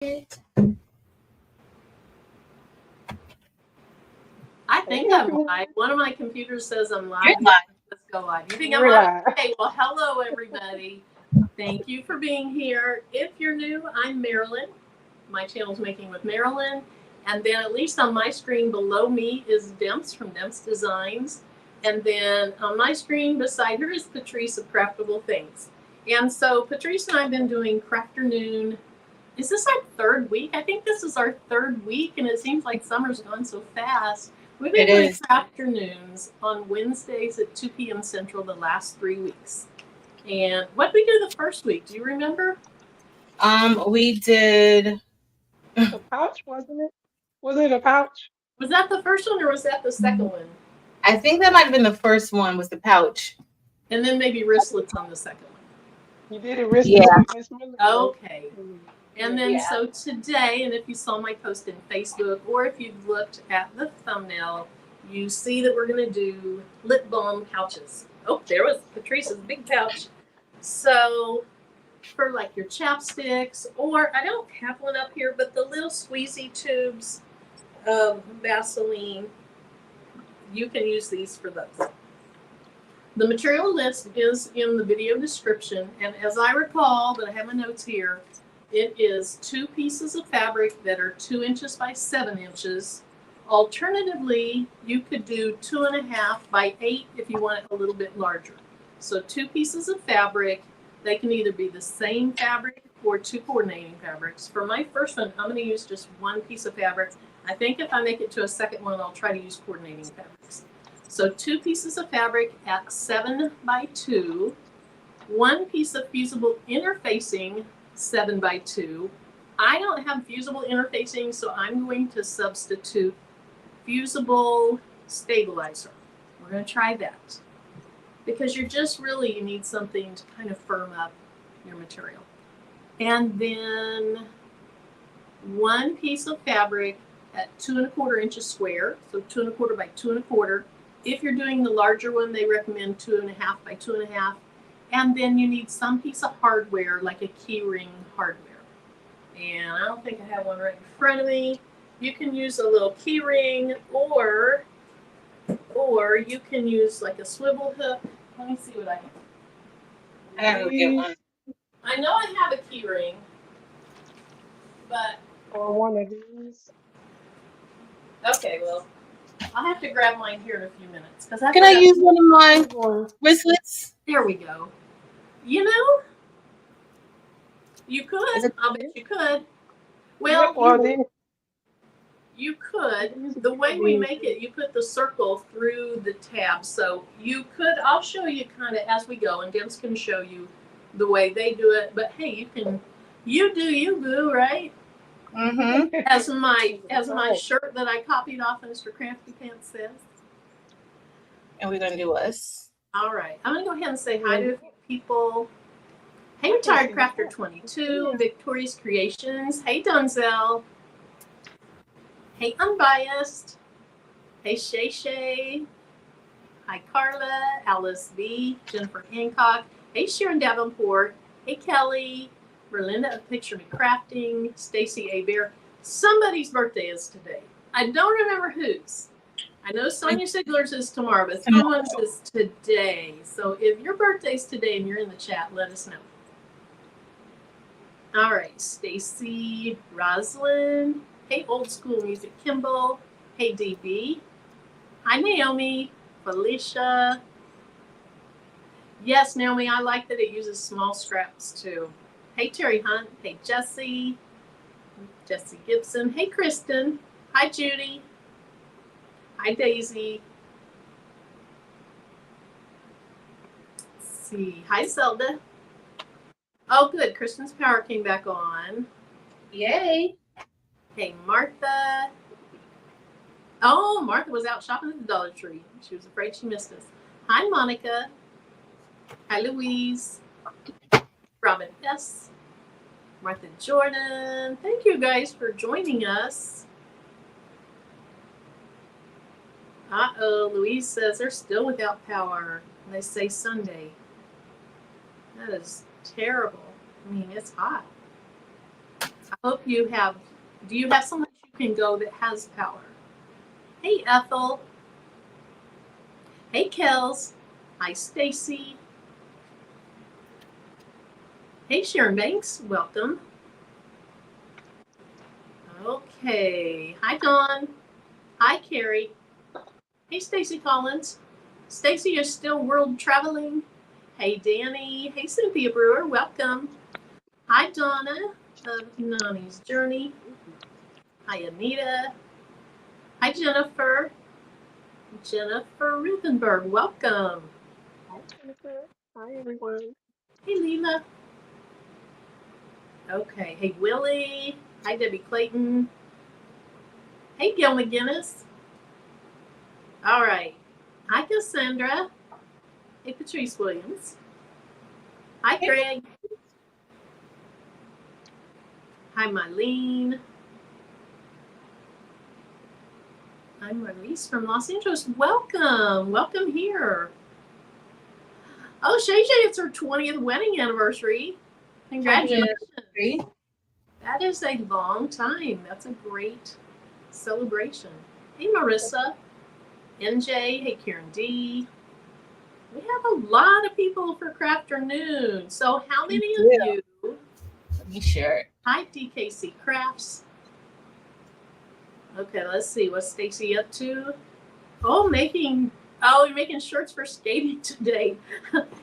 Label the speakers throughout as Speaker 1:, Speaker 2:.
Speaker 1: I think I'm live. One of my computers says I'm live.
Speaker 2: You're live.
Speaker 1: Let's go live. You think I'm live? Okay, well, hello, everybody. Thank you for being here. If you're new, I'm Marilyn. My channel's Making with Marilyn. And then at least on my screen below me is Demps from Demps Designs. And then on my screen beside her is Patrice of Craftable Things. And so Patrice and I have been doing Crafternoon. Is this our third week? I think this is our third week, and it seems like summer's gone so fast. We've been doing Crafternoons on Wednesdays at 2 p.m. Central the last 3 weeks. And what did we do the first week? Do you remember?
Speaker 2: We did
Speaker 3: a pouch, wasn't it? Was it a pouch?
Speaker 1: Was that the first one or was that the second one?
Speaker 2: I think that might have been the first one, was the pouch.
Speaker 1: And then maybe wristlets on the second one.
Speaker 3: You did it wristlets.
Speaker 1: Yeah. Okay. And then so today, and if you saw my post in Facebook, or if you've looked at the thumbnail, you see that we're going to do lip balm pouches. Oh, there was Patrice's big pouch. So for like your chapsticks, or I don't have one up here, but the little squeezy tubes of Vaseline, you can use these for those. The material list is in the video description, and as I recall, but I have my notes here, it is 2 pieces of fabric that are 2 inches by 7 inches. Alternatively, you could do 2.5 by 8 if you want it a little bit larger. So 2 pieces of fabric, they can either be the same fabric or 2 coordinating fabrics. For my first one, I'm going to use just 1 piece of fabric. I think if I make it to a second one, I'll try to use coordinating fabrics. So 2 pieces of fabric at 7 by 2, 1 piece of fusible interfacing, 7 by 2. I don't have fusible interfacing, so I'm going to substitute fusible stabilizer. We're going to try that because you're just really, you need something to kind of firm up your material. And then 1 piece of fabric at 2 1/4 inches square, so 2 1/4 by 2 1/4. If you're doing the larger one, they recommend 2.5 by 2.5. And then you need some piece of hardware, like a Keyring hardware. And I don't think I have one right in front of me. You can use a little Keyring, or you can use like a swivel hook. Let me see what I have.
Speaker 2: I gotta get one.
Speaker 1: I know I have a Keyring, but
Speaker 3: Or one of these.
Speaker 1: okay, well, I'll have to grab mine here in a few minutes.
Speaker 2: Can I use one of my wristlets?
Speaker 1: There we go. You know, you could. I'll bet you could. Well, you could. The way we make it, you put the circle through the tab. So you could, I'll show you kind of as we go, and Demps can show you the way they do it. But hey, you can, you do you, boo, right?
Speaker 2: Mm-hmm.
Speaker 1: As my shirt that I copied off Mr. Crafty Pants says.
Speaker 2: And we're gonna do us.
Speaker 1: All right. I'm gonna go ahead and say hi to a few people. Hey, Retired Crafter 22, Victoria's Creations. Hey, Donzel. Hey, Unbiased. Hey, Shay Shay. Hi, Carla, Alice B, Jennifer Hancock. Hey, Sharon Davenport. Hey, Kelly. Berlinda of Picture Me Crafting. Stacy A. Bear. Somebody's birthday is today. I don't remember whose. I know Sonia Sigler's is tomorrow, but someone's is today. So if your birthday's today and you're in the chat, let us know. All right, Stacy, Roslyn. Hey, Old School Music Kimball. Hey, DB. Hi, Naomi, Felicia. Yes, Naomi, I like that it uses small scraps too. Hey, Terry Hunt. Hey, Jesse. Jesse Gibson. Hey, Kristen. Hi, Judy. Hi, Daisy. Let's see. Hi, Zelda. Oh, good. Kristen's power came back on.
Speaker 2: Yay.
Speaker 1: Hey, Martha. Oh, Martha was out shopping at the Dollar Tree. She was afraid she missed us. Hi, Monica. Hi, Louise. Robin S. Martha Jordan. Thank you guys for joining us. Uh-oh, Louise says they're still without power. They say Sunday. That is terrible. I mean, it's hot. I hope you have. Do you have someone you can go that has power? Hey, Ethel. Hey, Kels. Hi, Stacy. Hey, Sharon Banks. Welcome. Okay. Hi, Dawn. Hi, Carrie. Hey, Stacy Collins. Stacy is still world traveling. Hey, Danny. Hey, Cynthia Brewer. Welcome. Hi, Donna of Nani's Journey. Hi, Anita. Hi, Jennifer. Jennifer Ruthenberg. Welcome.
Speaker 3: Hi, Jennifer. Hi, everyone.
Speaker 1: Hey, Leela. Okay. Hey, Willie. Hi, Debbie Clayton. Hey, Gil McGinnis. All right. Hi, Cassandra. Hey, Patrice Williams. Hi, Greg. Hi, Mylene. I'm Marliese from Los Angeles. Welcome. Welcome here. Oh, Shay Shay, it's her 20th wedding anniversary. Congratulations. That is a long time. That's a great celebration. Hey, Marissa. NJ. Hey, Karen D. We have a lot of people for Crafternoon. So how many of you?
Speaker 2: Let me share it.
Speaker 1: Hi, DKC Crafts. Okay, let's see. What's Stacy up to? Oh, you're making shirts for skating today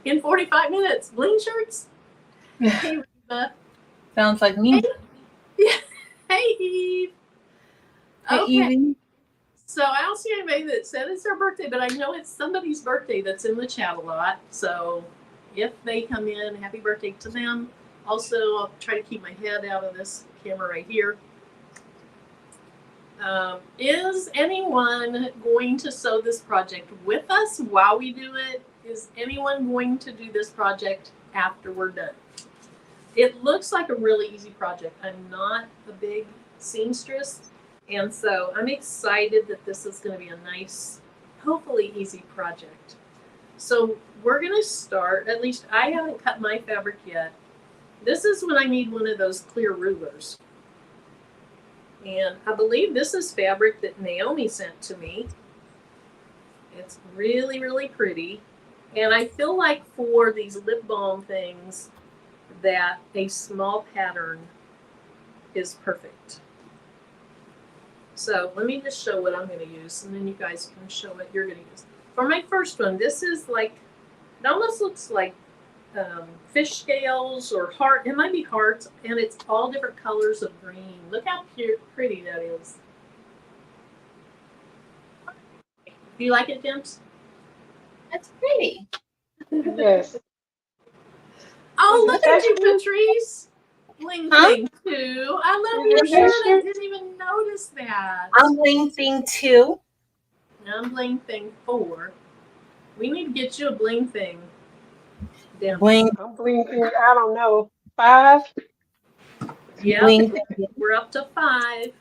Speaker 1: in 45 minutes. Bling shirts? Hey, Reba.
Speaker 2: Sounds like me.
Speaker 1: Hey, Eve.
Speaker 2: Hey,
Speaker 1: Okay.
Speaker 2: Evie.
Speaker 1: So I don't see anybody that said it's their birthday, but I know it's somebody's birthday that's in the chat a lot. So if they come in, happy birthday to them. Also, I'll try to keep my head out of this camera right here. Is anyone going to sew this project with us while we do it? Is anyone going to do this project after we're done? It looks like a really easy project. I'm not a big seamstress, and so I'm excited that this is going to be a nice, hopefully easy project. So we're going to start, at least I haven't cut my fabric yet. This is when I need one of those clear rulers. And I believe this is fabric that Naomi sent to me. It's really, really pretty. And I feel like for these lip balm things that a small pattern is perfect. So let me just show what I'm going to use, and then you guys can show what you're going to use. For my first one, this is like, it almost looks like fish scales or heart. It might be hearts, and it's all different colors of green. Look how pretty that is. Do you like it, Demps?
Speaker 2: That's pretty.
Speaker 3: Yes.
Speaker 1: Oh,
Speaker 3: Is
Speaker 1: look
Speaker 3: this
Speaker 1: at you,
Speaker 3: actually-
Speaker 1: Patrice. Bling
Speaker 2: Huh?
Speaker 1: Bling 2. I love
Speaker 3: Is
Speaker 1: your
Speaker 3: this
Speaker 1: shirt. I
Speaker 3: actually-
Speaker 1: didn't even notice that.
Speaker 2: I'm Bling Thing 2.
Speaker 1: I'm Bling Thing 4. We need to get you a Bling Thing. Demps.
Speaker 2: Bling.
Speaker 3: I'm blinking. I don't know. 5.
Speaker 1: Yep.
Speaker 2: Bling.
Speaker 1: We're up to 5.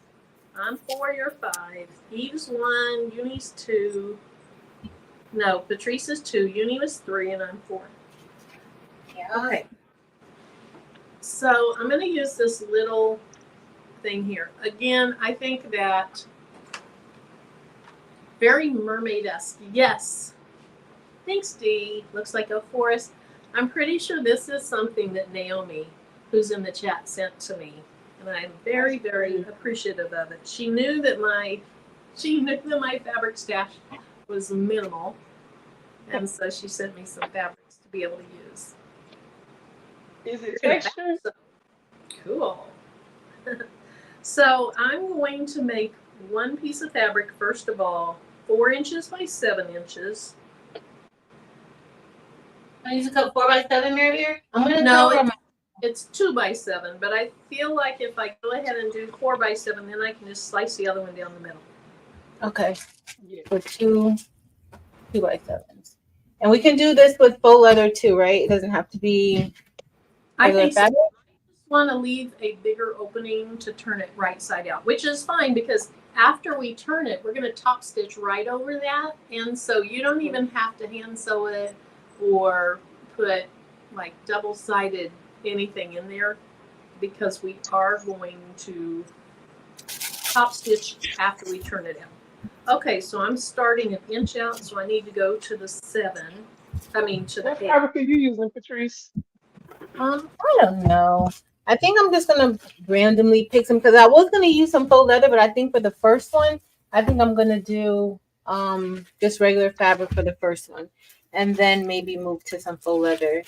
Speaker 1: I'm 4, you're 5. Eve's 1, Uni's 2. No, Patrice is 2, Uni was 3, and I'm 4.
Speaker 2: Yeah.
Speaker 1: Okay. So I'm going to use this little thing here. Again, I think that very mermaid-esque. Yes. Thanks, Dee. Looks like a forest. I'm pretty sure this is something that Naomi, who's in the chat, sent to me. And I'm very, very appreciative of it. She knew that my fabric stash was minimal. And so she sent me some fabrics to be able to use.
Speaker 3: Is it textured?
Speaker 1: Cool. So I'm going to make one piece of fabric, first of all, 4 inches by 7 inches.
Speaker 2: I use a cup 4 by 7, Mary. I'm gonna
Speaker 1: No,
Speaker 2: cover my.
Speaker 1: it's 2 by 7, but I feel like if I go ahead and do 4 by 7, then I can just slice the other one down the middle.
Speaker 2: Okay.
Speaker 3: Yeah.
Speaker 2: For 2 by 7s. And we can do this with faux leather too, right? It doesn't have to be
Speaker 1: I
Speaker 2: regular
Speaker 1: think so.
Speaker 2: fabric.
Speaker 1: I just want to leave a bigger opening to turn it right side out, which is fine because after we turn it, we're going to top stitch right over that. And so you don't even have to hand sew it or put like double-sided anything in there. because we are going to top stitch after we turn it out. Okay, so I'm starting an inch out, so I need to go to the 7. I mean to
Speaker 3: What
Speaker 1: the 8.
Speaker 3: fabric are you using, Patrice?
Speaker 2: I don't know. I think I'm just gonna randomly pick some because I was gonna use some faux leather, but I think for the first one, I think I'm gonna do just regular fabric for the first one, and then maybe move to some faux leather.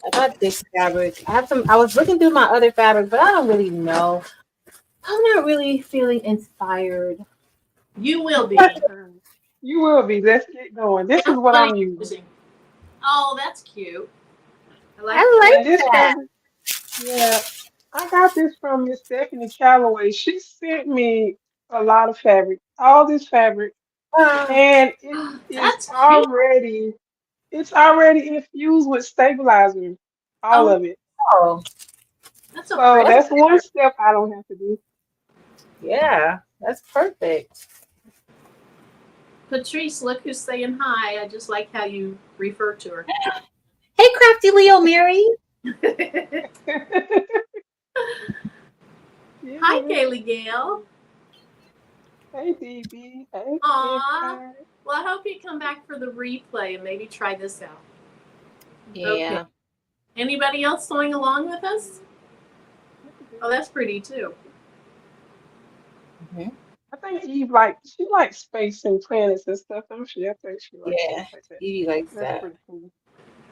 Speaker 2: I got this fabric. I have some. I was looking through my other fabric, but I don't really know. I'm not really feeling inspired.
Speaker 1: You will be.
Speaker 3: You will be. Let's get going. This is
Speaker 1: That's
Speaker 3: what
Speaker 1: what
Speaker 3: I'm
Speaker 1: I'm
Speaker 3: using.
Speaker 1: using. Oh, that's cute. I like
Speaker 2: I
Speaker 1: that.
Speaker 3: And
Speaker 2: like
Speaker 3: this
Speaker 2: that.
Speaker 3: fabric, yeah, I got this from Miss Stephanie Calloway. She sent me a lot of fabric, all this fabric, and it is
Speaker 1: That's cute.
Speaker 3: already, it's already infused with stabilizer, all
Speaker 1: Oh,
Speaker 3: of it.
Speaker 2: Oh,
Speaker 1: that's a
Speaker 3: So
Speaker 1: present.
Speaker 3: that's one step I don't have to do.
Speaker 2: yeah, that's perfect.
Speaker 1: Patrice, look who's saying hi. I just like how you refer to her.
Speaker 2: Hey, crafty Leo Mary.
Speaker 3: Yeah.
Speaker 1: Hi, Kaylee Gale.
Speaker 3: Hey, DB. Hey,
Speaker 1: Aw.
Speaker 3: everybody.
Speaker 1: Well, I hope you come back for the replay and maybe try this out.
Speaker 2: Yeah.
Speaker 1: Okay. Anybody else sewing along with us? Oh, that's pretty too.
Speaker 2: Hmm.
Speaker 3: I think Eve she likes space and planets and stuff, don't she? I think she likes
Speaker 2: Yeah,
Speaker 3: stuff like that.
Speaker 2: Evie likes
Speaker 3: That's
Speaker 2: that.
Speaker 3: pretty cool.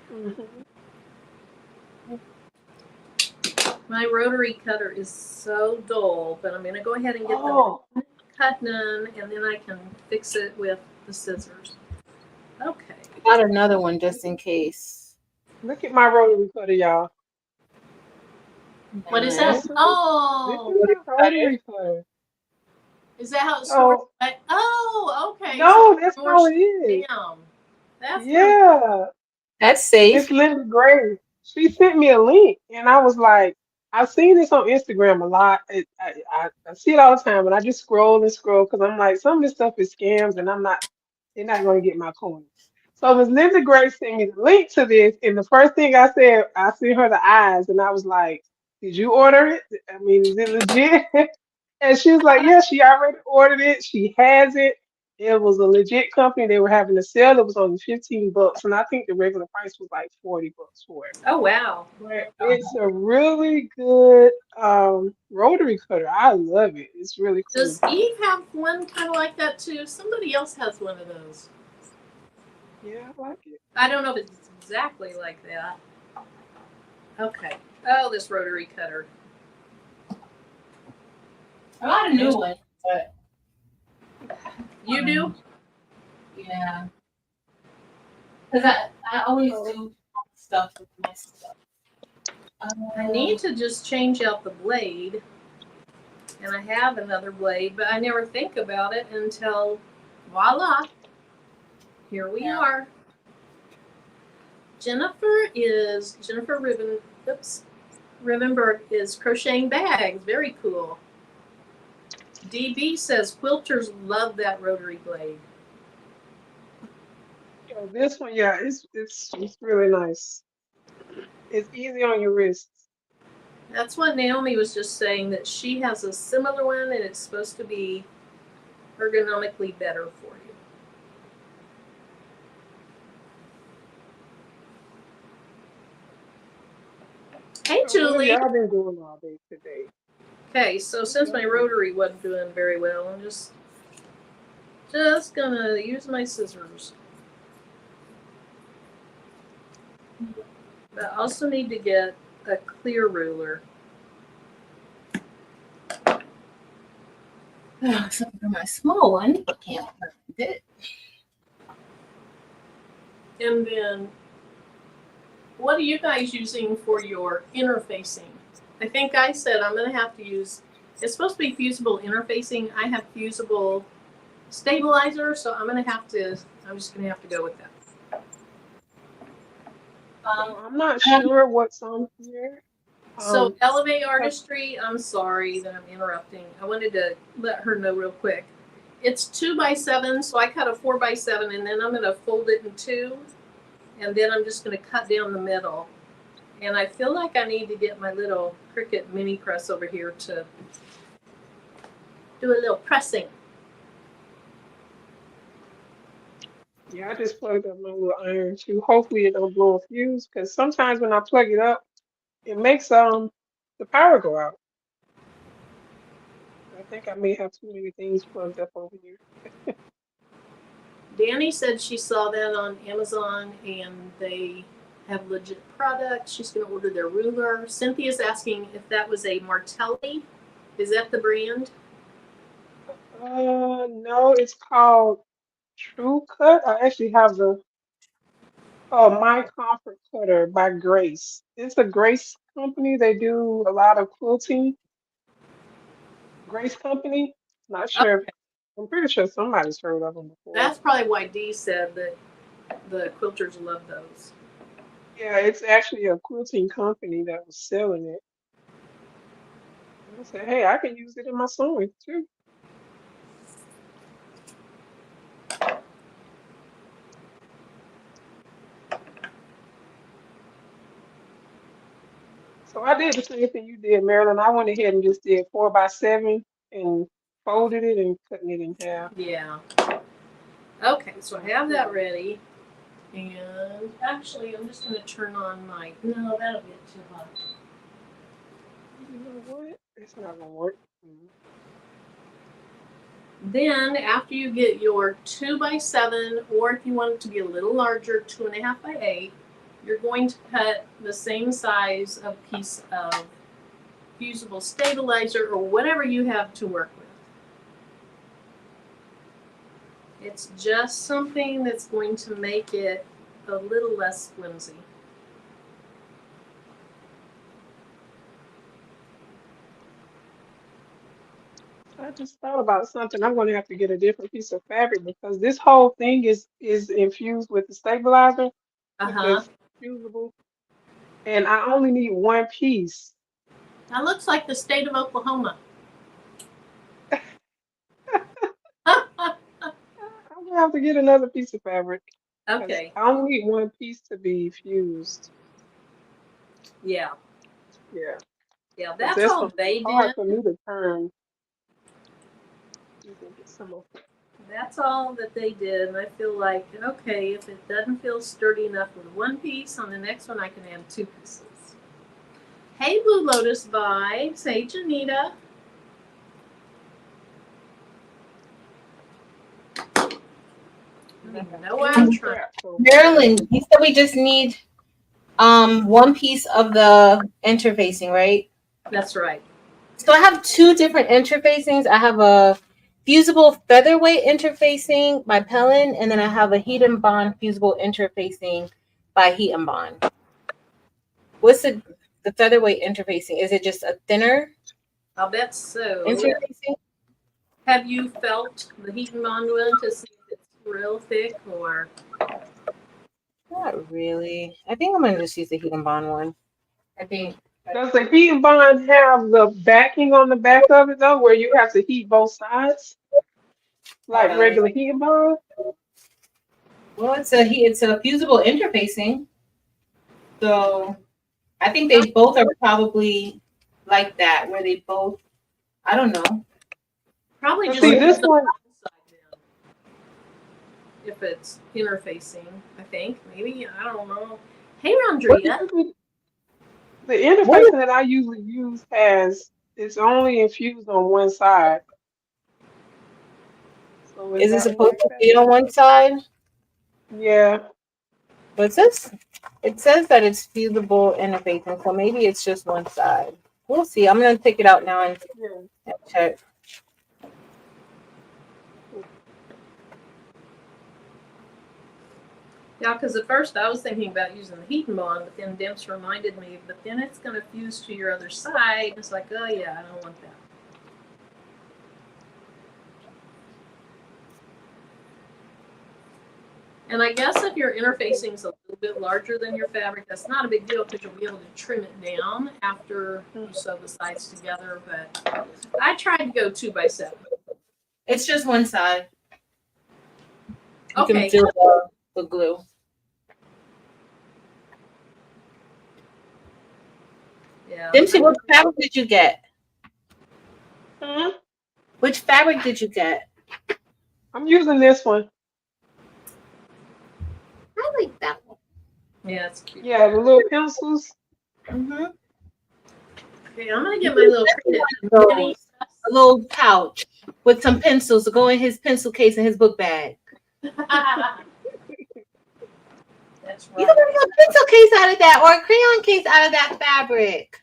Speaker 3: Hmm.
Speaker 1: My rotary cutter is so dull, but I'm going to go ahead and get the
Speaker 3: Oh,
Speaker 1: cut done, and then I can fix it with the scissors. Okay.
Speaker 2: Got another one just in case.
Speaker 3: look at my rotary cutter, y'all.
Speaker 1: What is
Speaker 2: Nice.
Speaker 1: that?
Speaker 3: This is
Speaker 1: Oh,
Speaker 3: my rotary cutter.
Speaker 1: is that how it stores?
Speaker 3: So,
Speaker 1: Oh, okay. So
Speaker 3: no, that's
Speaker 1: more
Speaker 3: how it is.
Speaker 1: damn. That's kind of
Speaker 3: Yeah.
Speaker 2: That's safe.
Speaker 3: Miss Linda Gray, she sent me a link, and I was like, I've seen this on Instagram a lot. I see it all the time, and I just scroll and scroll because I'm like, some of this stuff is scams, and they're not going to get my coin. So Miss Linda Gray sent me the link to this, and the first thing I said, I sent her the eyes, and I was like, did you order it? I mean, is it legit? And she was like, yeah, she already ordered it. She has it. It was a legit company. They were having a sale. It was only $15, and I think the regular price was like $40 for it.
Speaker 1: oh wow.
Speaker 3: But it's a really good rotary cutter. I love it. It's really cool.
Speaker 1: Does Eve have one kind of like that too? Somebody else has one of those.
Speaker 3: Yeah, I like it.
Speaker 1: I don't know if it's exactly like that. Okay. Oh, this rotary cutter.
Speaker 2: I got a new one, but
Speaker 1: You do?
Speaker 2: yeah, because I always do stuff with my stuff.
Speaker 1: I need to just change out the blade. And I have another blade, but I never think about it until voila. Here we are. Jennifer Rivenberg is crocheting bags. Very cool. DB says quilters love that rotary blade.
Speaker 3: So this one, yeah, it's really nice. It's easy on your wrists.
Speaker 1: That's what Naomi was just saying, that she has a similar one and it's supposed to be ergonomically better for you. Hey,
Speaker 3: So what have
Speaker 1: Julie.
Speaker 3: y'all been doing all day today?
Speaker 1: Okay, so since my rotary wasn't doing very well, I'm just gonna use my scissors. But I also need to get a clear ruler.
Speaker 2: Except for my small one, I can't find it.
Speaker 1: And then, what are you guys using for your interfacing? I think I said I'm gonna have to use, it's supposed to be fusible interfacing. I have fusible stabilizer, so I'm just gonna have to go with that.
Speaker 3: I'm not sure what's on here.
Speaker 1: So Elevate Artistry, I'm sorry that I'm interrupting. I wanted to let her know real quick. It's 2x7, so I cut a 4x7, and then I'm gonna fold it in two, and then I'm just gonna cut down the middle. And I feel like I need to get my little Cricut mini press over here to do a little pressing.
Speaker 3: Yeah, I just plugged up my little iron too. Hopefully it don't blow a fuse because sometimes when I plug it up, it makes the power go out. I think I may have too many things plugged up over here.
Speaker 1: Danny said she saw that on Amazon and they have legit products. She's going to order their ruler. Cynthia's asking if that was a Martelli. Is that the brand?
Speaker 3: No, it's called True Cut. I actually have the My Comfort Cutter by Grace. It's a Grace company. They do a lot of quilting. Grace Company. Not sure.
Speaker 1: Okay.
Speaker 3: I'm pretty sure somebody's heard of them before.
Speaker 1: That's probably why Dee said that the quilters love those.
Speaker 3: Yeah, it's actually a quilting company that was selling it. I said, hey, I can use it in my sewing too. So I did the same thing you did, Marilyn. I went ahead and just did 4x7 and folded it and cutting it in half.
Speaker 1: Yeah. Okay, so I have that ready. And actually, I'm just going to turn on my. No, that'll get too hot.
Speaker 3: You know what? It's not gonna work.
Speaker 1: Then, after you get your 2x7, or if you want it to be a little larger, 2.5x8, you're going to cut the same size of piece of fusible stabilizer or whatever you have to work with. It's just something that's going to make it a little less flimsy.
Speaker 3: I just thought about something. I'm going to have to get a different piece of fabric because this whole thing is infused with the stabilizer, with the fusible, and I only need one piece.
Speaker 1: That looks like the state of Oklahoma.
Speaker 3: I'm gonna have to get another piece of fabric. 'Cause
Speaker 1: Okay.
Speaker 3: I only need one piece to be fused.
Speaker 1: Yeah.
Speaker 3: Yeah.
Speaker 1: Yeah,
Speaker 3: 'Cause
Speaker 1: that's
Speaker 3: that's
Speaker 1: all
Speaker 3: gonna be
Speaker 1: they
Speaker 3: hard
Speaker 1: did.
Speaker 3: for me to turn. You can get some of it.
Speaker 1: That's all that they did. And I feel like, okay, if it doesn't feel sturdy enough with one piece, on the next one I can add two pieces. Hey, Blue Lotus Vibes. Hey, Janita. No, I'm trying.
Speaker 2: Marilyn, you said we just need one piece of the interfacing, right?
Speaker 1: That's right.
Speaker 2: So I have two different interfacings. I have a fusible featherweight interfacing by Pellin, and then I have a heat and bond fusible interfacing by Heat and Bond. What's the featherweight interfacing? Is it just a thinner
Speaker 1: I'll bet so.
Speaker 2: interfacing?
Speaker 1: Have you felt the heat and bond one to see if it's real thick or?
Speaker 2: Not really. I think I'm gonna just use the heat and bond one. I think.
Speaker 3: Does the heat and bond have the backing on the back of it though, where you have to heat both sides, like regular heat and bond?
Speaker 2: Well, it's a fusible interfacing. So I think they both are probably like that, where they both. I don't know.
Speaker 1: Probably just
Speaker 3: See this one.
Speaker 1: If it's interfacing, I think maybe I don't know. Hey, Rondria.
Speaker 3: The interface that I usually use it's only infused on one side. So
Speaker 2: is it supposed to be on one side?
Speaker 3: Yeah.
Speaker 2: But it says that it's fusible interfacing, so maybe it's just one side. We'll see. I'm gonna take it out now and check.
Speaker 1: Yeah, because at first I was thinking about using the heat and bond, but then Demps reminded me, but then it's going to fuse to your other side. It's like, oh yeah, I don't want that. And I guess if your interfacing is a little bit larger than your fabric, that's not a big deal because you'll be able to trim it down after you sew the sides together. But I tried to go 2x7.
Speaker 2: It's just one side. You
Speaker 1: Okay.
Speaker 2: can feel the glue.
Speaker 1: Yeah.
Speaker 2: Dempsey, what fabric did you get?
Speaker 3: Hmm?
Speaker 2: Which fabric did you get?
Speaker 3: I'm using this one.
Speaker 2: I like that one.
Speaker 1: Yeah, it's cute.
Speaker 3: Yeah, the little pencils.
Speaker 2: Mm-hmm.
Speaker 1: Okay, I'm gonna get my little printed mini.
Speaker 2: A little pouch with some pencils to go in his pencil case and his book bag.
Speaker 1: That's
Speaker 2: You
Speaker 1: right.
Speaker 2: can make a pencil case out of that or a crayon case out of that fabric.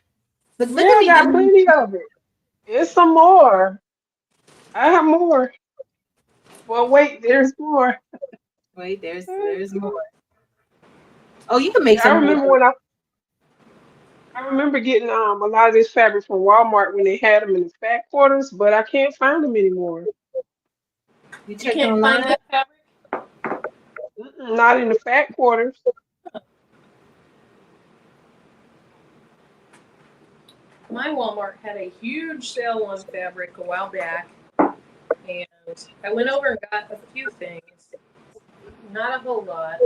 Speaker 2: But look
Speaker 3: Yeah,
Speaker 2: at
Speaker 3: I
Speaker 2: me.
Speaker 3: got plenty of it. It's some more. I have more. Well, wait, there's more.
Speaker 2: Wait, there's more. Oh, you can make
Speaker 3: I
Speaker 2: some
Speaker 3: remember
Speaker 2: more.
Speaker 3: when I remember getting a lot of this fabric from Walmart when they had them in the fat quarters, but I can't find them anymore.
Speaker 2: You
Speaker 1: You
Speaker 2: check
Speaker 1: can't
Speaker 2: online.
Speaker 1: find that fabric?
Speaker 3: Not in the fat quarters.
Speaker 1: My Walmart had a huge sale on fabric a while back, and I went over and got a few things, not a whole lot.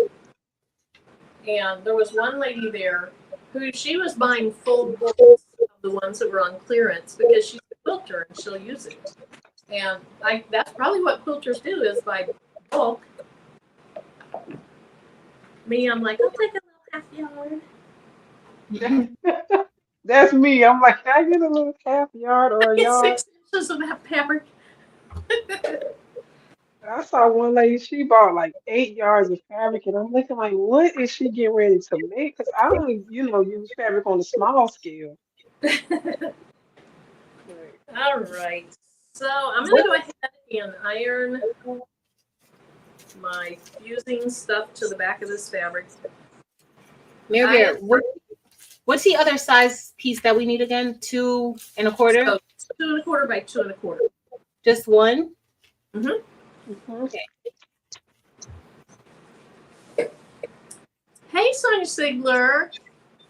Speaker 1: And there was one lady there who she was buying full books of the ones that were on clearance because she's a quilter and she'll use it. And that's probably what quilters do is buy bulk. Me, I'm like, I'll take a little half yard.
Speaker 3: That's me. I'm like, can I get a little half yard or a
Speaker 1: Get
Speaker 3: yard?
Speaker 1: 6 inches of that fabric.
Speaker 3: I saw one lady, she bought like 8 yards of fabric, and I'm looking like, what is she getting ready to make? Because I only, use fabric on a small scale. Right.
Speaker 1: All right. So I'm going to go ahead and iron my fusing stuff to the back of this fabric.
Speaker 2: Mary, what's the other size piece that we need again? 2 1/4?
Speaker 1: So 2 1/4 by 2 1/4.
Speaker 2: Just one?
Speaker 1: Mm-hmm.
Speaker 3: Okay.
Speaker 1: Hey, Sonia Sigler.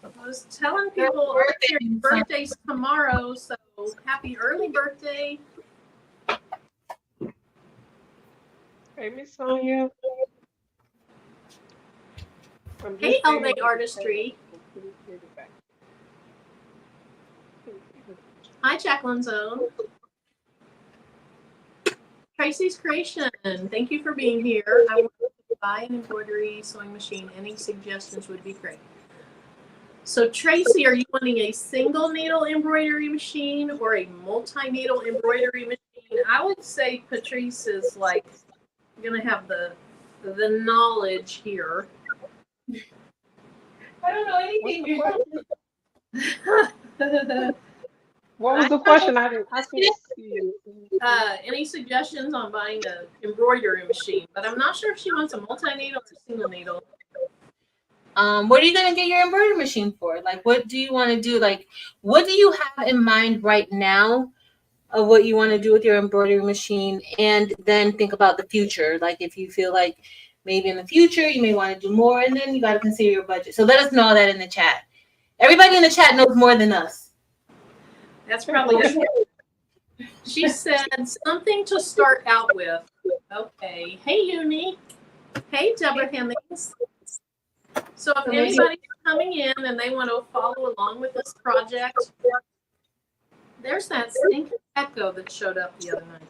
Speaker 1: I was telling people your birthday's tomorrow, so happy early birthday.
Speaker 3: Hey, Miss Sonia.
Speaker 1: Hey, LA Artistry. Hi, Jacqueline Zone. Tracy's Creation. Thank you for being here. I want to buy an embroidery sewing machine. Any suggestions would be great. So, Tracy, are you wanting a single needle embroidery machine or a multi-needle embroidery machine? I would say Patrice is like going to have the knowledge here.
Speaker 2: I don't know anything.
Speaker 3: What was the question? I couldn't see it.
Speaker 1: Any suggestions on buying an embroidery machine? But I'm not sure if she wants a multi-needle or a single needle.
Speaker 2: What are you gonna get your embroidery machine for? Like, what do you want to do? Like, what do you have in mind right now of what you want to do with your embroidery machine? And then think about the future. Like, if you feel like maybe in the future you may want to do more, and then you got to consider your budget. So let us know that in the chat. Everybody in the chat knows more than us.
Speaker 1: That's probably true. She said something to start out with. Okay. Hey, Uni. Hey, Deborah Hemmings. So if anybody's coming in and they want to follow along with this project, there's that stinking echo that showed up the other night.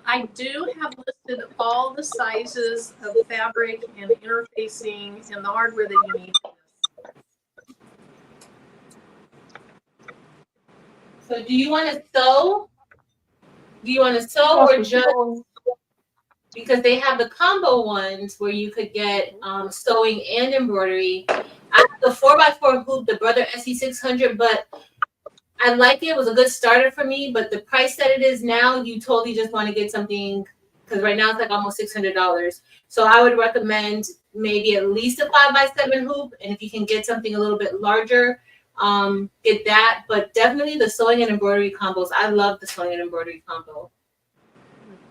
Speaker 1: I do have listed all the sizes of fabric and interfacing and the hardware that you need for this.
Speaker 2: So do you want to sew? Do you want to sew or just, because they have the combo ones where you could get sewing and embroidery. I have the 4x4 hoop, the Brother SE600, but I like it. It was a good starter for me, but the price that it is now, you totally just want to get something, because right now it's like almost $600. So I would recommend maybe at least a 5x7 hoop, and if you can get something a little bit larger, get that. But definitely the sewing and embroidery combos. I love the sewing and embroidery combo.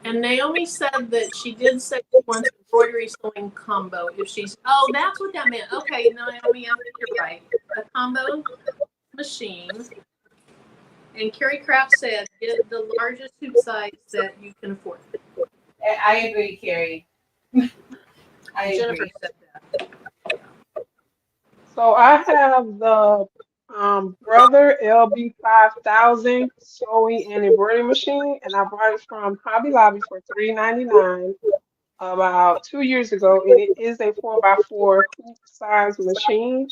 Speaker 1: And Naomi said that she did say she wants embroidery sewing combo. If she's, oh, that's what that meant. Okay, Naomi, I think you're right. A combo machine. And Carrie Craft said, get the largest hoop size that you can afford.
Speaker 2: I agree, Carrie. I
Speaker 1: Jennifer
Speaker 2: agree.
Speaker 1: said that.
Speaker 3: So I have the Brother LB5000 sewing and embroidery machine, and I bought it from Hobby Lobby for $3.99 about 2 years ago, and it is a 4x4 hoop size machine,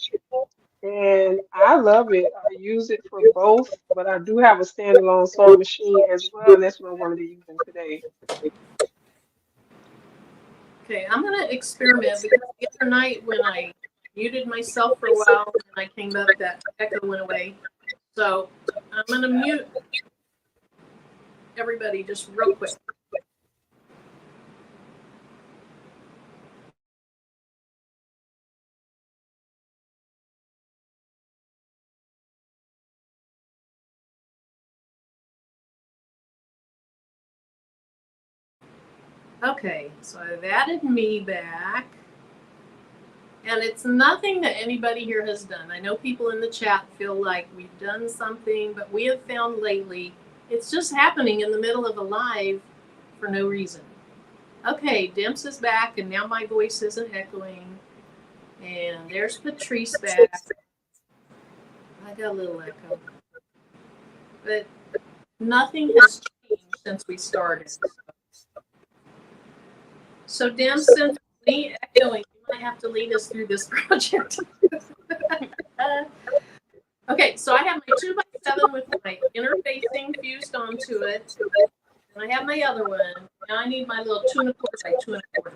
Speaker 3: and I love it. I use it for both, but I do have a standalone sewing machine as well, and that's what I'm going to be using today.
Speaker 1: Okay, I'm gonna experiment because the other night when I muted myself for a while and I came up, that echo went away. So I'm gonna mute everybody just real quick. Okay, so I've added me back. And it's nothing that anybody here has done. I know people in the chat feel like we've done something, but we have found lately it's just happening in the middle of a live for no reason. Okay, Demps is back, and now my voice isn't echoing. And there's Patrice back. I got a little echo. But nothing has changed since we started. So Demps, since me echoing, you might have to lead us through this project. Okay, so I have my 2x7 with my interfacing fused onto it. And I have my other one. Now I need my little 2 1/4 by 2 1/4.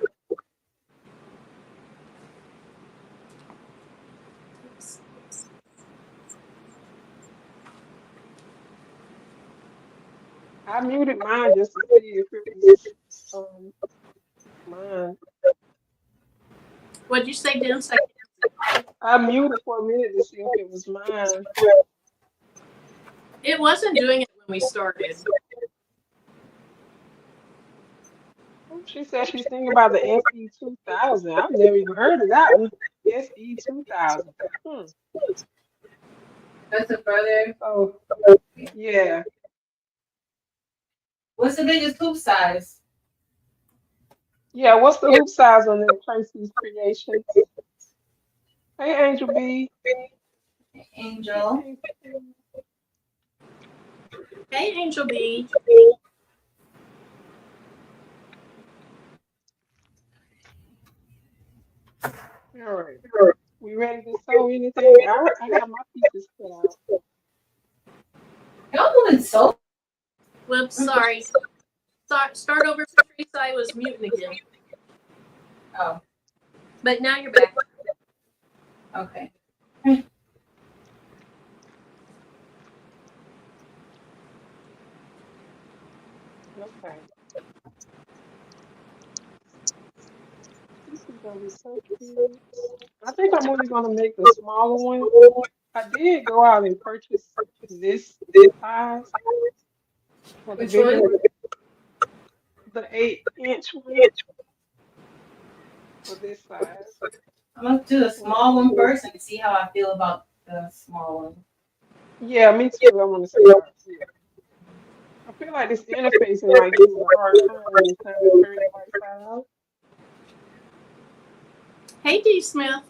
Speaker 3: I muted mine just to see if it was mine.
Speaker 1: What'd you say, Demps?
Speaker 3: I muted for a minute to see if it was mine.
Speaker 1: It wasn't doing it when we started.
Speaker 3: She said she's thinking about the SE2000. I've never even heard of that one. SE2000.
Speaker 2: That's a brother.
Speaker 3: Oh, yeah.
Speaker 2: What's the biggest hoop size?
Speaker 3: Yeah, what's the hoop size on the Tracy's Creations? Hey, Angel B.
Speaker 2: Angel.
Speaker 1: Hey, Angel B.
Speaker 3: All right. We ready to sew anything? I got my pieces cut out.
Speaker 2: Y'all doing so?
Speaker 1: Whoops, sorry. Start over, Patrice. I was muting again.
Speaker 2: Oh.
Speaker 1: But now you're back.
Speaker 2: Okay.
Speaker 3: Okay. This is gonna be so cute. I think I'm only gonna make the smaller one. I did go out and purchase this size for the
Speaker 2: Which
Speaker 3: bigger,
Speaker 2: one?
Speaker 3: the 8-inch one for this size.
Speaker 2: I'm gonna do the small one first and see how I feel about the small one.
Speaker 3: Yeah, me too. I want to see how I feel. I feel like this interfacing might give me a hard time when it's time to turn it right side out.
Speaker 1: Hey, D. Smith.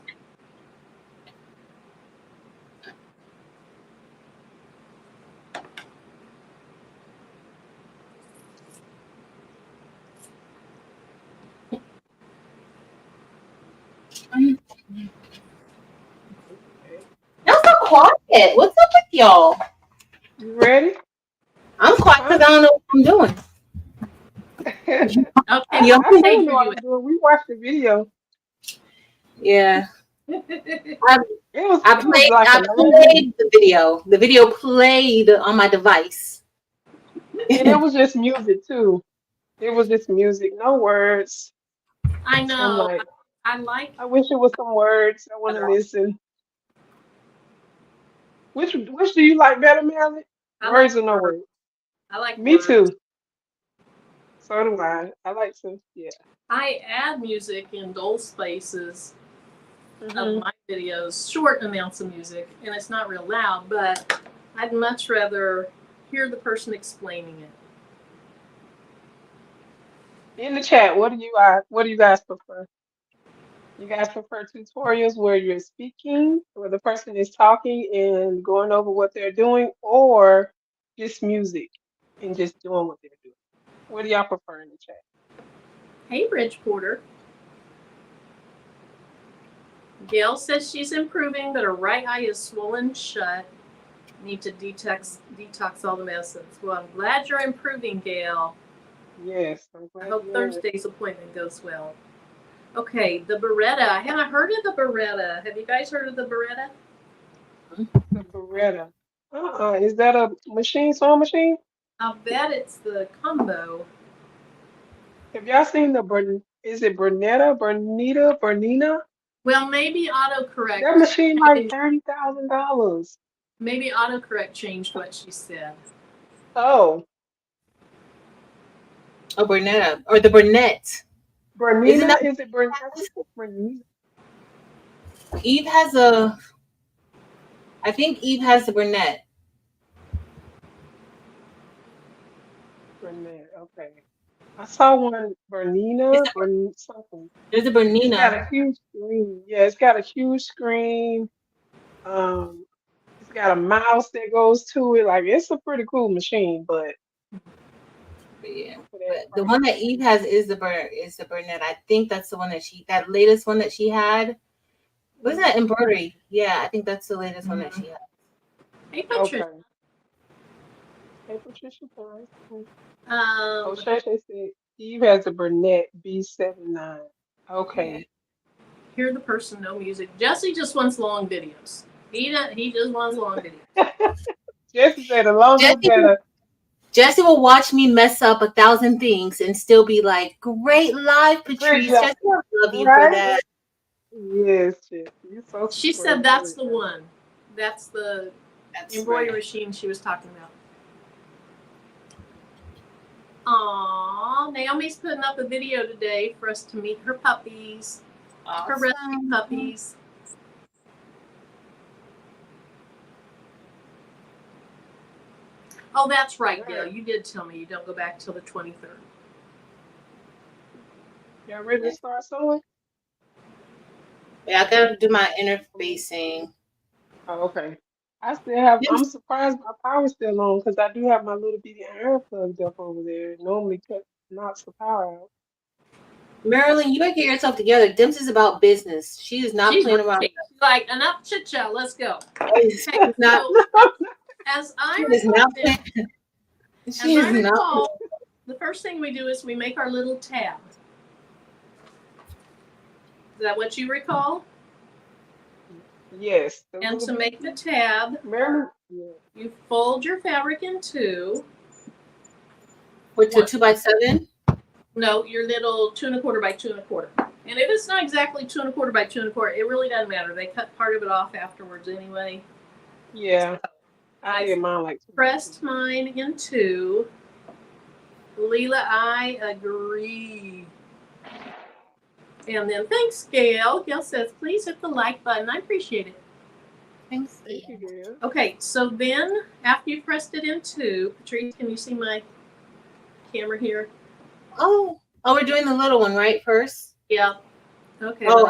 Speaker 3: Okay.
Speaker 2: Y'all so quiet. What's up with y'all?
Speaker 3: You ready?
Speaker 2: I'm quiet because I don't know what I'm doing.
Speaker 1: Okay,
Speaker 3: I
Speaker 1: what
Speaker 3: don't
Speaker 1: page
Speaker 3: know
Speaker 1: are
Speaker 3: what
Speaker 1: you
Speaker 3: I'm doing. We watched the video.
Speaker 2: Yeah.
Speaker 1: at?
Speaker 3: It was like
Speaker 2: I
Speaker 3: a 90,
Speaker 2: played the video. The video played on my device.
Speaker 3: and it was just music too. It was just music, no words.
Speaker 1: I
Speaker 3: I'm
Speaker 1: know.
Speaker 3: like,
Speaker 1: I like.
Speaker 3: I wish it was some words. I want to listen. Which do you like better, Melly?
Speaker 1: I like
Speaker 3: Words or no
Speaker 1: words.
Speaker 3: words?
Speaker 1: I like
Speaker 3: Me
Speaker 1: words.
Speaker 3: too. So do I. I like to, yeah.
Speaker 1: I add music in dull spaces of
Speaker 3: Hmm.
Speaker 1: my videos, short amounts of music, and it's not real loud, but I'd much rather hear the person explaining it.
Speaker 3: In the chat, what do you guys prefer? You guys prefer tutorials where you're speaking, where the person is talking and going over what they're doing, or just music and just doing what they're doing? What do y'all prefer in the chat?
Speaker 1: Hey, Bridgeporter. Gail says she's improving, but her right eye is swollen shut. Need to detox all the medicines. Well, I'm glad you're improving, Gail.
Speaker 3: Yes, I'm
Speaker 1: I
Speaker 3: glad
Speaker 1: hope
Speaker 3: to hear it.
Speaker 1: Thursday's appointment goes well. Okay, the Beretta. I haven't heard of the Beretta. Have you guys heard of the Beretta?
Speaker 3: The Beretta. Is that a machine, sewing machine?
Speaker 1: I'll bet it's the combo.
Speaker 3: Have y'all seen is it Bernina?
Speaker 1: Well, maybe autocorrect.
Speaker 3: That machine like $30,000.
Speaker 1: Maybe autocorrect changed what she said.
Speaker 3: Oh,
Speaker 2: Oh, Burnett or the Burnett.
Speaker 3: Bernina? Is it Bernina?
Speaker 2: Eve has a. I think Eve has the Burnett.
Speaker 3: Bernina, okay. I saw one Bernina, something.
Speaker 2: There's a
Speaker 3: It's got
Speaker 2: Bernina.
Speaker 3: a huge screen. Yeah, it's got a huge screen. It's got a mouse that goes to it. Like it's a pretty cool machine, but
Speaker 2: Yeah, but the one that Eve has is the Burnett. I think that's the one that latest one that she had. Was that embroidery? Yeah, I think that's the latest one that she had.
Speaker 1: Hey, Patrice.
Speaker 3: okay. Hey, Patricia, thanks.
Speaker 1: Um,
Speaker 3: Shay said Eve has a Burnett B79. Okay.
Speaker 1: Hear the person, no music. Jesse just wants long videos. He just wants long videos.
Speaker 3: Jesse said the longer the better.
Speaker 2: Jesse will watch me mess up 1,000 things and still be like, "Great live, Patrice." Jesse, I love you for that.
Speaker 3: Yes, Jesse. You're so
Speaker 1: She said that's the one. That's the embroidery machine she was talking about. Aww, Naomi's putting up a video today for us to meet her puppies.
Speaker 2: Awesome.
Speaker 1: Her rescue puppies. Oh, that's right, Gail. You did tell me you don't go back till the 23rd.
Speaker 3: Y'all ready to start sewing?
Speaker 2: Yeah, I gotta do my interfacing.
Speaker 3: Oh, okay. I'm surprised my power's still on because I do have my little bitty iron plugged up over there. It normally knocks the power out.
Speaker 2: Marilyn, you gotta get yourself together. Demps is about business. She is not playing around.
Speaker 1: She's like, enough chit chat, let's go.
Speaker 2: Not,
Speaker 1: so, as I recall, the first thing we do is we make our little tab. Is that what you recall?
Speaker 3: Yes.
Speaker 1: And to make the tab, you fold your fabric in two.
Speaker 2: Which a 2x7?
Speaker 1: No, your little 2 1/4 by 2 1/4. And if it's not exactly 2 1/4 by 2 1/4, it really doesn't matter. They cut part of it off afterwards anyway.
Speaker 3: Yeah. I did mine like
Speaker 1: pressed mine in two. Leela, I agree. And then thanks, Gail. Gail says, please hit the like button. I appreciate it.
Speaker 2: Thanks.
Speaker 3: Thank you, Gail.
Speaker 1: Okay, so then after you pressed it in two, Patrice, can you see my camera here?
Speaker 2: Oh, we're doing the little one, right? First?
Speaker 1: Yeah. Okay.
Speaker 2: Oh,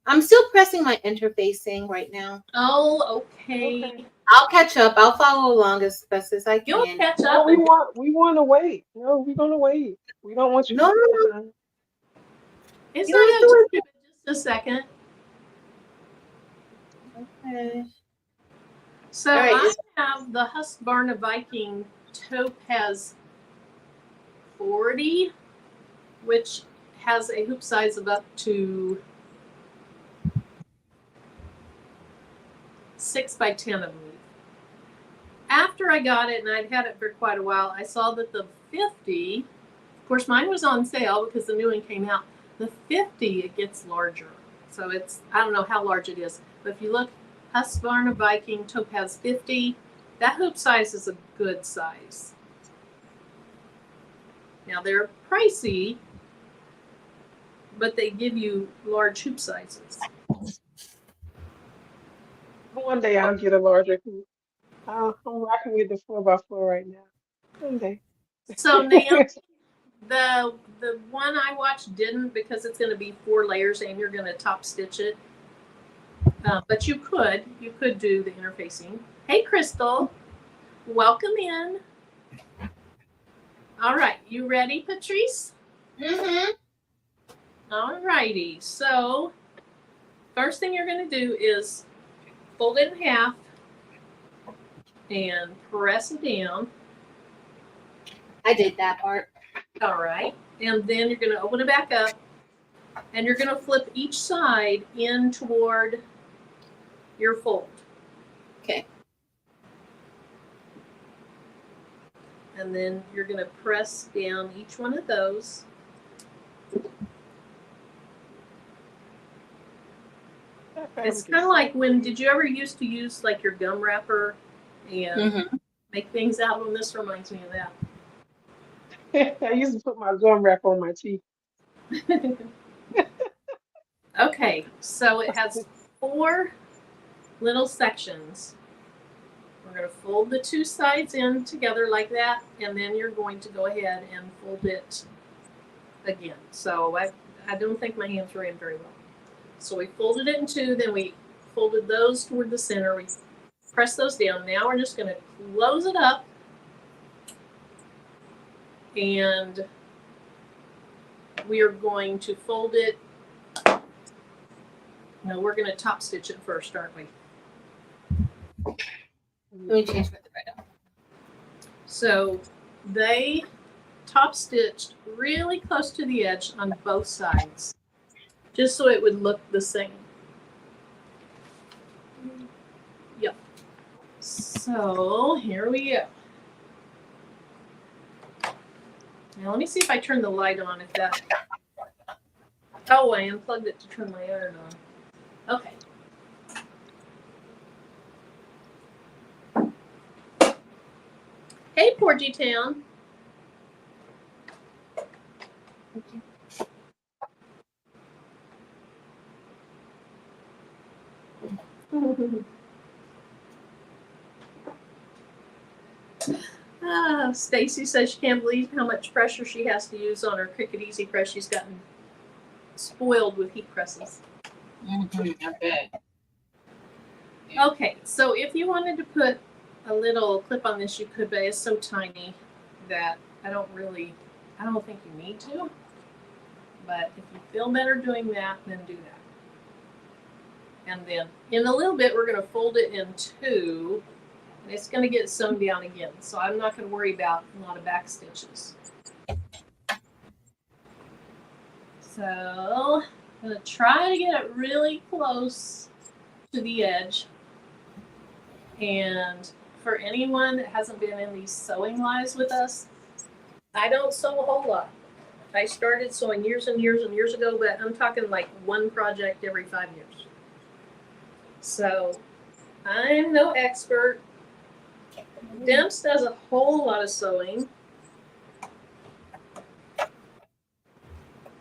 Speaker 2: I'm still pressing my interfacing right now.
Speaker 1: Oh, okay.
Speaker 2: I'll catch up. I'll follow along as best as I can.
Speaker 1: You'll catch up.
Speaker 3: No, we want to wait. No, we're gonna wait. We don't want you to sit down.
Speaker 1: It's not just a second.
Speaker 2: Okay.
Speaker 1: So I have the Husqvarna Viking Topaz 40, which has a hoop size of up to 6 by 10, I believe. After I got it, and I'd had it for quite a while, I saw that the 50, of course mine was on sale because the new one came out. The 50, it gets larger. So it's, I don't know how large it is, but if you look, Husqvarna Viking Topaz 50, that hoop size is a good size. Now they're pricey, but they give you large hoop sizes.
Speaker 3: One day I'll get a larger hoop. I'm rocking with the 4x4 right now. One day.
Speaker 1: So The one I watched didn't, because it's going to be 4 layers and you're going to top stitch it. But you could do the interfacing. Hey, Crystal, welcome in. All right, you ready, Patrice?
Speaker 2: Mm-hmm.
Speaker 1: All righty. So first thing you're going to do is fold it in half and press it down.
Speaker 2: I did that part.
Speaker 1: All right. And then you're going to open it back up and you're going to flip each side in toward your fold.
Speaker 2: Okay.
Speaker 1: And then you're going to press down each one of those. It's kind of like did you ever used to use like your gum wrapper and make things out of them? This reminds me of that.
Speaker 3: I used to put my gum wrap on my teeth.
Speaker 1: Okay, so it has 4 little sections. We're going to fold the 2 sides in together like that, and then you're going to go ahead and fold it again. So I don't think my hands were in very well. So we folded it in 2, then we folded those toward the center. We press those down. Now we're just going to close it up, and we are going to fold it. No, we're going to top stitch it first, aren't we?
Speaker 2: Let me change my thread up.
Speaker 1: So they top stitched really close to the edge on both sides, just so it would look the same. Yep. So here we go. Now let me see if I turn the light on. If that. Oh, I unplugged it to turn my iron on. Okay. Hey, Porgy Town. Stacy says she can't believe how much pressure she has to use on her Cricut Easy Press. She's gotten spoiled with heat presses.
Speaker 2: I bet.
Speaker 1: Okay, so if you wanted to put a little clip on this, you could, but it's so tiny that I don't think you need to. But if you feel better doing that, then do that. And then in a little bit, we're going to fold it in 2, and it's going to get sewn down again. So I'm not going to worry about a lot of back stitches. So I'm going to try to get it really close to the edge. And for anyone that hasn't been in these sewing lives with us, I don't sew a whole lot. I started sewing years and years and years ago, but I'm talking like 1 project every 5 years. So I'm no expert. Demps does a whole lot of sewing.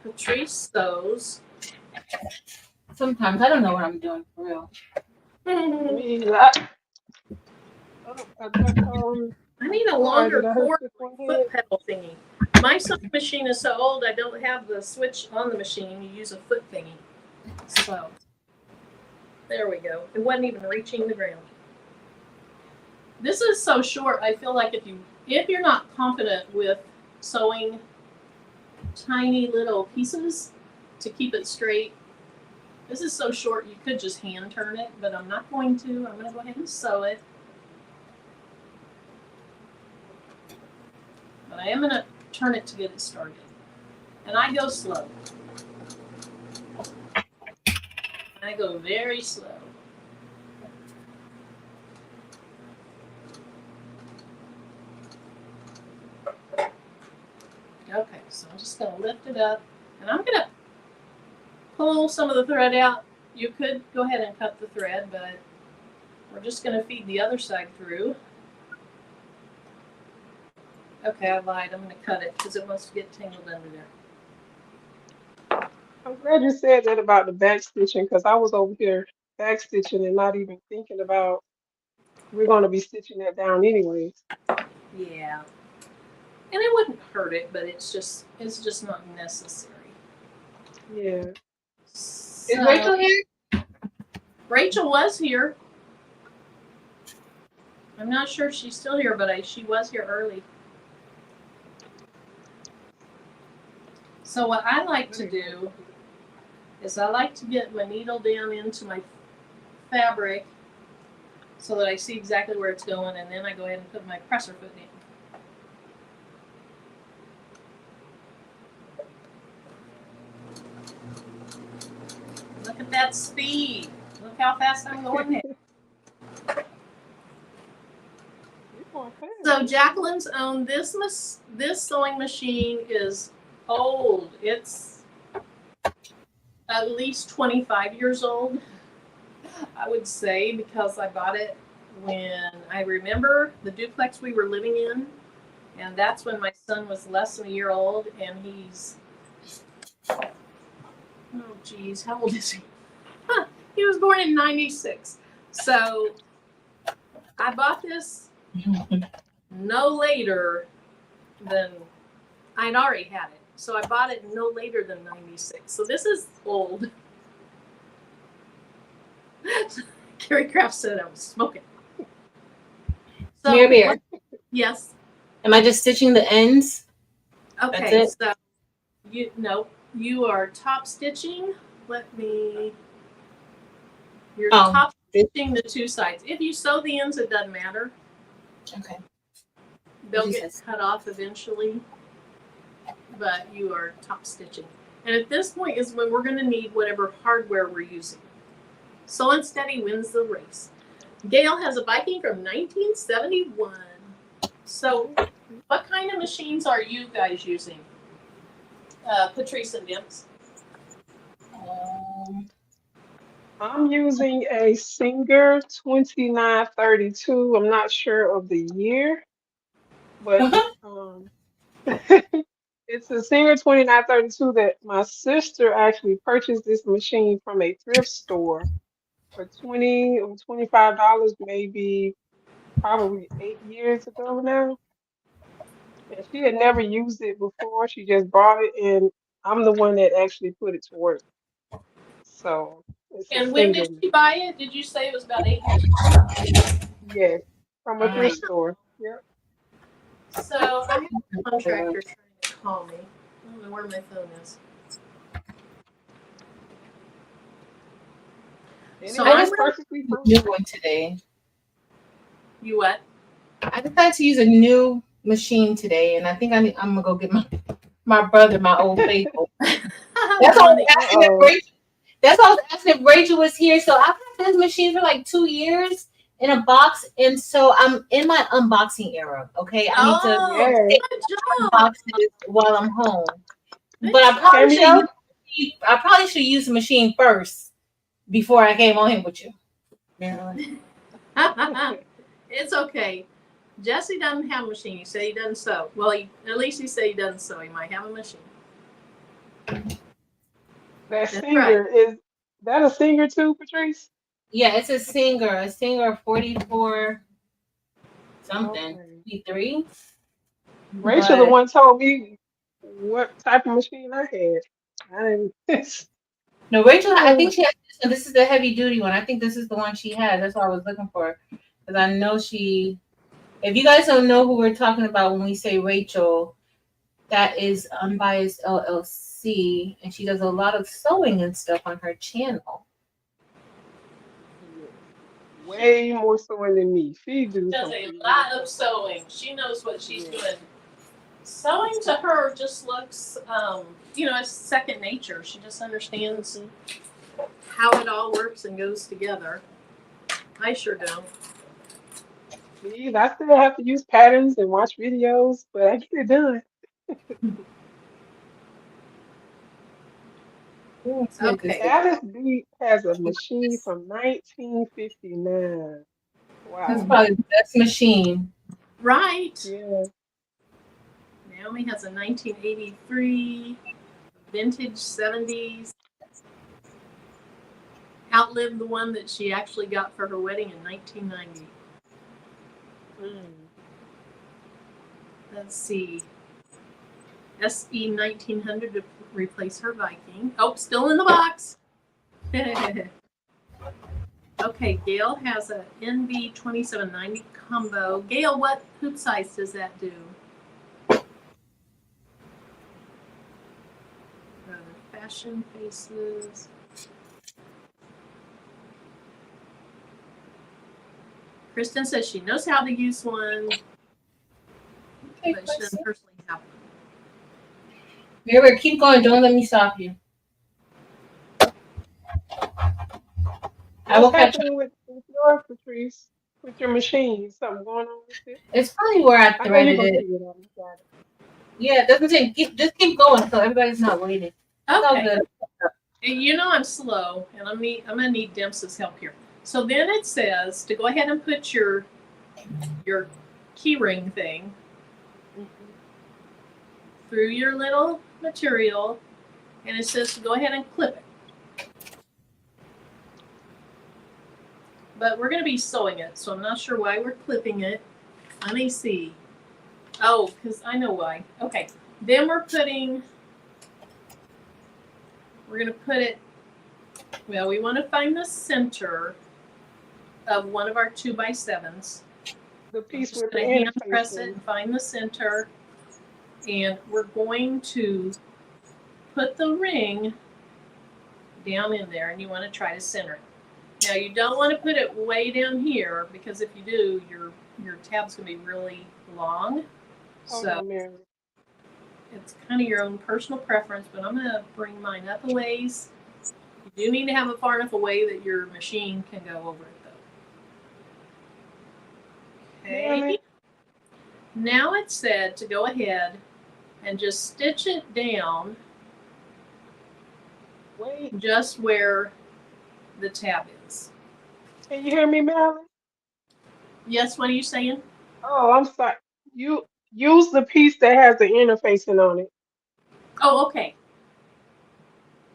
Speaker 1: Patrice sews.
Speaker 2: Sometimes I don't know what I'm doing for real.
Speaker 1: I need a longer foot pedal thingy. My sewing machine is so old, I don't have the switch on the machine. You use a foot thingy. So there we go. It wasn't even reaching the ground. This is so short. I feel like if you're not confident with sewing tiny little pieces to keep it straight, this is so short you could just hand turn it, but I'm not going to. I'm going to go ahead and sew it. But I am going to turn it to get it started. And I go slow. I go very slow. Okay, so I'm just going to lift it up, and I'm going to pull some of the thread out. You could go ahead and cut the thread, but we're just going to feed the other side through. Okay, I lied. I'm going to cut it because it wants to get tangled under there.
Speaker 3: I'm glad you said that about the back stitching, because I was over here back stitching and not even thinking about we're going to be stitching that down anyways.
Speaker 1: Yeah. And it wouldn't hurt it, but it's just not necessary.
Speaker 3: Yeah.
Speaker 2: Is Rachel here?
Speaker 1: Rachel was here. I'm not sure if she's still here, but she was here early. So what I like to do is I like to get my needle down into my fabric so that I see exactly where it's going, and then I go ahead and put my presser foot in. Look at that speed. Look how fast I'm going there. So Jacqueline's own this sewing machine is old. It's at least 25 years old, I would say, because I bought it when I remember the duplex we were living in, and that's when my son was less than a year old, and he's, oh geez, how old is he? Huh, he was born in 96. So I bought this no later than, I'd already had it. So I bought it no later than 96. So this is old. Carrie Craft said I was smoking. So,
Speaker 2: Mary Bear.
Speaker 1: Yes.
Speaker 2: Am I just stitching the ends?
Speaker 1: Okay, so you are top stitching. You're top stitching the two sides. If you sew the ends, it doesn't matter.
Speaker 2: Okay.
Speaker 1: They'll get cut off eventually, but you are top stitching. And at this point is when we're going to need whatever hardware we're using. Sew and Steady wins the race. Gail has a Viking from 1971. So what kind of machines are you guys using? Patrice and Demps.
Speaker 3: I'm using a Singer 2932. I'm not sure of the year, but it's a Singer 2932 that my sister actually purchased this machine from a thrift store for $20 or $25, maybe probably 8 years ago now. And she had never used it before. She just bought it, and I'm the one that actually put it to work. So it's a
Speaker 1: And when
Speaker 3: Singer.
Speaker 1: did she buy it? Did you say it was about 8 years ago?
Speaker 3: Yes, from a thrift store. Yep.
Speaker 1: So I have a contractor trying to call me. I don't know where my phone is.
Speaker 3: So
Speaker 2: I just
Speaker 3: perfectly fine.
Speaker 2: New one today.
Speaker 1: You what?
Speaker 2: I decided to use a new machine today, and I think I'm gonna go get my brother, my old faithful. That's all I was asking if Rachel. That's all I was asking if Rachel was here. So I've had this machine for like 2 years in a box, and so I'm in my unboxing era. Okay, I need to unbox it while I'm home. But I probably should use the machine first before I came on here with you. Yeah.
Speaker 1: It's okay. Jesse doesn't have a machine. He said he doesn't sew. Well, at least he said he doesn't sew. He might have a machine.
Speaker 3: That Singer, is that a Singer too, Patrice?
Speaker 2: Yeah, it's a Singer 44 something, 53.
Speaker 3: Rachel, the one told me what type of machine I had. I didn't.
Speaker 2: No, Rachel, I think she has this one. This is the heavy duty one. I think this is the one she had. That's what I was looking for. Because I know she, if you guys don't know who we're talking about when we say Rachel, that is Unbiased LLC. And she does a lot of sewing and stuff on her channel.
Speaker 3: Way more sewing than me. She does
Speaker 1: a lot of sewing. She knows what she's doing. Sewing to her just looks, it's second nature. She just understands how it all works and goes together. I sure don't.
Speaker 3: Please, I still have to use patterns and watch videos, but I get it done.
Speaker 1: Okay.
Speaker 3: Alice B has a machine from 1959. Wow.
Speaker 2: That's probably the best machine.
Speaker 1: Right.
Speaker 3: Yeah.
Speaker 1: Naomi has a 1983 vintage 70s. Outlived the one that she actually got for her wedding in 1990. Let's see. SE 1900 to replace her Viking. Oh, still in the box. Okay, Gail has a NB 2790 combo. Gail, what hoop size does that do? Fashion faces. Kristen says she knows how to use one,
Speaker 2: Okay,
Speaker 1: but she doesn't personally have one.
Speaker 2: Remember, keep going. Don't let me stop you. I will
Speaker 3: What's
Speaker 2: catch up.
Speaker 3: happening with your Patrice? With your machine? Something going on with it?
Speaker 2: It's probably where I
Speaker 3: I know you're
Speaker 2: threaded
Speaker 3: gonna
Speaker 2: it.
Speaker 3: figure it out. You got it.
Speaker 2: Yeah, it doesn't take. Just keep going so everybody's not waiting. It's all
Speaker 1: Okay.
Speaker 2: good.
Speaker 1: You know I'm slow, and I'm gonna need Demps' help here. So then it says to go ahead and put your keyring thing through your little material, and it says to go ahead and clip it. But we're going to be sewing it, so I'm not sure why we're clipping it. Let me see. Oh, because I know why. Okay. Then we're going to put it, well, we want to find the center of one of our 2x7s.
Speaker 3: The
Speaker 1: I'm
Speaker 3: piece
Speaker 1: just
Speaker 3: with the
Speaker 1: going to hand
Speaker 3: interface
Speaker 1: press it
Speaker 3: in.
Speaker 1: and find the center. And we're going to put the ring down in there, and you want to try to center it. Now you don't want to put it way down here, because if you do, your tab's going to be really long.
Speaker 3: Hold
Speaker 1: So
Speaker 3: on, Mary.
Speaker 1: it's kind of your own personal preference, but I'm going to bring mine up a ways. You do need to have it far enough away that your machine can go over it, though. Okay.
Speaker 3: Mary.
Speaker 1: Now it's said to go ahead and just stitch it down
Speaker 3: Wait.
Speaker 1: just where the tab is.
Speaker 3: Can you hear me, Marilyn?
Speaker 1: Yes, what are you saying?
Speaker 3: Oh, I'm sorry. You use the piece that has the interfacing on it.
Speaker 1: Oh, okay.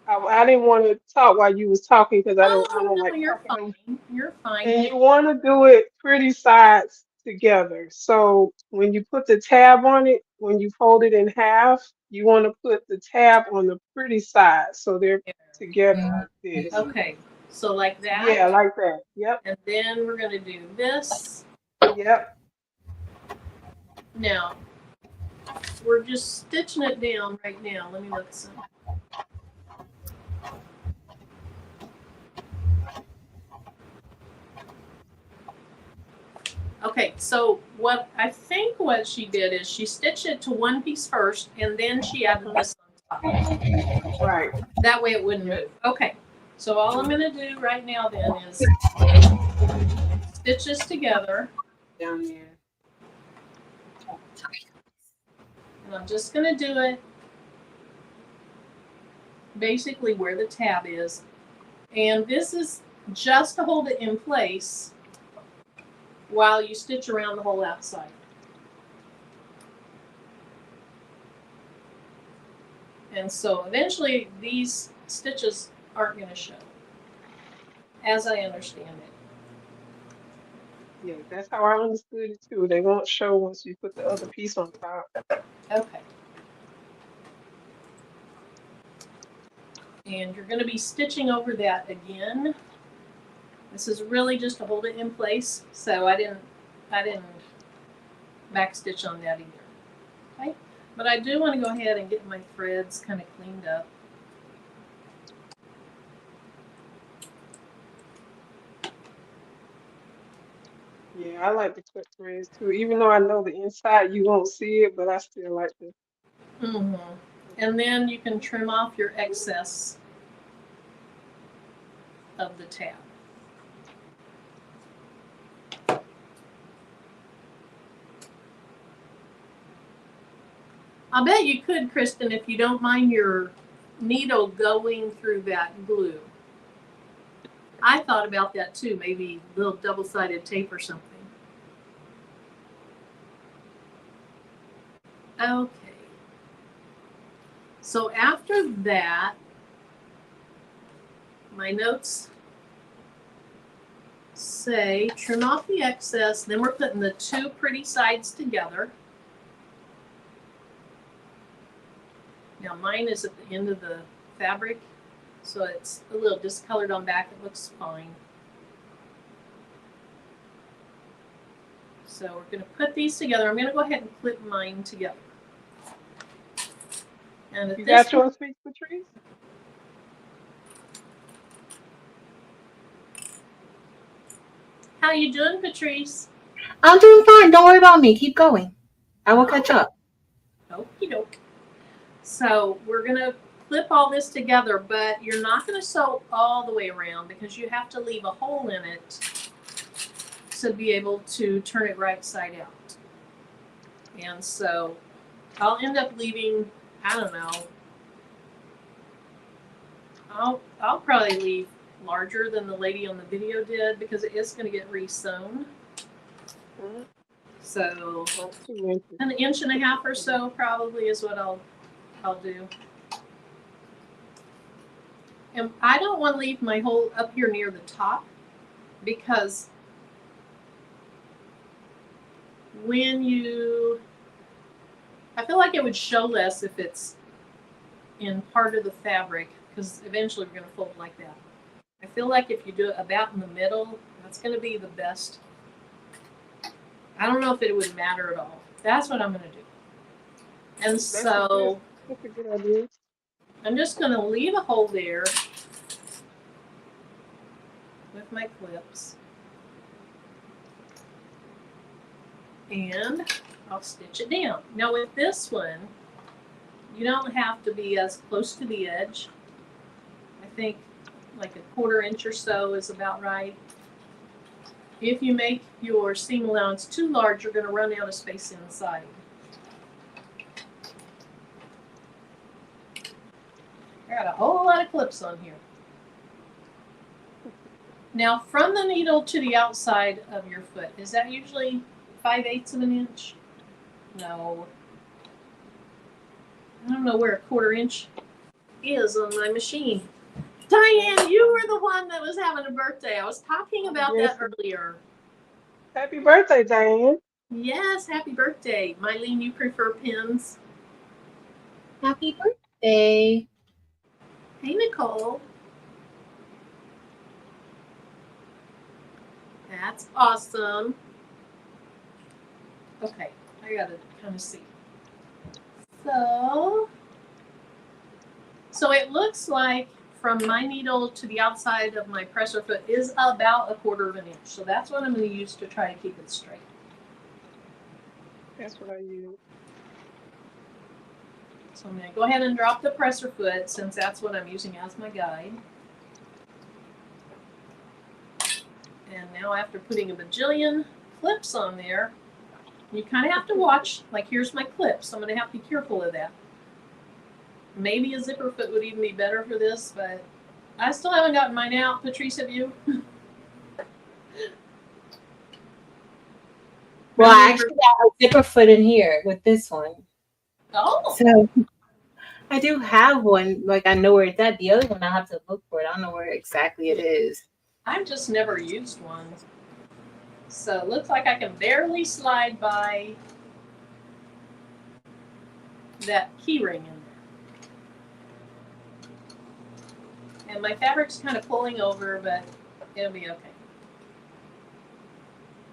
Speaker 3: I didn't want to talk while you was talking because I
Speaker 1: Oh,
Speaker 3: don't
Speaker 1: no,
Speaker 3: like
Speaker 1: you're
Speaker 3: talking.
Speaker 1: fine. You're fine.
Speaker 3: And you want to do it pretty sides together. So when you put the tab on it, when you fold it in half, you want to put the tab on the pretty side so they're together like this.
Speaker 1: Okay, so like that.
Speaker 3: Yeah, like that. Yep,
Speaker 1: And then we're going to do this.
Speaker 3: yep.
Speaker 1: Now, we're just stitching it down right now. Let me look some. Okay, so what she did is she stitched it to one piece first, and then she added this on top.
Speaker 3: Right.
Speaker 1: That way it wouldn't move. Okay, so all I'm going to do right now then is stitch this together.
Speaker 2: Down there.
Speaker 1: And I'm just going to do it basically where the tab is. And this is just to hold it in place while you stitch around the whole outside. And so eventually these stitches aren't going to show, as I understand it.
Speaker 3: Yeah, that's how I understood it too. They won't show once you put the other piece on top.
Speaker 1: Okay. And you're going to be stitching over that again. This is really just to hold it in place, so I didn't backstitch on that either. Okay, but I do want to go ahead and get my threads kind of cleaned up.
Speaker 3: Yeah, I like to cut threads too. Even though I know the inside you won't see it, but I still like to.
Speaker 1: And then you can trim off your excess of the tab. I bet you could, Kristen, if you don't mind your needle going through that glue. I thought about that too, maybe a little double-sided tape or something. Okay. So after that, my notes say trim off the excess, then we're putting the two pretty sides together. Now mine is at the end of the fabric, so it's a little discolored on back. It looks fine. So we're going to put these together. I'm going to go ahead and clip mine together. And at
Speaker 3: You
Speaker 1: this
Speaker 3: got yours fixed, Patrice?
Speaker 1: how you doing, Patrice?
Speaker 2: I'm doing fine. Don't worry about me. Keep going. I will catch up.
Speaker 1: Okie doke. So we're going to clip all this together, but you're not going to sew all the way around because you have to leave a hole in it to be able to turn it right side out. And so I'll end up leaving, I don't know, I'll probably leave larger than the lady on the video did because it is going to get re-sewn.
Speaker 3: Mm-hmm.
Speaker 1: So
Speaker 3: About 2 inches.
Speaker 1: an inch and a half or so probably is what I'll do. And I don't want to leave my hole up here near the top because I feel like it would show less if it's in part of the fabric because eventually we're going to fold like that. I feel like if you do it about in the middle, that's going to be the best. I don't know if it would matter at all. That's what I'm going to do. And so
Speaker 3: That's a good idea.
Speaker 1: I'm just going to leave a hole there with my clips. And I'll stitch it down. Now with this one, you don't have to be as close to the edge. I think like a 1/4 inch or so is about right. If you make your seam allowance too large, you're going to run out of space inside. I got a whole lot of clips on here. Now from the needle to the outside of your foot, is that usually 5/8 of an inch? No. I don't know where a 1/4 inch is on my machine. Diane, you were the one that was having a birthday. I was talking about that earlier.
Speaker 3: Happy birthday, Diane.
Speaker 1: Yes, happy birthday. Mylene, you prefer pins?
Speaker 2: Happy birthday.
Speaker 1: Hey, Nicole. That's awesome. Okay, I gotta kind of see. So it looks like from my needle to the outside of my presser foot is about a 1/4 inch. So that's what I'm going to use to try to keep it straight.
Speaker 3: That's what I use.
Speaker 1: So I'm going to go ahead and drop the presser foot since that's what I'm using as my guide. And now after putting a bajillion clips on there, you kind of have to watch, like here's my clips. I'm going to have to be careful of that. Maybe a zipper foot would even be better for this, but I still haven't gotten mine out. Patrice, have you?
Speaker 2: Well, I actually got a zipper foot in here with this one.
Speaker 1: Oh.
Speaker 2: So I do have one. Like I know where it's at. The other one I have to look for it. I don't know where exactly it is.
Speaker 1: I've just never used one. So it looks like I can barely slide by that keyring in there. And my fabric's kind of pulling over, but it'll be okay.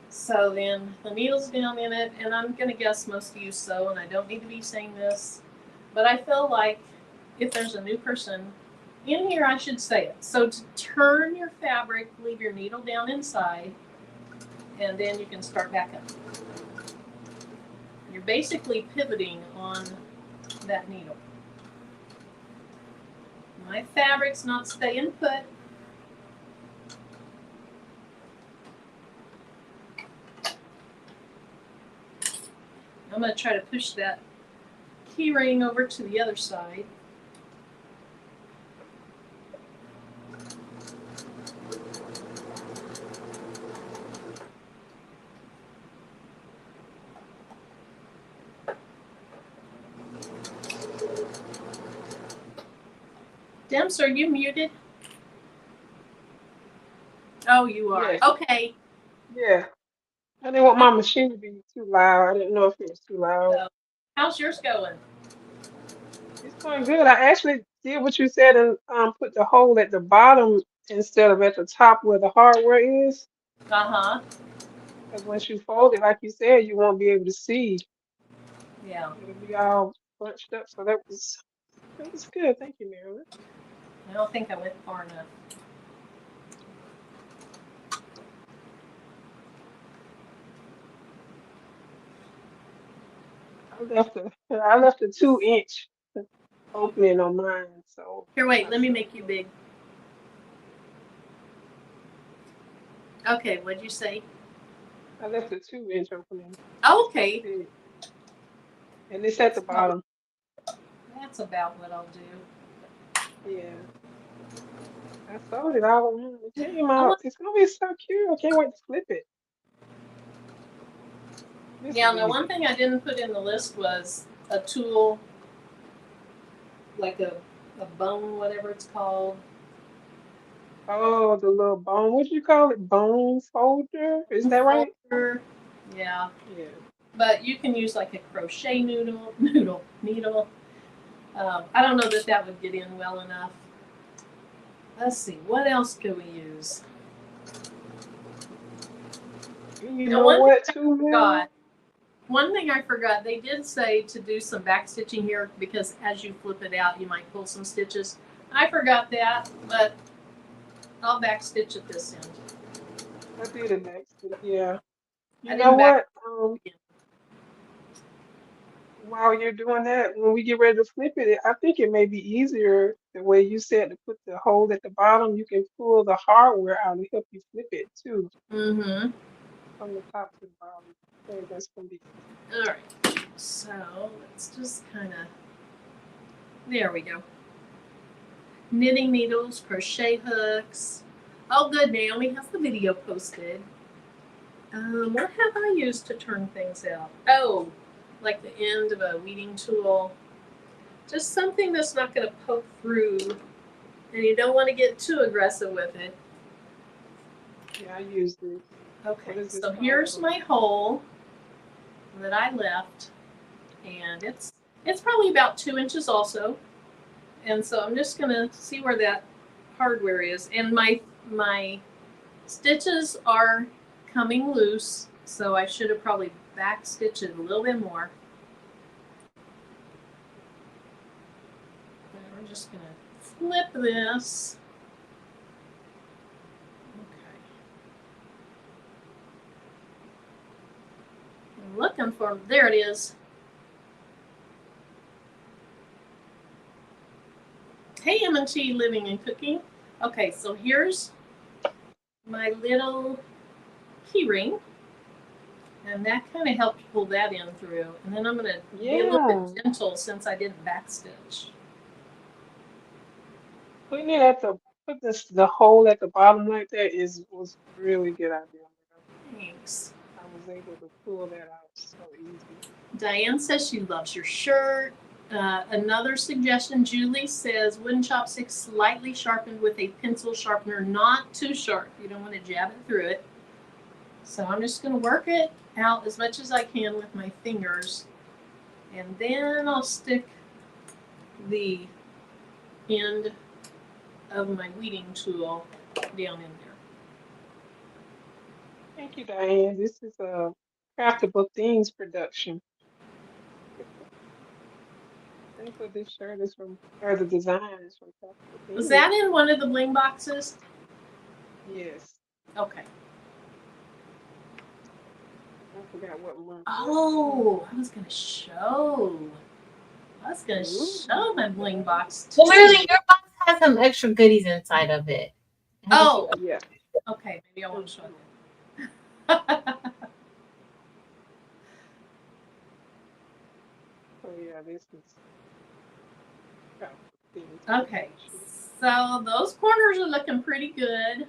Speaker 1: So then the needle's down in it, and I'm going to guess most of you sew, and I don't need to be saying this, but I feel like if there's a new person in here, I should say it. So to turn your fabric, leave your needle down inside, and then you can start back up. You're basically pivoting on that needle. My fabric's not staying put. I'm going to try to push that keyring over to the other side. Demps, are you muted? Oh, you are.
Speaker 3: Yes.
Speaker 1: Okay.
Speaker 3: Yeah. I didn't want my machine to be too loud. I didn't know if it was too loud.
Speaker 1: So, how's yours going?
Speaker 3: It's going good. I actually did what you said and put the hole at the bottom instead of at the top where the hardware is.
Speaker 1: Uh-huh.
Speaker 3: Because once you fold it, like you said, you won't be able to see.
Speaker 1: Yeah.
Speaker 3: It'll be all bunched up. So that was good. Thank you, Marilyn.
Speaker 1: I don't think I went far enough.
Speaker 3: I left a 2 inch opening on mine. So
Speaker 1: Here, wait,
Speaker 3: I
Speaker 1: let me
Speaker 3: sewed
Speaker 1: make you
Speaker 3: on.
Speaker 1: big. Okay, what'd you say?
Speaker 3: I left a 2 inch opening.
Speaker 1: Oh,
Speaker 3: That's
Speaker 1: okay.
Speaker 3: it. And it's at the
Speaker 1: Oh,
Speaker 3: bottom.
Speaker 1: that's about what I'll do.
Speaker 3: Yeah. I sewed it all around. It came
Speaker 1: I
Speaker 3: out.
Speaker 1: want,
Speaker 3: It's gonna be so cute. I can't wait to flip it. This
Speaker 1: yeah,
Speaker 3: is
Speaker 1: no, one
Speaker 3: easy.
Speaker 1: thing I didn't put in the list was a tool, like a bone, whatever it's called.
Speaker 3: Oh, the little bone. What do you call it? Bone folder? Is that right?
Speaker 1: Folder. Yeah,
Speaker 3: Yeah.
Speaker 1: but you can use like a crochet needle. I don't know that that would get in well enough. Let's see, what else could we use?
Speaker 3: And you
Speaker 1: Now,
Speaker 3: know what, too, Marilyn?
Speaker 1: one thing I forgot, they did say to do some back stitching here because as you flip it out, you might pull some stitches. I forgot that, but I'll back stitch at this end.
Speaker 3: I did it next. Yeah.
Speaker 1: I
Speaker 3: You know
Speaker 1: didn't back
Speaker 3: what?
Speaker 1: again.
Speaker 3: While you're doing that, when we get ready to flip it, I think it may be easier the way you said to put the hole at the bottom. You can pull the hardware out and help you flip it too,
Speaker 1: Mm-hmm.
Speaker 3: from the top to the bottom. I think that's gonna be easy.
Speaker 1: All right. So let's just kind of, there we go. Knitting needles, crochet hooks. Oh, good. Naomi has the video posted. What have I used to turn things out? Oh, like the end of a weeding tool. Just something that's not going to poke through, and you don't want to get too aggressive with it.
Speaker 3: Yeah, I use this. What
Speaker 1: Okay,
Speaker 3: is this
Speaker 1: so
Speaker 3: called?
Speaker 1: here's my hole that I left, and it's probably about 2 inches also. And so I'm just gonna see where that hardware is, and my stitches are coming loose, so I should have probably back stitched it a little bit more. And we're just gonna flip this. Okay. I'm looking for, there it is. Hey, M&T Living and Cooking. Okay, so here's my little key ring, and that kind of helped pull that in through. And then I'm going to be a little
Speaker 3: Yeah,
Speaker 1: bit gentle since I didn't backstitch.
Speaker 3: putting it at the hole at the bottom like that was really good idea.
Speaker 1: Thanks.
Speaker 3: I was able to pull that out so easy.
Speaker 1: Diane says she loves your shirt. Another suggestion, Julie says wooden chopsticks slightly sharpened with a pencil sharpener, not too sharp. You don't want to jab it through it. So I'm just going to work it out as much as I can with my fingers. And then I'll stick the end of my weeding tool down in there.
Speaker 3: Thank you, Diane. This is a Craftable Things production. Thank you. This shirt is from, or the design is from Craftable
Speaker 1: Was
Speaker 3: Things.
Speaker 1: that in one of the bling boxes?
Speaker 3: Yes.
Speaker 1: Okay.
Speaker 3: I forgot what month.
Speaker 1: Oh, I was going to show. My bling box too.
Speaker 2: Well, Marilyn, your box has some extra goodies inside of it.
Speaker 1: Oh,
Speaker 3: Yeah.
Speaker 1: okay. Maybe I won't show it.
Speaker 3: Oh yeah, this is Craftable Things
Speaker 1: Okay,
Speaker 3: production.
Speaker 1: so those corners are looking pretty good.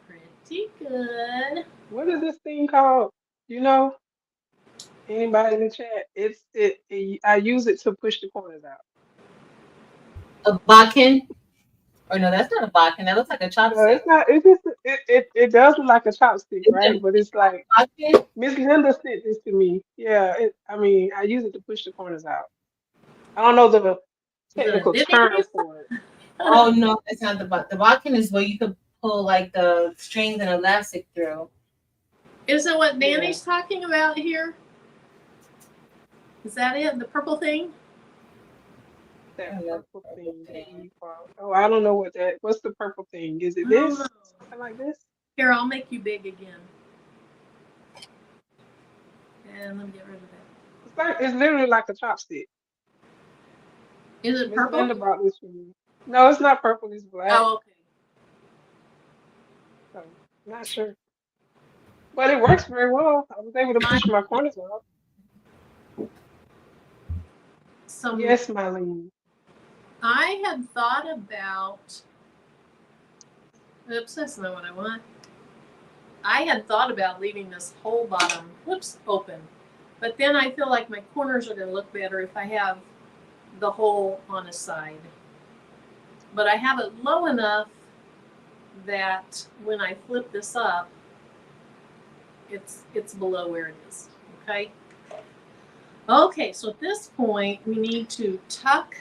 Speaker 1: Pretty good.
Speaker 3: What is this thing called? You know, anybody in the chat? I use it to push the corners out.
Speaker 2: A bodkin? Or no, that's not a bodkin. That looks like a
Speaker 3: No,
Speaker 2: chopstick.
Speaker 3: it's not. It's just It does look like a chopstick,
Speaker 2: Is
Speaker 3: right?
Speaker 2: it
Speaker 3: But it's like
Speaker 2: pocket?
Speaker 3: Miss Linda sent this to me. Yeah, I mean, I use it to push the corners out. I don't know the
Speaker 1: The
Speaker 3: technical
Speaker 1: knitting
Speaker 3: term
Speaker 1: needle?
Speaker 3: for it.
Speaker 2: Oh no, it's not the the bodkin is where you could pull like the strings and elastic through.
Speaker 1: Isn't what
Speaker 3: Yeah,
Speaker 1: Danny's talking about here? Is that it? The purple thing?
Speaker 3: that
Speaker 2: And the
Speaker 3: purple
Speaker 2: purple
Speaker 3: thing that
Speaker 2: thing.
Speaker 3: you bought. Oh, I don't know what that. What's the purple thing? Is it
Speaker 1: I don't know.
Speaker 3: this? Something like this?
Speaker 1: Here, I'll make you big again. And let me get rid of that.
Speaker 3: It's literally like a chopstick.
Speaker 1: Is it
Speaker 3: Miss
Speaker 1: purple?
Speaker 3: Linda brought this for me. No, it's not purple. It's black.
Speaker 1: Oh, okay.
Speaker 3: So not sure, but it works very well. I was able to
Speaker 1: I,
Speaker 3: push my corners out.
Speaker 1: some,
Speaker 3: Yes, Mylene.
Speaker 1: I had thought about, oops, that's not what I want. I had thought about leaving this whole bottom, whoops, open. But then I feel like my corners are going to look better if I have the hole on a side. But I have it low enough that when I flip this up, it's below where it is. Okay. Okay, so at this point we need to tuck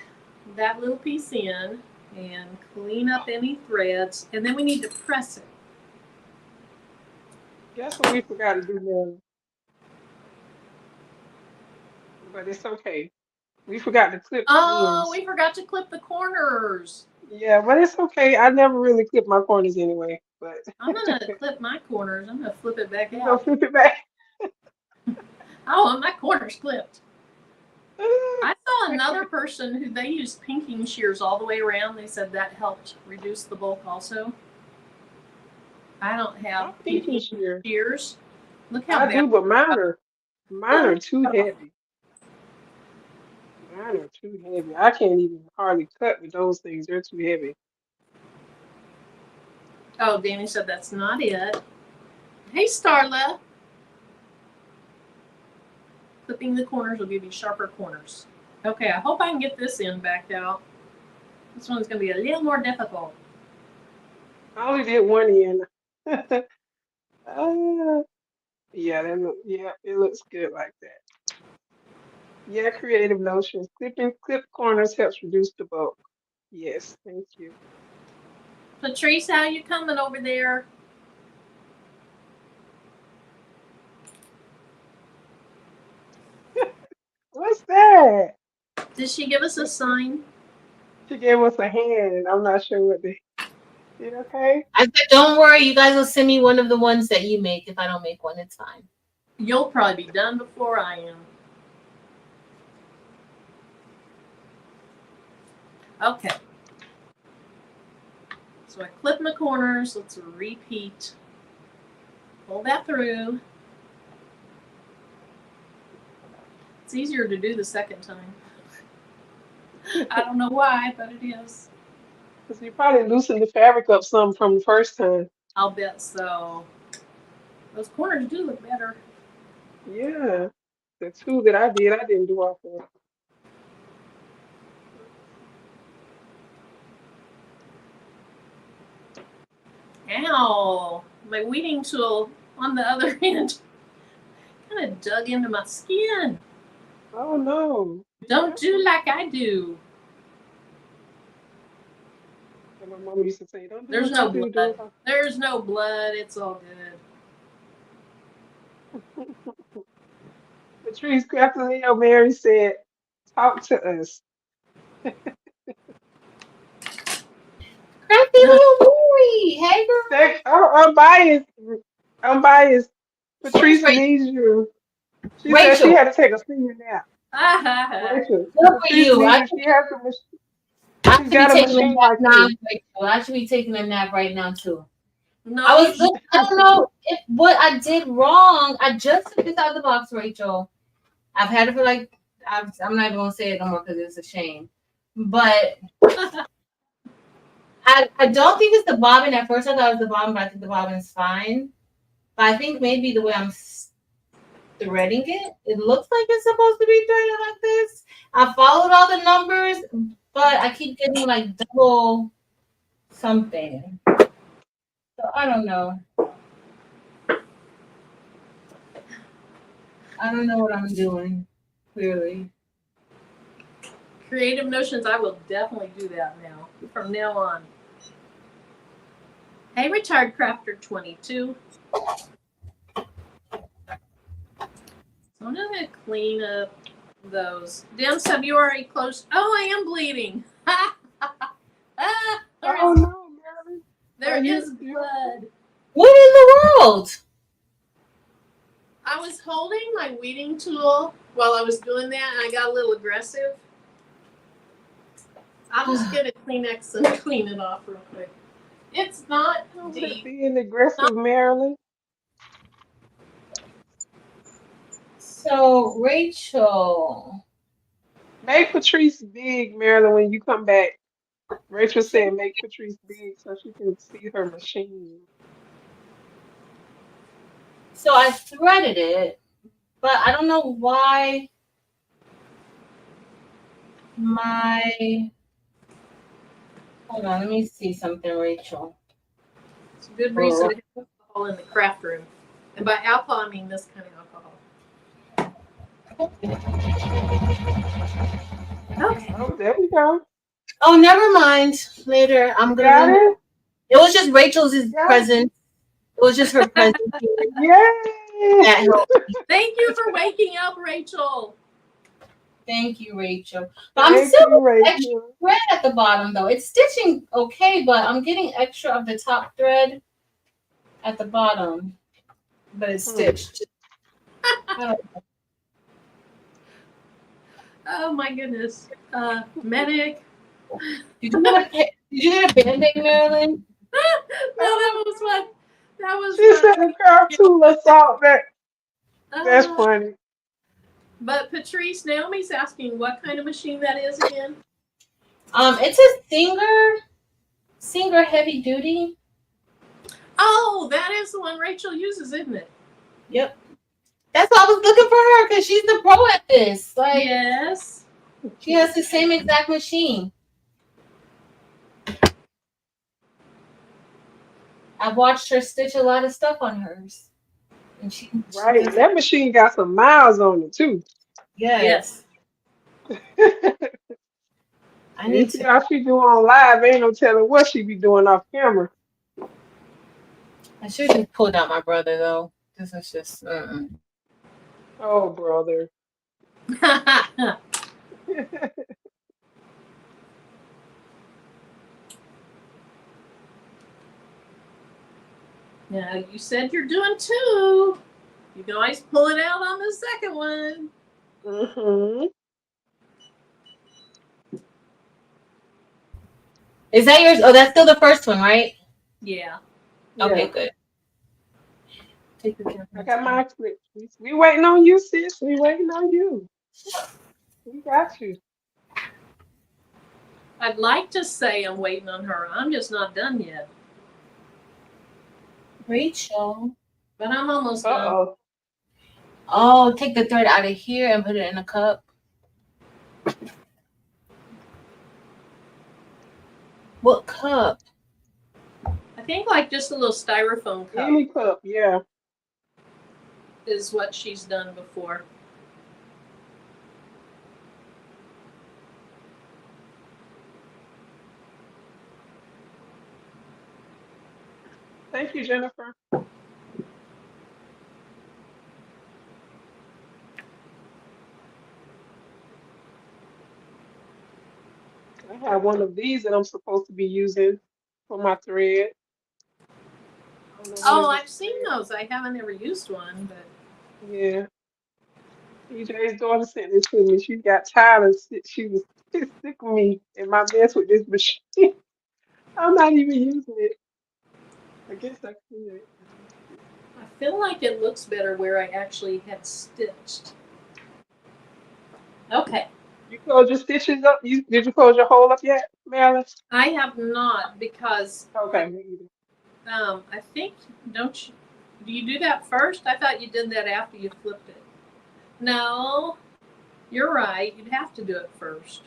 Speaker 1: that little piece in and clean up any threads, and then we need to press it.
Speaker 3: Guess what we forgot to do now, but it's okay. We forgot to clip the
Speaker 1: Oh,
Speaker 3: ends.
Speaker 1: we forgot to clip the corners.
Speaker 3: Yeah, but it's okay. I never really clip my corners anyway. But
Speaker 1: I'm gonna clip my corners. I'm gonna flip it back
Speaker 3: you gonna
Speaker 1: out.
Speaker 3: flip it back.
Speaker 1: I want my corners clipped. I saw another person who they used pinking shears all the way around. They said that helped reduce the bulk also. I don't have
Speaker 3: I'm thinking
Speaker 1: pinking
Speaker 3: shear.
Speaker 1: shears. Look how
Speaker 3: I
Speaker 1: bad.
Speaker 3: do, but mine are too heavy. Mine are too heavy. I can't even hardly cut with those things. They're too heavy.
Speaker 1: Oh, Danny said that's not it. Hey, Starla. Clipping the corners will give you sharper corners. Okay, I hope I can get this end back out. This one's going to be a little more difficult.
Speaker 3: I only did one end. uh, yeah, it looks good like that. Yeah, creative notions. Clip corners helps reduce the bulk. Yes, thank you.
Speaker 1: Patrice, how you coming over there?
Speaker 3: What's that?
Speaker 1: Did she give us a sign?
Speaker 3: She gave us a hand. I'm not sure what they did. Okay.
Speaker 2: I said, don't worry, you guys will send me one of the ones that you make. If I don't make one, it's fine.
Speaker 1: You'll probably be done before I am. Okay. So I clip my corners. Let's repeat. Pull that through. It's easier to do the second time. I don't know why, but it is.
Speaker 3: Because you probably loosened the fabric up some from the first time.
Speaker 1: I'll bet so. Those corners do look better.
Speaker 3: Yeah. The two that I didn't do all four.
Speaker 1: Ow! My weeding tool on the other end kind of dug into my skin.
Speaker 3: Oh no.
Speaker 1: Don't do like I do.
Speaker 3: And my mom used to say, don't do
Speaker 1: There's
Speaker 3: what I
Speaker 1: no
Speaker 3: do,
Speaker 1: blood. There's no blood. It's all good.
Speaker 3: Patrice Crafternoon Mary said, talk to us.
Speaker 2: Crafty little Lori. Hey, girl.
Speaker 3: I'm biased. I'm biased.
Speaker 2: Where's
Speaker 3: Patrice
Speaker 2: Rachel?
Speaker 3: needs you. She said she
Speaker 2: Rachel,
Speaker 3: had to take a senior nap. Rachel,
Speaker 2: good for
Speaker 3: Patrice
Speaker 2: you.
Speaker 3: needs you. She has a
Speaker 2: I
Speaker 3: she's
Speaker 2: should be
Speaker 3: got a
Speaker 2: taking a
Speaker 3: machine
Speaker 2: nap
Speaker 3: like
Speaker 2: now,
Speaker 3: you.
Speaker 2: Rachel. I should be taking a nap right now, too.
Speaker 1: No,
Speaker 2: I was looking, I don't know if what I did wrong. I just took this out of the box, Rachel. I've had it for like, I'm not even going to say it no more because it's a shame. But I don't think it's the bobbin. At first I thought it was the bobbin, but I think the bobbin is fine. But I think maybe the way I'm threading it, it looks like it's supposed to be threaded like this. I followed all the numbers, but I keep getting like double something. So So I don't know. I don't know what I'm doing, clearly.
Speaker 1: Creative Notions, I will definitely do that now, from now on. Hey, Retired Crafter 22. So I'm going to clean up those. Demps, have you already closed? Oh, I am bleeding.
Speaker 3: Oh no, Marilyn.
Speaker 1: There
Speaker 3: Are
Speaker 1: is
Speaker 3: you-
Speaker 1: blood.
Speaker 2: What in the world?
Speaker 1: I was holding my weeding tool while I was doing that, and I got a little aggressive. I'll just get a Kleenex and clean it off real quick. It's not
Speaker 3: Don't
Speaker 1: deep.
Speaker 3: being aggressive, Marilyn.
Speaker 2: So, Rachel.
Speaker 3: Make Patrice big, Marilyn, when you come back. Rachel said make Patrice big so she can see her machine.
Speaker 2: So I threaded it, but I don't know why my. Hold on, let me see something, Rachel.
Speaker 1: It's a good reason to have alcohol in the craft room. And by alcohol, I mean this kind of alcohol. Okay.
Speaker 3: Oh, there we go.
Speaker 2: Oh, never mind. Later, I'm
Speaker 3: Got
Speaker 2: gonna.
Speaker 3: it?
Speaker 2: It was just Rachel's
Speaker 3: Yeah.
Speaker 2: present. It was just her present
Speaker 3: Yay!
Speaker 2: at home.
Speaker 1: Thank you for waking up, Rachel.
Speaker 2: Thank you, Rachel. But I'm
Speaker 3: Thank
Speaker 2: still
Speaker 3: you,
Speaker 2: extra
Speaker 3: Rachel.
Speaker 2: thread at the bottom though. It's stitching okay, but I'm getting extra of the top thread at the bottom. But it's stitched.
Speaker 1: Oh my goodness. Medic.
Speaker 2: Did you get a band-aid, Marilyn?
Speaker 1: No, that was fun. That was
Speaker 3: She
Speaker 1: fun.
Speaker 3: said a craft tool assault. That's funny.
Speaker 1: But Patrice, Naomi's asking what kind of machine that is again.
Speaker 2: It's a Singer heavy duty.
Speaker 1: Oh, that is the one Rachel uses, isn't it?
Speaker 2: Yep. That's why I was looking for her because she's the pro at this. Like,
Speaker 1: yes.
Speaker 2: she has the same exact machine. I've watched her stitch a lot of stuff on hers. And she
Speaker 3: Right.
Speaker 2: does,
Speaker 3: That machine got some miles on it too.
Speaker 2: yes. I
Speaker 3: You
Speaker 2: need
Speaker 3: see
Speaker 2: to.
Speaker 3: how she do on live, ain't no telling what she be doing off camera.
Speaker 2: I should have pulled out my brother though. This is just.
Speaker 3: Oh, brother.
Speaker 1: Now, you said you're doing two. You can always pull it out on the second one.
Speaker 3: Mm-hmm.
Speaker 2: Is that yours? Oh, that's still the first one, right?
Speaker 1: Yeah.
Speaker 2: Okay,
Speaker 3: Yeah.
Speaker 2: good. Take the camera.
Speaker 3: I got my clip. We waiting on you, sis. We waiting on you. We got you.
Speaker 1: I'd like to say I'm waiting on her. I'm just not done yet.
Speaker 2: Rachel.
Speaker 1: But I'm almost done.
Speaker 3: Uh-oh.
Speaker 2: Oh, take the thread out of here and put it in a cup. What cup?
Speaker 1: I think like just a little styrofoam cup
Speaker 3: Any cup, yeah.
Speaker 1: is what she's done before.
Speaker 3: Thank you, Jennifer. I have one of these that I'm supposed to be using for my thread. I don't know what
Speaker 1: Oh,
Speaker 3: it
Speaker 1: I've
Speaker 3: is.
Speaker 1: seen those. I haven't ever used one, but
Speaker 3: Yeah. TJ's daughter sent this to me. She got tired of she was sick of me and my mess with this machine. I'm not even using it. I guess I could.
Speaker 1: I feel like it looks better where I actually had stitched. Okay.
Speaker 3: You close your stitches up? Did you close your hole up yet, Marilyn?
Speaker 1: I have not because
Speaker 3: Okay. Me either.
Speaker 1: I think do you do that first? I thought you did that after you flipped it. No, you're right. You'd have to do it first.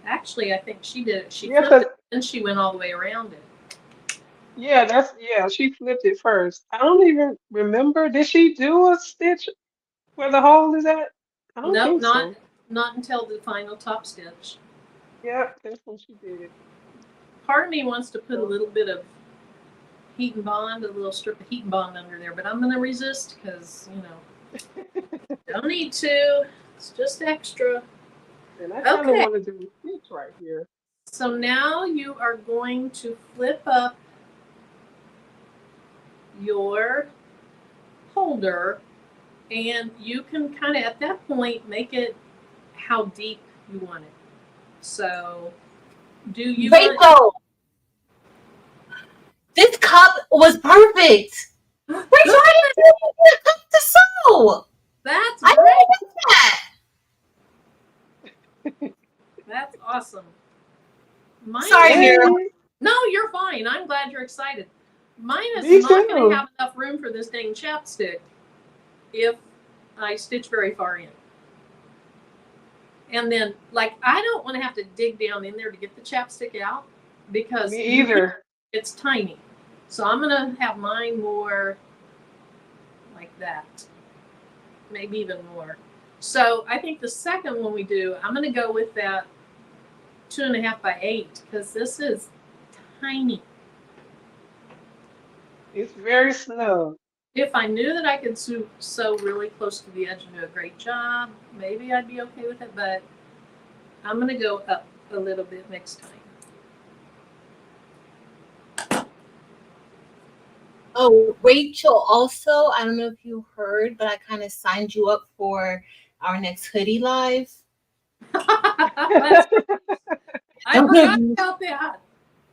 Speaker 1: Actually, I think she did it. She
Speaker 3: Yeah,
Speaker 1: flipped it and she went all the way around it.
Speaker 3: yeah, she flipped it first. I don't even remember. Did she do a stitch where the hole is at? I don't
Speaker 1: Nope,
Speaker 3: think so.
Speaker 1: not until the final top stitch.
Speaker 3: Yep, that's when she did it.
Speaker 1: Part of me wants to put a
Speaker 3: So,
Speaker 1: little bit of heat and bond, a little strip of heat and bond under there, but I'm going to resist because, don't need to. It's just extra.
Speaker 3: and I kind of
Speaker 1: Okay,
Speaker 3: want to do a stitch right here.
Speaker 1: so now you are going to flip up your holder, and you can kind of at that point make it how deep you want it. So, do you want?
Speaker 2: Rachel, this cup was perfect. Rachel, I didn't think you a cup to sew.
Speaker 1: That's
Speaker 2: I
Speaker 1: great.
Speaker 2: didn't know that.
Speaker 1: That's awesome. Mine
Speaker 2: Sorry,
Speaker 1: is,
Speaker 2: Mira.
Speaker 1: no, you're fine. I'm glad you're excited. Mine is
Speaker 3: Me
Speaker 1: not going to
Speaker 3: too.
Speaker 1: have enough room for this dang chapstick if I stitch very far in. And then, like, I don't want to have to dig down in there to get the chapstick out because
Speaker 3: Me either.
Speaker 1: it's tiny. So I'm going to have mine more like that, maybe even more. So I think the second one we do, I'm going to go with that 2.5 by 8 because this is tiny.
Speaker 3: It's very snug.
Speaker 1: If I knew that I could sew really close to the edge and do a great job, maybe I'd be okay with it, but I'm going to go up a little bit next time.
Speaker 2: Oh, Rachel, also, I don't know if you heard, but I kind of signed you up for our next hoodie live.
Speaker 1: I forgot about that.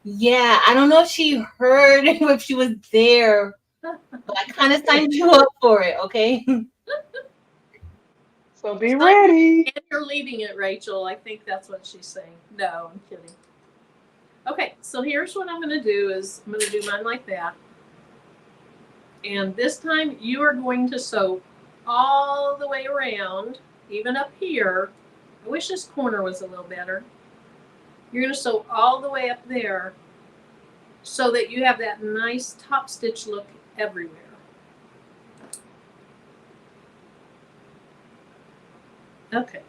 Speaker 2: Yeah, I don't know if she heard if she was there, but I kind of signed you up for it, okay?
Speaker 3: So be ready.
Speaker 1: And you're leaving it, Rachel. I think that's what she's saying. No, I'm kidding. Okay, so here's what I'm going to do is I'm going to do mine like that. And this time you are going to sew all the way around, even up here. I wish this corner was a little better. You're going to sew all the way up there so that you have that nice top stitch look everywhere. Okay.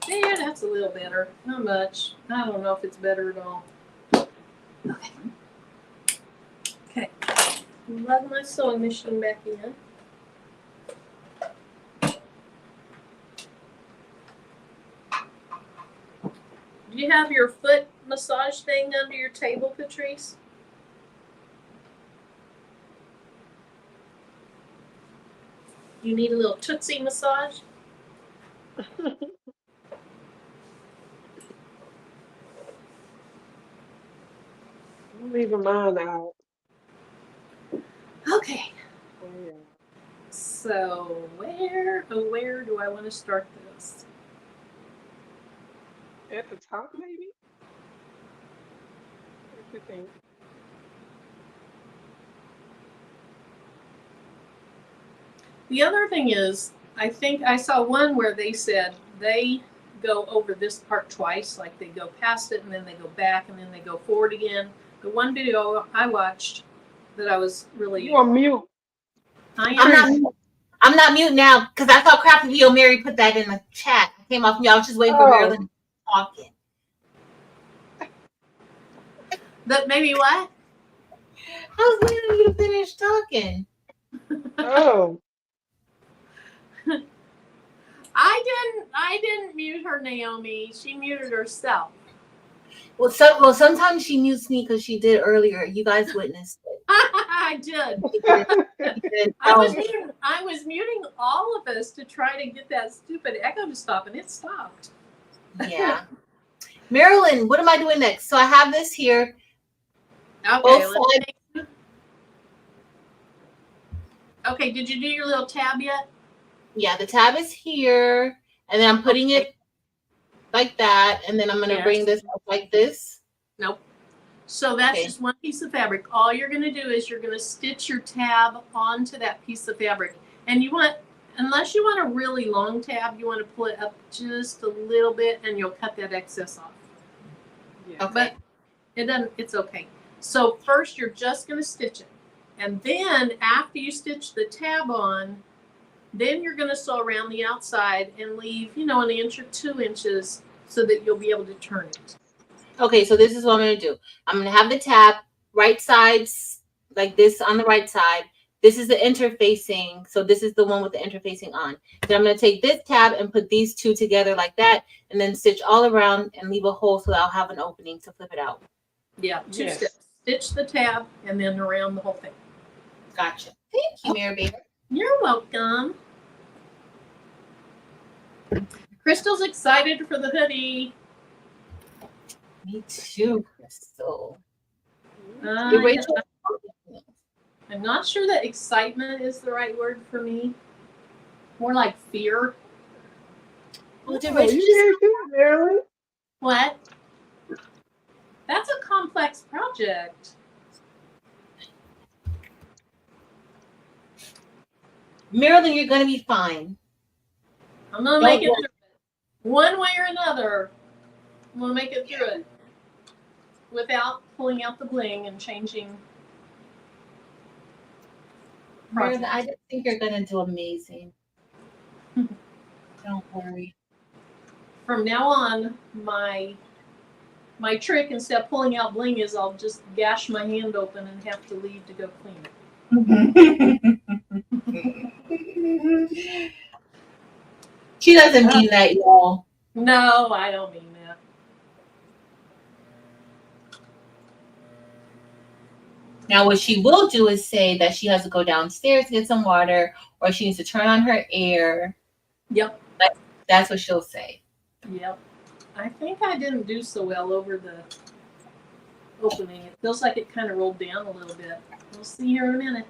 Speaker 1: Yeah, that's a little better. Not much. I don't know if it's better at all. Okay. Okay. Plug my sewing machine back in. Do you have your foot massage thing under your table, Patrice? You need a little Tootsie massage?
Speaker 3: I'm leaving mine out.
Speaker 1: Okay.
Speaker 3: Oh, yeah.
Speaker 1: So where do I want to start this?
Speaker 3: At the top, maybe? What do you think?
Speaker 1: The other thing is, I think I saw one where they said they go over this part twice, like they go past it and then they go back and then they go forward again. The one video I watched that I was really
Speaker 3: You on mute.
Speaker 2: I'm not mute now because I saw Crafty Video Mary put that in the chat. I came off mute. I was just waiting for Marilyn talking.
Speaker 1: That maybe what?
Speaker 2: I was waiting for you to finish talking.
Speaker 3: Oh.
Speaker 1: I didn't mute her, Naomi. She muted herself.
Speaker 2: Well, sometimes she mutes me because she did earlier. You guys witnessed it.
Speaker 1: I did. I was muting all of us to try to get that stupid echo to stop, and it stopped.
Speaker 2: Yeah. Marilyn, what am I doing next? So I have this here.
Speaker 1: Okay. Okay, did you do your little tab yet?
Speaker 2: Yeah, the tab is here, and then I'm putting it like that, and then I'm going to bring this up like this.
Speaker 1: Nope. So that's just one piece of fabric. All you're going to do is you're going to stitch your tab onto that piece of fabric. And you want, unless you want a really long tab, you want to pull it up just a little bit and you'll cut that excess off.
Speaker 3: Yeah.
Speaker 2: Okay.
Speaker 1: But it doesn't, it's okay. So first you're just going to stitch it. And then after you stitch the tab on, then you're going to sew around the outside and leave, you know, 1 inch or 2 inches so that you'll be able to turn it.
Speaker 2: Okay, so this is what I'm going to do. I'm going to have the tab right sides like this on the right side. This is the interfacing. So this is the one with the interfacing on. Then I'm going to take this tab and put these two together like that and then stitch all around and leave a hole so that I'll have an opening to flip it out.
Speaker 1: Yeah, two
Speaker 3: Yes.
Speaker 1: steps. Stitch the tab and then around the whole thing.
Speaker 2: Gotcha. Thank you, Mary Baker.
Speaker 1: You're welcome. Crystal's excited for the hoodie.
Speaker 2: Me too, Crystal.
Speaker 1: Uh,
Speaker 2: You're Rachel.
Speaker 1: I'm not sure that excitement is the right word for me. More like fear.
Speaker 2: Well, did
Speaker 3: Oh,
Speaker 2: Rachel
Speaker 3: you
Speaker 2: just
Speaker 3: did good, Marilyn.
Speaker 1: What? That's a complex project.
Speaker 2: Marilyn, you're going to be fine.
Speaker 1: I'm going to make it through it. One way or another, I'm going to make it through it. Without pulling out the bling and changing.
Speaker 2: Marilyn, I just think you're going to do amazing. Don't worry.
Speaker 1: From now on, my trick, instead of pulling out bling, is I'll just gash my hand open and have to leave to go clean it.
Speaker 2: She doesn't mean that, y'all.
Speaker 1: No, I don't mean that.
Speaker 2: Now, what she will do is say that she has to go downstairs to get some water, or she needs to turn on her air.
Speaker 1: Yep.
Speaker 2: That's what she'll say.
Speaker 1: Yep. I think I didn't do so well over the opening. It feels like it kind of rolled down a little bit. We'll see here in a minute.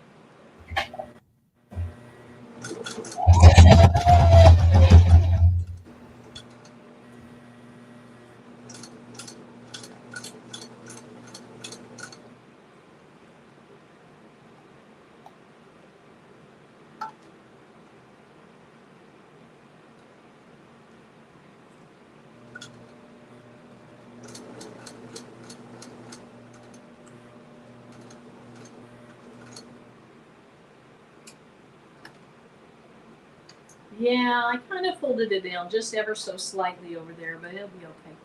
Speaker 1: Yeah, I kind of folded it down just ever so slightly over there, but it'll be okay.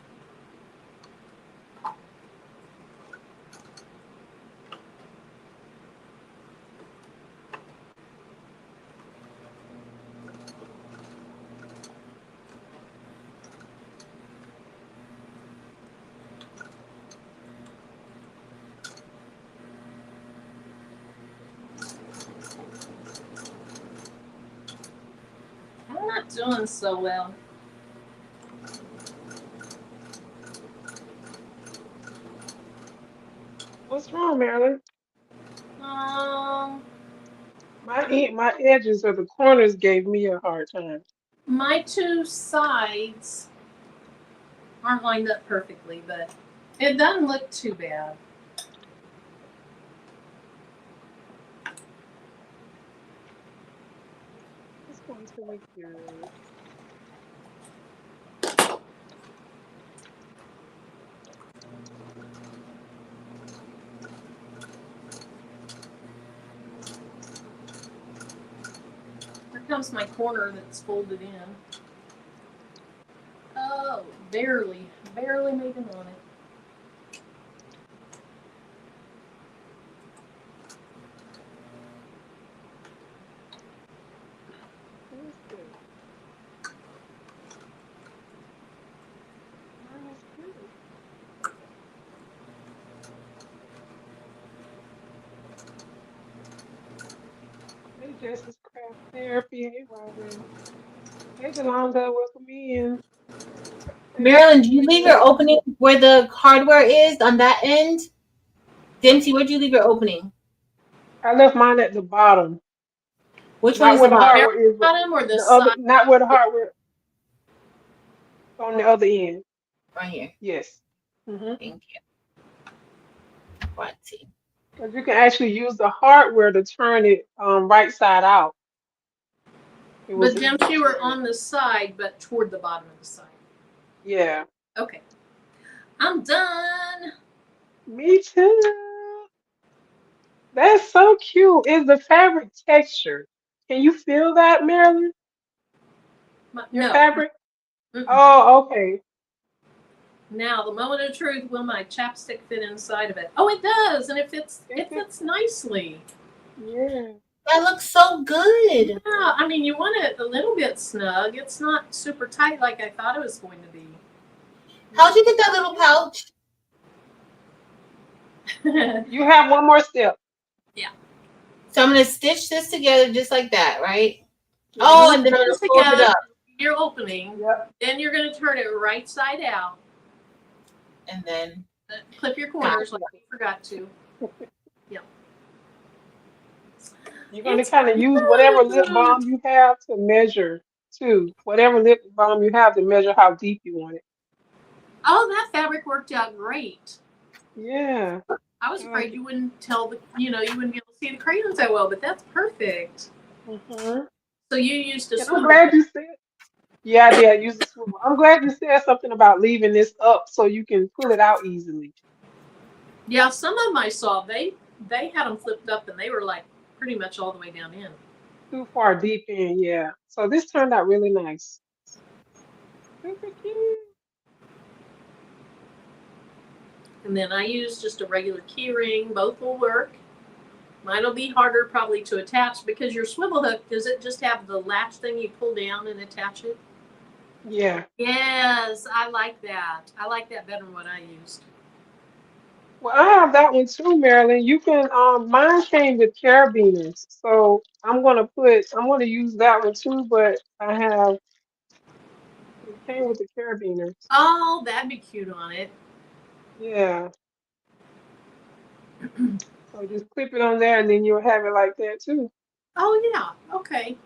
Speaker 1: I'm not doing so well.
Speaker 3: What's wrong, Marilyn?
Speaker 1: Um,
Speaker 3: My edges or the corners gave me a hard time.
Speaker 1: my two sides aren't lined up perfectly, but it doesn't look too bad.
Speaker 3: It's going to look good.
Speaker 1: Here comes my corner that's folded in. Oh, barely made it on it.
Speaker 3: What's good? Mine is good. Hey, Jess's Craft Therapy. Hey, Robin. Hey, Delonda. Welcome in. Hey,
Speaker 2: Marilyn, do you leave your opening where the hardware is on that end? Dempsey, where'd you leave your opening?
Speaker 3: I left mine at the bottom.
Speaker 2: Which one
Speaker 3: Not
Speaker 2: is
Speaker 3: where
Speaker 2: the
Speaker 3: the
Speaker 2: bottom?
Speaker 3: hardware is, but
Speaker 1: Bottom or the
Speaker 3: the other,
Speaker 1: side?
Speaker 3: not where the hardware on the other end.
Speaker 2: Right here.
Speaker 3: Yes. Mm-hmm.
Speaker 2: Thank you. Let's see.
Speaker 3: Because you can actually use the hardware to turn it right side out. It
Speaker 1: But
Speaker 3: was
Speaker 1: Demps, you were on the side, but toward the bottom of the side.
Speaker 3: yeah.
Speaker 1: Okay. I'm done.
Speaker 3: Me too. That's so cute. Is the fabric texture? Can you feel that, Marilyn? Your
Speaker 1: No.
Speaker 3: fabric?
Speaker 1: Mm-mm.
Speaker 3: Oh, okay.
Speaker 1: Now, the moment of truth, will my chapstick fit inside of it? Oh, it does, and it fits nicely.
Speaker 3: Yeah.
Speaker 2: That looks so good.
Speaker 1: Yeah, I mean, you want it a little bit snug. It's not super tight like I thought it was going to be.
Speaker 2: How'd you get that little pouch?
Speaker 3: You have one more step.
Speaker 1: Yeah.
Speaker 2: So I'm gonna stitch this together just like that, right?
Speaker 3: Mhm.
Speaker 2: Oh, and then I'm gonna
Speaker 1: Put it
Speaker 2: fold it
Speaker 1: together,
Speaker 2: up.
Speaker 1: your opening.
Speaker 3: Yep.
Speaker 1: Then you're going to turn it right side out.
Speaker 2: And then
Speaker 1: Clip your corners like you forgot to. Yeah.
Speaker 3: You're going to
Speaker 1: It's
Speaker 3: kind of use whatever lip
Speaker 1: good.
Speaker 3: balm you have to measure too. Whatever lip balm you have to measure how deep you want it.
Speaker 1: Oh, that fabric worked out great.
Speaker 3: Yeah.
Speaker 1: I was
Speaker 3: I
Speaker 1: afraid
Speaker 3: like it.
Speaker 1: you wouldn't tell you wouldn't be able to see the crayons that well, but that's perfect.
Speaker 3: Mhm.
Speaker 1: So you used a
Speaker 3: And I'm
Speaker 1: swivel.
Speaker 3: glad you said. Yeah, I did use the swivel. I'm glad you said something about leaving this up so you can pull it out easily.
Speaker 1: Yeah, some of them I saw, they had them flipped up and they were like pretty much all the way down in.
Speaker 3: Too far deep in, yeah. So this turned out really nice. Super cute.
Speaker 1: And then I use just a regular key ring. Both will work. Mine will be harder probably to attach because your swivel hook, does it just have the latch thing you pull down and attach it?
Speaker 3: Yeah.
Speaker 1: Yes, I like that. I like that better than what I used.
Speaker 3: Well, I have that one too, Marilyn. You can mine came with carabiners. So I'm gonna use that one too, but it came with the carabiners.
Speaker 1: Oh, that'd be cute on it.
Speaker 3: Yeah. So just clip it on there and then you'll have it like that too.
Speaker 1: Oh, yeah. Okay.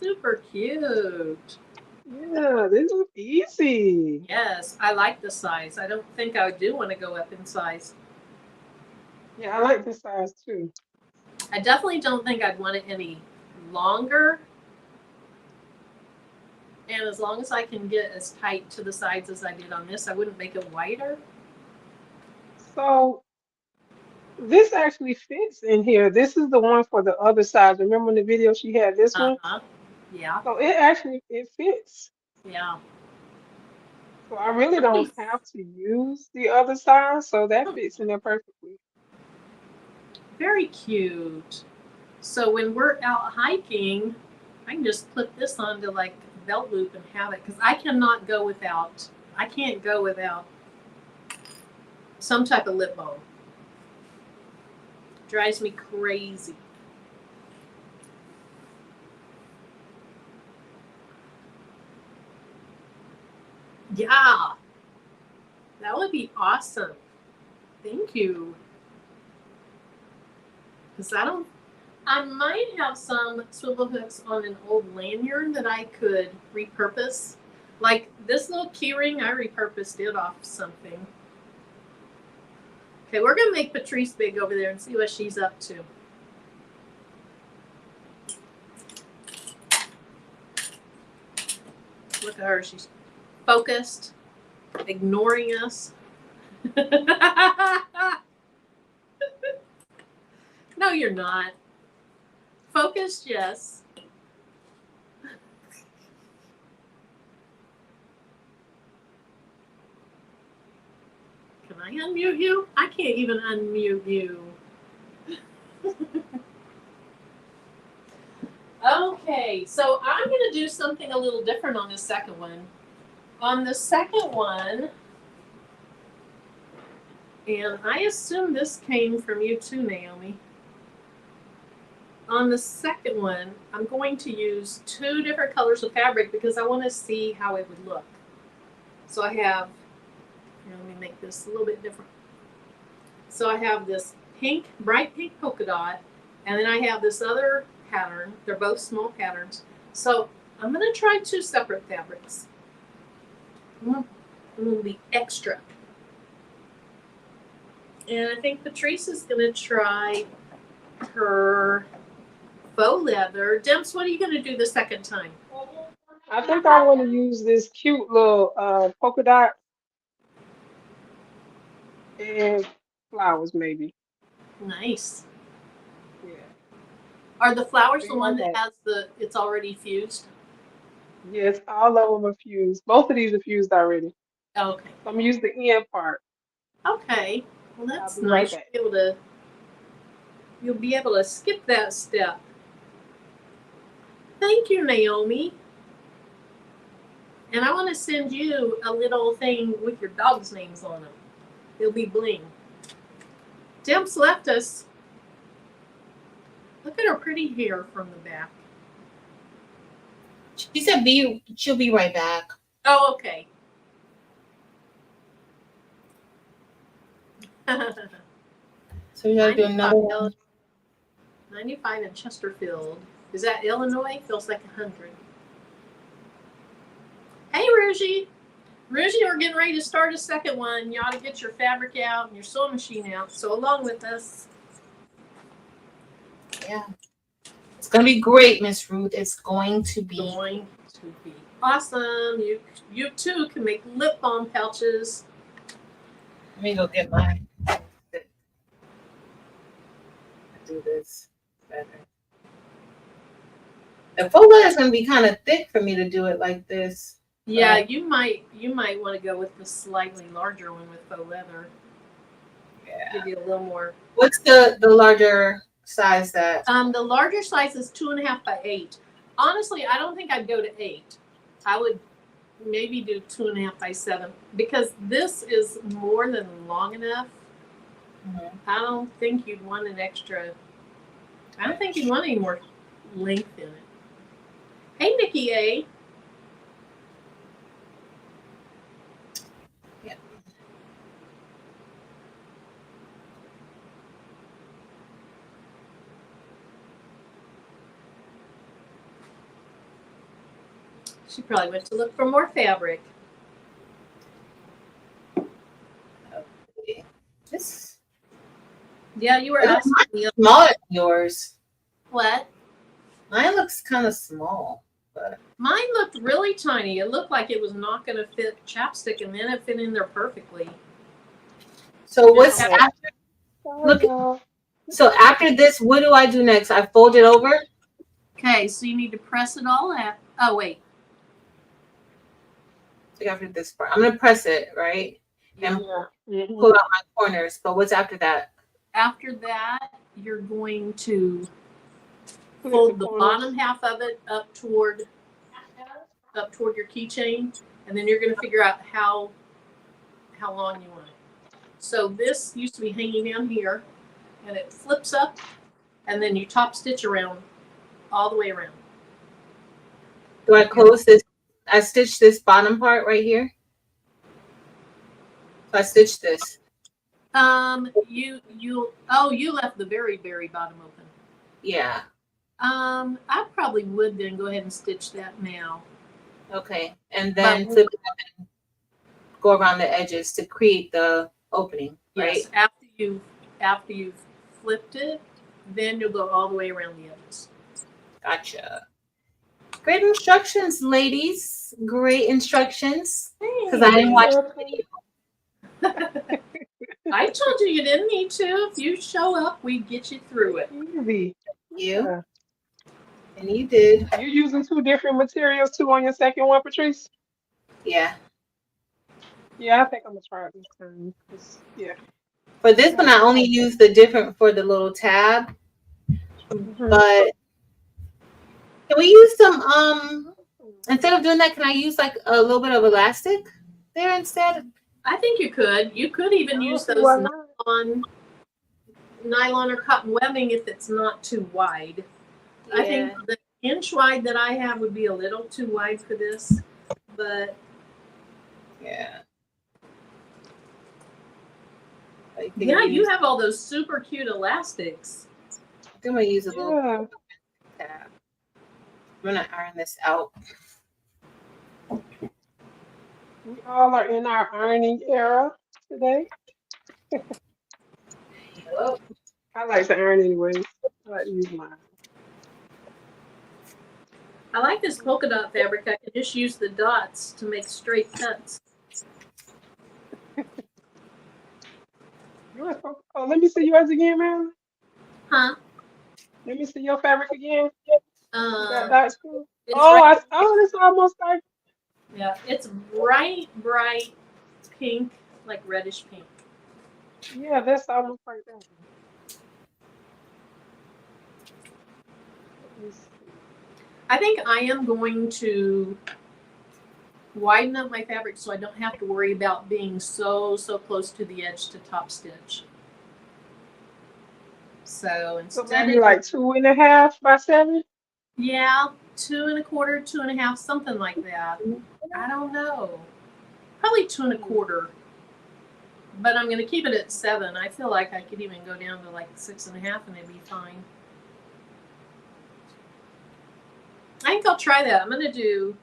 Speaker 1: Super cute.
Speaker 3: Yeah, this is easy.
Speaker 1: Yes, I like the size. I don't think I do want to go up in size.
Speaker 3: Yeah, I like this size too.
Speaker 1: I definitely don't think I'd want it any longer. And as long as I can get as tight to the sides as I did on this, I wouldn't make it wider.
Speaker 3: So this actually fits in here. This is the one for the other side. Remember in the video she had this one?
Speaker 1: Uh-huh. Yeah.
Speaker 3: So it fits.
Speaker 1: Yeah.
Speaker 3: So I really don't have to use the other side, so that fits in there perfectly.
Speaker 1: Very cute. So when we're out hiking, I can just clip this onto like a belt loop and have it because I can't go without some type of lip balm. Drives me crazy. Yeah, that would be awesome. Thank you. Because I might have some swivel hooks on an old lanyard that I could repurpose. Like this little key ring, I repurposed it off something. Okay, we're gonna make Patrice big over there and see what she's up to. Look at her, she's focused, ignoring us. No, you're not. Focused, yes. Can I unmute you? I can't even unmute you. Okay, so I'm going to do something a little different on this second one. On the second one, and I assume this came from you too, Naomi. On the second one, I'm going to use 2 different colors of fabric because I want to see how it would look. So I have, here, let me make this a little bit different. So I have this pink, bright pink polka dot, and then I have this other pattern. They're both small patterns. So I'm going to try 2 separate fabrics. I'm going to be extra. And I think Patrice is going to try her faux leather. Demps, what are you going to do the second time?
Speaker 3: I think I want to use this cute little polka dot and flowers, maybe.
Speaker 1: Nice.
Speaker 3: Yeah.
Speaker 1: Are the flowers the
Speaker 3: Feel like
Speaker 1: one that
Speaker 3: that.
Speaker 1: has it's already fused?
Speaker 3: Yes, all of them are fused. Both of these are fused already.
Speaker 1: Okay.
Speaker 3: So I'm gonna use the end part.
Speaker 1: Okay. Well,
Speaker 3: I'll
Speaker 1: that's
Speaker 3: be right
Speaker 1: nice.
Speaker 3: back.
Speaker 1: You'll be able to skip that step. Thank you, Naomi. And I want to send you a little thing with your dog's names on them. It'll be bling. Demps left us. Look at her pretty hair from the back.
Speaker 2: She said she'll be right back.
Speaker 1: Oh, okay.
Speaker 2: So we gotta do another one.
Speaker 1: 95 in Chesterfield. Is that Illinois? Feels like 100. Hey, Rougie. Rougie, we're getting ready to start a second one. You ought to get your fabric out and your sewing machine out. Sew along with us.
Speaker 2: Yeah. It's gonna be great, Miss Ruth. It's going to be
Speaker 1: Awesome. You too can make lip balm pouches.
Speaker 2: Let me go get my do this better. The faux leather is gonna be kind of thick for me to do it like this.
Speaker 1: Yeah, you might want to go with the slightly larger one with faux leather.
Speaker 2: Yeah.
Speaker 1: Give you a little more.
Speaker 2: What's the larger size that?
Speaker 1: The larger size is 2.5 by 8. Honestly, I don't think I'd go to 8. I would maybe do 2.5 by 7 because this is more than long enough.
Speaker 2: Mm-hmm.
Speaker 1: I don't think you'd want an extra. I don't think you'd want any more length in it. Hey, Nikki A.
Speaker 2: Yeah.
Speaker 1: She probably went to look for more fabric.
Speaker 2: Okay. This.
Speaker 1: Yeah, you were asking me.
Speaker 2: Smaller than yours.
Speaker 1: What?
Speaker 2: Mine looks kind of small, but
Speaker 1: Mine looked really tiny. It looked like it was not going to fit chapstick, and then it fit in there perfectly.
Speaker 2: so what's
Speaker 1: Okay.
Speaker 2: after? Look. So after this, what do I do next? I fold it over.
Speaker 1: Okay, so you need to press it all out. Oh, wait.
Speaker 2: Like after this part, I'm gonna press it right and pull out my corners. But what's after that?
Speaker 1: After that, you're going to fold the bottom half of it up toward your keychain, and then you're going to figure out how long you want it. So this used to be hanging down here, and it flips up, and then you top stitch around all the way around.
Speaker 2: Do I close this? I stitch this bottom part right here. So I stitch this.
Speaker 1: You left the very, very bottom open.
Speaker 2: Yeah.
Speaker 1: I probably would then go ahead and stitch that now.
Speaker 2: Okay. And then flip it up and go around the edges to create the opening, right?
Speaker 1: Yes. After you've flipped it, then you'll go all the way around the edges.
Speaker 2: Gotcha. Great instructions, ladies. Great instructions. Because I didn't watch the video.
Speaker 1: I told you didn't need to. If you show up, we get you through it.
Speaker 3: Easy.
Speaker 2: You. And you did.
Speaker 3: You're using 2 different materials too on your second one, Patrice?
Speaker 2: Yeah.
Speaker 3: Yeah, I think I'm gonna try it this time. Yeah.
Speaker 2: For this one, I only use the different for the little tab.
Speaker 3: Mm-hmm.
Speaker 2: But can we use some instead of doing that, can I use like a little bit of elastic there instead?
Speaker 1: I think you could. You could even use those nylon or cotton webbing if it's not too wide. Yeah. I think the inch wide that I have would be a little too wide for this, but
Speaker 2: yeah.
Speaker 1: Yeah, you have all those super cute elastics.
Speaker 2: I'm gonna use a little tab. I'm gonna iron this out.
Speaker 3: We all are in our ironing era today.
Speaker 2: Hello.
Speaker 3: I like to iron anyway. like to use mine.
Speaker 1: I like this polka dot fabric. I can just use the dots to make straight cuts.
Speaker 3: Oh, let me see yours again, man.
Speaker 1: Huh?
Speaker 3: Let me see your fabric again. That
Speaker 1: Uh,
Speaker 3: that's cool.
Speaker 1: it's
Speaker 3: Oh,
Speaker 1: right.
Speaker 3: it's almost like.
Speaker 1: Yeah, it's bright pink, like reddish pink.
Speaker 3: Yeah, that's almost like that. Let me see.
Speaker 1: I think I am going to widen up my fabric so I don't have to worry about being so close to the edge to top stitch. So
Speaker 3: So
Speaker 1: instead
Speaker 3: maybe
Speaker 1: of,
Speaker 3: like 2.5 by 7.
Speaker 1: yeah, 2 1/4, 2 1/2, something like that. I don't know. Probably 2 1/4. But I'm going to keep it at 7. I feel like I could even go down to like 6 1/2 and it'd be fine. I think I'll try that. I'm going to do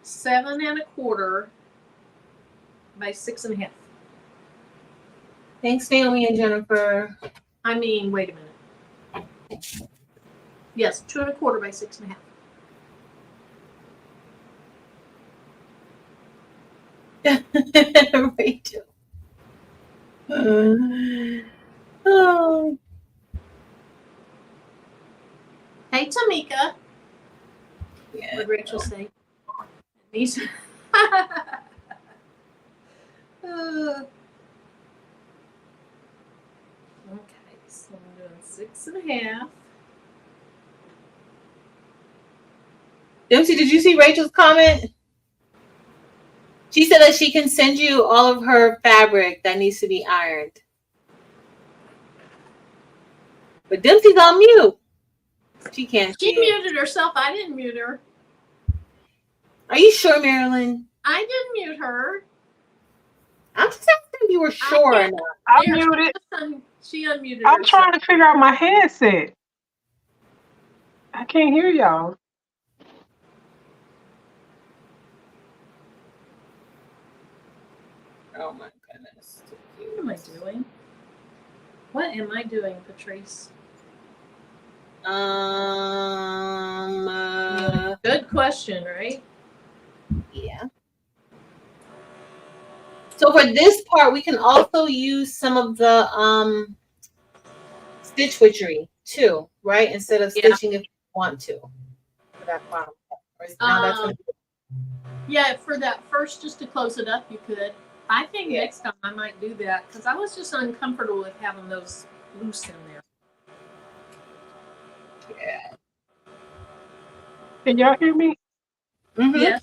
Speaker 1: 7 1/4 by 6 1/2.
Speaker 2: Thanks, Naomi and Jennifer.
Speaker 1: I mean, wait a minute. Yes, 2 1/4 by 6 1/2.
Speaker 2: Rachel. Oh.
Speaker 1: Hey, Tamika.
Speaker 2: Yeah.
Speaker 1: What did Rachel say? These. Okay, so I'm doing 6 1/2.
Speaker 2: Dempsey, did you see Rachel's comment? She said that she can send you all of her fabric that needs to be ironed. But Dempsey's on mute. She can't
Speaker 1: She
Speaker 2: see it.
Speaker 1: muted herself. I didn't mute her.
Speaker 2: Are you sure, Marilyn?
Speaker 1: I didn't mute her.
Speaker 2: I'm just asking if you were sure or not.
Speaker 3: I'm
Speaker 1: There,
Speaker 3: muted.
Speaker 1: she unmuted
Speaker 3: I'm
Speaker 1: herself.
Speaker 3: trying to figure out my headset. I can't hear y'all.
Speaker 2: Oh my goodness.
Speaker 1: What am I doing? What am I doing, Patrice? Good question, right?
Speaker 2: Yeah. So for this part, we can also use some of the stitch witchery too, right? Instead of stitching if you want to. For that bottom part. Now that's gonna be
Speaker 1: Yeah, for that first, just to close it up, you could. I think next time I might do that because I was just uncomfortable with having those loose in there.
Speaker 2: yeah.
Speaker 3: Can y'all hear me?
Speaker 2: Mm-hmm.
Speaker 1: Yes.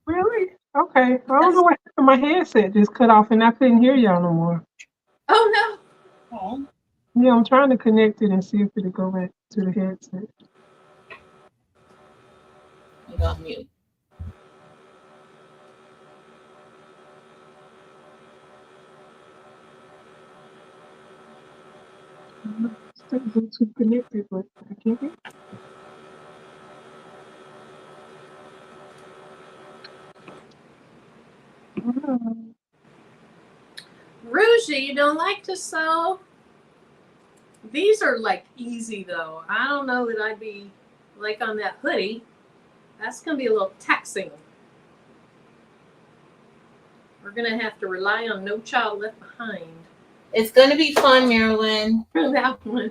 Speaker 3: Really? Okay. I don't know what happened. My headset just cut off and I couldn't hear y'all no more.
Speaker 1: Oh no.
Speaker 2: Oh.
Speaker 3: Yeah, I'm trying to connect it and see if it'll go back to the headset.
Speaker 2: I got mute.
Speaker 3: Still Bluetooth connected, but I can't hear.
Speaker 1: Rougie, you don't like to sew? These are like easy though. I don't know that I'd be like on that hoodie. That's going to be a little taxing. We're going to have to rely on No Child Left Behind.
Speaker 2: It's gonna be fun, Marilyn.
Speaker 1: For that one.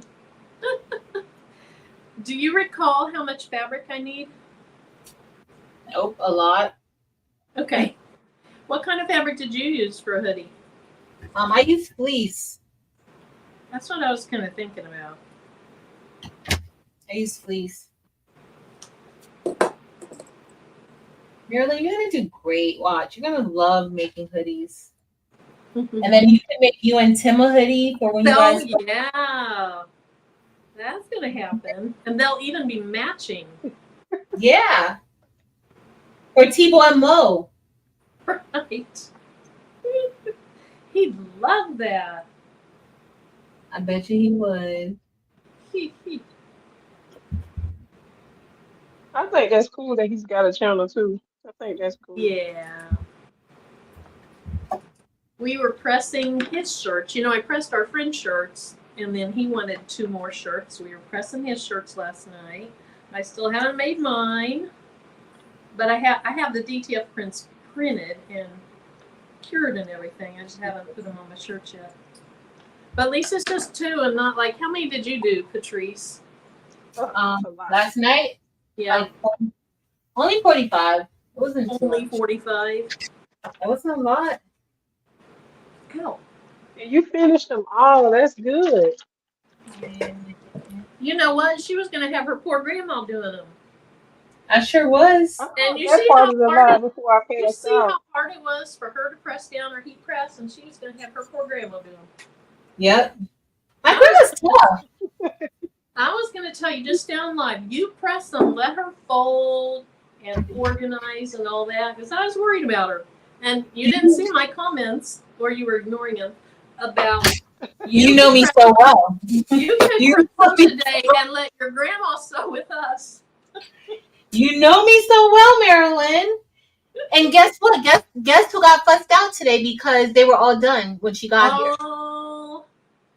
Speaker 1: Do you recall how much fabric I need?
Speaker 2: Nope, a lot.
Speaker 1: Okay. What kind of fabric did you use for a hoodie?
Speaker 2: I use fleece.
Speaker 1: That's what I was kind of thinking about.
Speaker 2: I use fleece. Marilyn, you're gonna do great. Watch, you're gonna love making hoodies. And then you can make you and Tim a hoodie for when you guys.
Speaker 1: Oh yeah, that's gonna happen, and they'll even be matching.
Speaker 2: Yeah. For T-Boy and Mo.
Speaker 1: Right. He'd love that.
Speaker 2: I bet you he would.
Speaker 3: I think that's cool that he's got a channel too. I think that's cool.
Speaker 1: Yeah. We were pressing his shirts. You know, I pressed our friend shirts, And then he wanted 2 more shirts. We were pressing his shirts last night. I still haven't made mine, but I have the DTF prints printed and cured and everything. I just haven't put them on my shirts yet. But at least it's just 2 and not like, how many did you do, Patrice?
Speaker 2: Last night,
Speaker 1: Yeah,
Speaker 2: like only 45. It wasn't too
Speaker 1: only
Speaker 2: much.
Speaker 1: 45.
Speaker 2: That wasn't a lot.
Speaker 1: Cool.
Speaker 3: And you finished them all. That's good.
Speaker 1: You know what? She was going to have her poor grandma doing them.
Speaker 2: I sure was.
Speaker 3: I
Speaker 1: And
Speaker 3: thought
Speaker 1: you
Speaker 3: that
Speaker 1: see
Speaker 3: part
Speaker 1: how
Speaker 3: of the
Speaker 1: hard
Speaker 3: lie
Speaker 1: it,
Speaker 3: before I
Speaker 1: you
Speaker 3: passed
Speaker 1: see
Speaker 3: out.
Speaker 1: how hard it was for her to press down her heat press, and she was going to have her poor grandma do them.
Speaker 2: Yep. My grandma's tough.
Speaker 1: I was going to tell you just down live, you press them, let her fold and organize and all that, because I was worried about her. And you didn't see my comments, or you were ignoring them, about
Speaker 2: You know me so well.
Speaker 1: you could press them today and let your grandma sew with us.
Speaker 2: You know me so well, Marilyn. And guess what? Guess who got fussed out today because they were all done when she got here.
Speaker 1: Oh,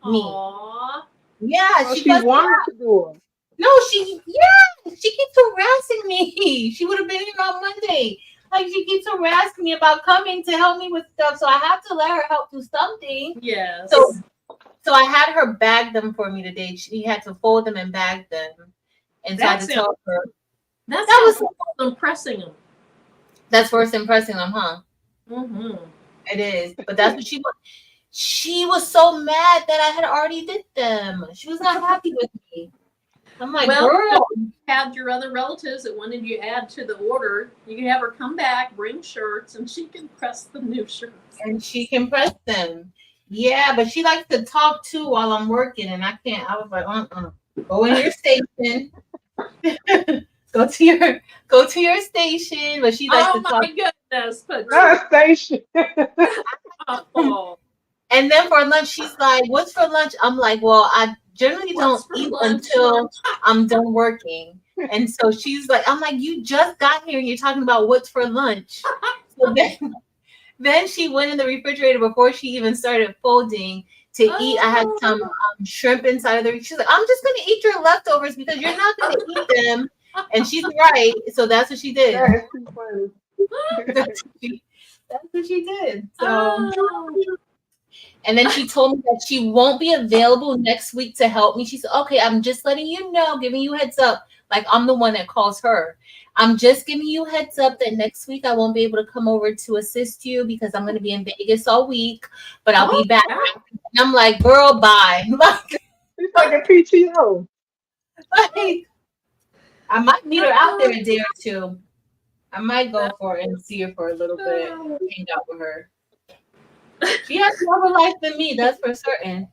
Speaker 2: Me.
Speaker 1: aw.
Speaker 2: Yeah,
Speaker 3: Oh,
Speaker 2: she
Speaker 3: she
Speaker 2: fussed me
Speaker 3: wanted
Speaker 2: out.
Speaker 3: to do them.
Speaker 2: No, she keeps harassing me. She would have been here on Monday. Like she keeps harassing me about coming to help me with stuff. So I have to let her help do something.
Speaker 1: Yes.
Speaker 2: So I had her bag them for me today. She had to fold them and bag them. And so I had to tell her.
Speaker 1: That
Speaker 2: was
Speaker 1: them pressing them.
Speaker 2: That's first impressing them, huh?
Speaker 1: Mm-hmm.
Speaker 2: It is. But that's what she was. She was so mad that I had already did them. She was not happy with me. I'm like,
Speaker 1: Well,
Speaker 2: girl.
Speaker 1: you had your other relatives that wanted you to add to the order. You can have her come back, bring shirts, and she can press the new shirts.
Speaker 2: And she can press them. Yeah, but she likes to talk too while I'm working, and I can't. I was like, go in your station. go to your station. But she likes to talk.
Speaker 1: Oh my goodness,
Speaker 3: Not station.
Speaker 1: Oh.
Speaker 2: And then for lunch, she's like, "What's for lunch?" I'm like, "Well, I generally don't eat until I'm done working." And so she's like, "I'm like, you just got here and you're talking about what's for lunch." So then she went in the refrigerator before she even started folding to eat. I had some shrimp inside of the. She's like, "I'm just gonna eat your leftovers because you're not gonna eat them." And she's right. So that's what she did.
Speaker 3: That is too funny.
Speaker 2: That's what she did. So. And then she told me that she won't be available next week to help me. She said, "Okay, I'm just letting you know, giving you heads up. Like I'm the one that calls her. I'm just giving you heads up that next week I won't be able to come over to assist you because I'm going to be in Vegas all week, but I'll be back." And I'm like, "Girl, bye."
Speaker 3: It's like a PTO.
Speaker 2: Like, I might meet her out there a day or two. I might go for it and see her for a little bit, hang out with her. She has more of a life than me, that's for certain.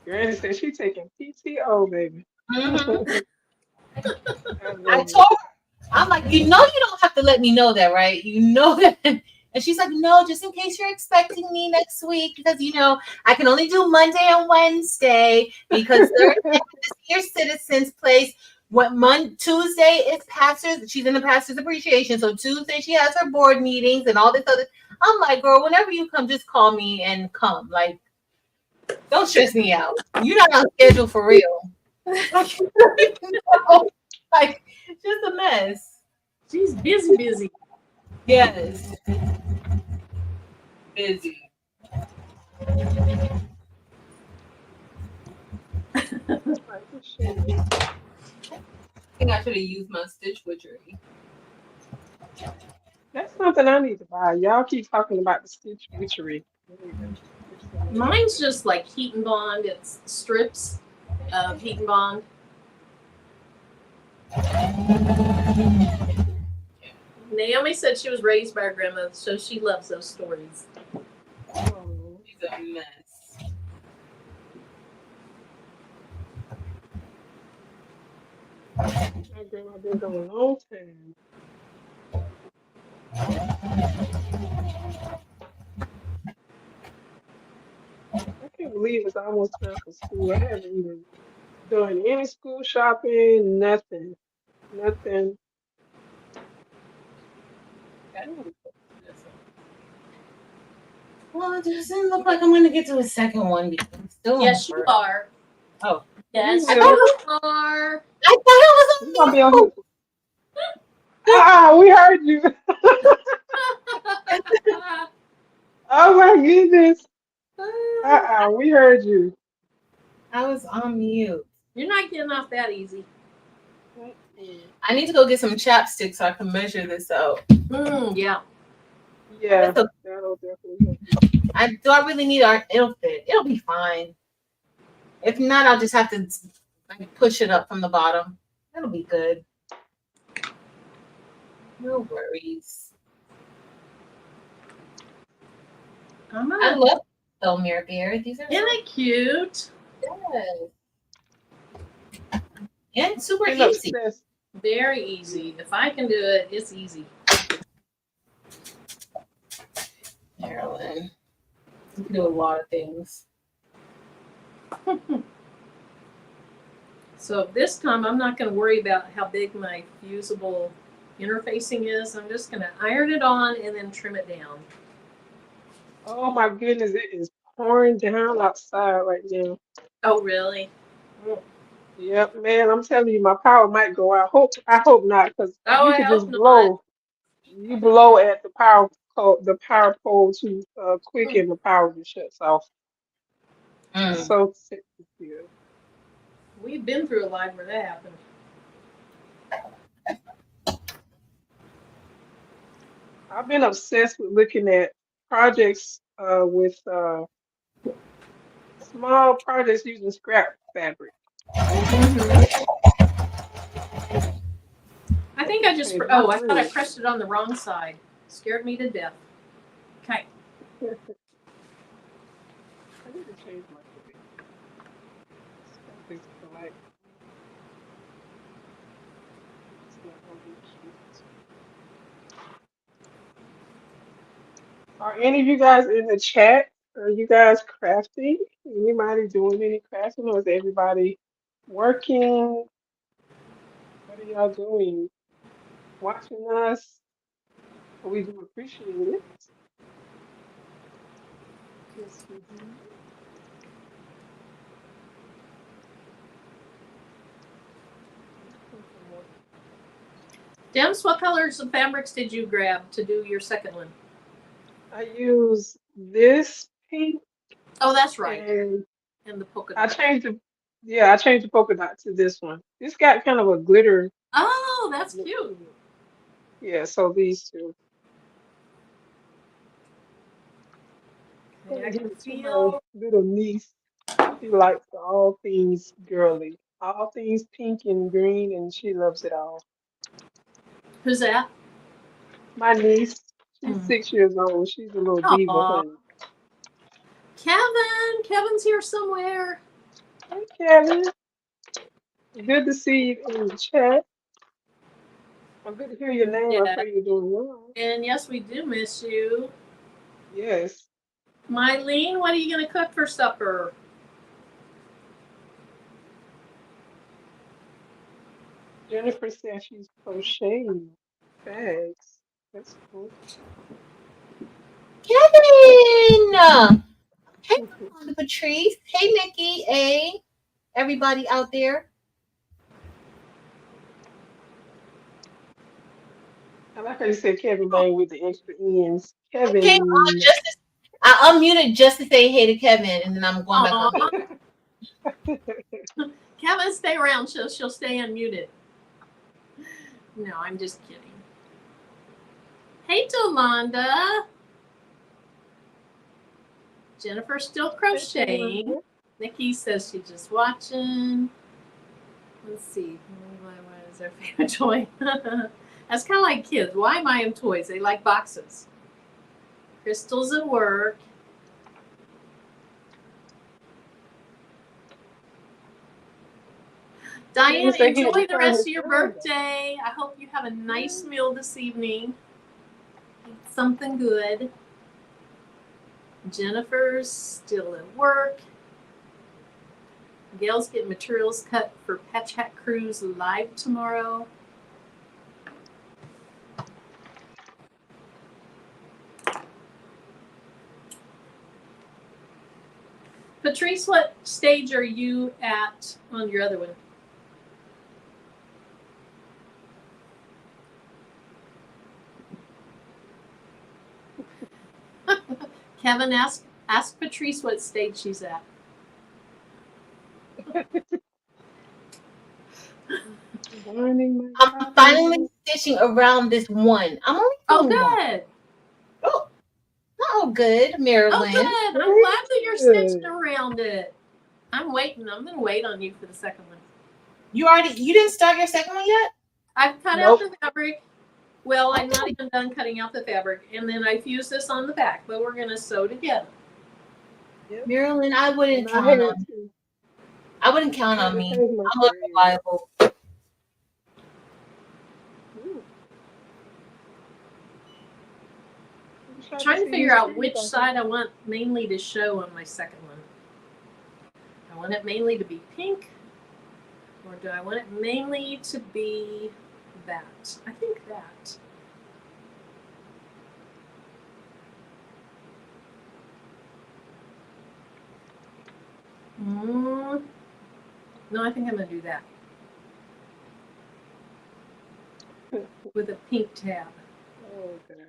Speaker 3: Granny said she taking PTO, baby.
Speaker 2: Mm-hmm. I told her, I'm like, you don't have to let me know that, right? You know that. And she's like, "No, just in case you're expecting me next week, because I can only do Monday and Wednesday because Thursday is your citizens place. Tuesday is pastors. She's in the pastors appreciation, so Tuesday she has her board meetings and all this other." I'm like, "Girl, whenever you come, just call me and come. Like, don't stress me out. You're not on schedule for real." Like, just a mess.
Speaker 1: She's busy.
Speaker 2: Yes. Busy. I think I should have used my stitch witchery.
Speaker 3: That's something I need to buy. Y'all keep talking about the stitch witchery.
Speaker 1: Mine's just like heat and bond. It's strips of heat and bond. Naomi said she was raised by her grandmother, so she loves those stories.
Speaker 3: Oh,
Speaker 2: She's a mess.
Speaker 3: my grandma been going a long time. I can't believe it's almost time for school. I haven't even done any school shopping, nothing. Nothing.
Speaker 2: Well, it doesn't look like I'm going to get to a second one because I'm still on the
Speaker 1: Yes, you
Speaker 2: first.
Speaker 1: are.
Speaker 2: Oh.
Speaker 1: Yes,
Speaker 3: I
Speaker 1: you
Speaker 3: thought-
Speaker 1: are.
Speaker 2: I thought it
Speaker 3: You
Speaker 2: was
Speaker 3: gonna
Speaker 2: on
Speaker 3: be on
Speaker 2: mute.
Speaker 3: we heard you. Oh my goodness. We heard you.
Speaker 2: I was on mute.
Speaker 1: You're not getting off that easy.
Speaker 2: I need to go get some chapstick so I can measure this out.
Speaker 1: Yeah.
Speaker 3: Yeah,
Speaker 2: It's a-
Speaker 3: that'll definitely help.
Speaker 2: do I really need our? It'll fit. It'll be fine. If not, I'll just have to like push it up from the bottom. That'll be good. No worries.
Speaker 1: Come
Speaker 2: I
Speaker 1: on.
Speaker 2: love Elmere Bear. These are
Speaker 1: Isn't it cute?
Speaker 2: good. And super
Speaker 3: Been
Speaker 2: easy.
Speaker 3: obsessed.
Speaker 1: Very easy. If I can do it, it's easy.
Speaker 2: Marilyn. You can do a lot of things.
Speaker 1: So this time I'm not going to worry about how big my fusible interfacing is. I'm just going to iron it on and then trim it down.
Speaker 3: Oh my goodness, it is pouring down outside right now.
Speaker 1: Oh, really?
Speaker 3: Yep, man, I'm telling you, my power might go out. I hope not, because if
Speaker 1: Oh,
Speaker 3: you
Speaker 1: I
Speaker 3: could
Speaker 1: hope
Speaker 3: just
Speaker 1: not.
Speaker 3: you blow at the power pole too quick, and the power just shuts off. It's so sick to feel.
Speaker 1: We've been through a life where that happened.
Speaker 3: I've been obsessed with looking at projects with small projects using scrap fabric.
Speaker 1: I think I just,
Speaker 3: Okay,
Speaker 1: oh, I
Speaker 3: my
Speaker 1: thought I
Speaker 3: room.
Speaker 1: pressed it on the wrong side. Scared me to death. Okay.
Speaker 3: I need to change my light. Stuff is black. It's not gonna be cute. Are any of you guys in the chat? Are you guys crafting? Anybody doing any crafting, or is everybody working? What are y'all doing? Watching us? We do appreciate it. Yes, we do.
Speaker 1: Demps, what colors of fabrics did you grab to do your second one?
Speaker 3: I use this pink
Speaker 1: Oh, that's right.
Speaker 3: and
Speaker 1: And the polka
Speaker 3: I
Speaker 1: dot.
Speaker 3: I changed the polka dot to this one. It's got kind of a glitter
Speaker 1: Oh, that's
Speaker 3: look
Speaker 1: cute.
Speaker 3: to it. Yeah, so these two. I'm
Speaker 1: Okay, I
Speaker 3: gonna give
Speaker 1: can
Speaker 3: it to my
Speaker 1: feel.
Speaker 3: little niece. She likes all things girly, all things pink and green, and she loves it all.
Speaker 1: Who's that?
Speaker 3: My niece, she's 6 years old. She's a little diva,
Speaker 1: Aw.
Speaker 3: honey.
Speaker 1: Kevin. Kevin's here somewhere.
Speaker 3: Hey, Kevin. Good to see you in the chat. I'm good to hear your name. I
Speaker 1: Yeah.
Speaker 3: pray you're doing well.
Speaker 1: And yes, we do miss you.
Speaker 3: Yes.
Speaker 1: Mylene, what are you going to cook for supper?
Speaker 3: Jennifer says she's crocheting bags. That's cool.
Speaker 2: Kevin! Hey, Patrice. Hey, Nikki. Hey, everybody out there.
Speaker 3: I like how you said Kevin Lane with the extra ends.
Speaker 2: I came on
Speaker 3: Kevin.
Speaker 2: I unmuted just to say hey to Kevin, and then I'm going back
Speaker 1: Aw.
Speaker 2: on.
Speaker 1: Kevin, stay around. She'll stay unmuted. No, I'm just kidding. Hey, Dolanda. Jennifer's still crocheting. Nikki says she's just watching. Let's see. What is their favorite toy? That's kind of like kids. Why buy them toys? They like boxes. Crystal's at work. Diane, enjoy the rest of your birthday. I hope you have a nice meal this evening. Eat something good. Jennifer's still at work. Gail's getting materials cut for Patch Hat Cruise live tomorrow. Patrice, what stage are you at on your other one? Kevin, ask Patrice what stage she's at.
Speaker 2: I'm finally stitching around this one. I'm only
Speaker 1: Oh,
Speaker 2: doing one.
Speaker 1: good.
Speaker 2: Oh, good, Marilyn.
Speaker 1: Oh, good. I'm glad that you're stitched around it. I'm waiting. I'm going to wait on you for the second one.
Speaker 2: You didn't start your second one yet?
Speaker 1: I've cut out the fabric. Well, I'm not even done cutting out the fabric. And then I fused this on the back, but we're going to sew together.
Speaker 3: Yep.
Speaker 2: Marilyn, I wouldn't count on you. I wouldn't count on me. I'm unreliable.
Speaker 1: I'm trying to figure out which side I want mainly to show on my second one. I want it mainly to be pink, or do I want it mainly to be that? I think that. No, I think I'm going to do that. With a pink tab.
Speaker 3: Oh, okay.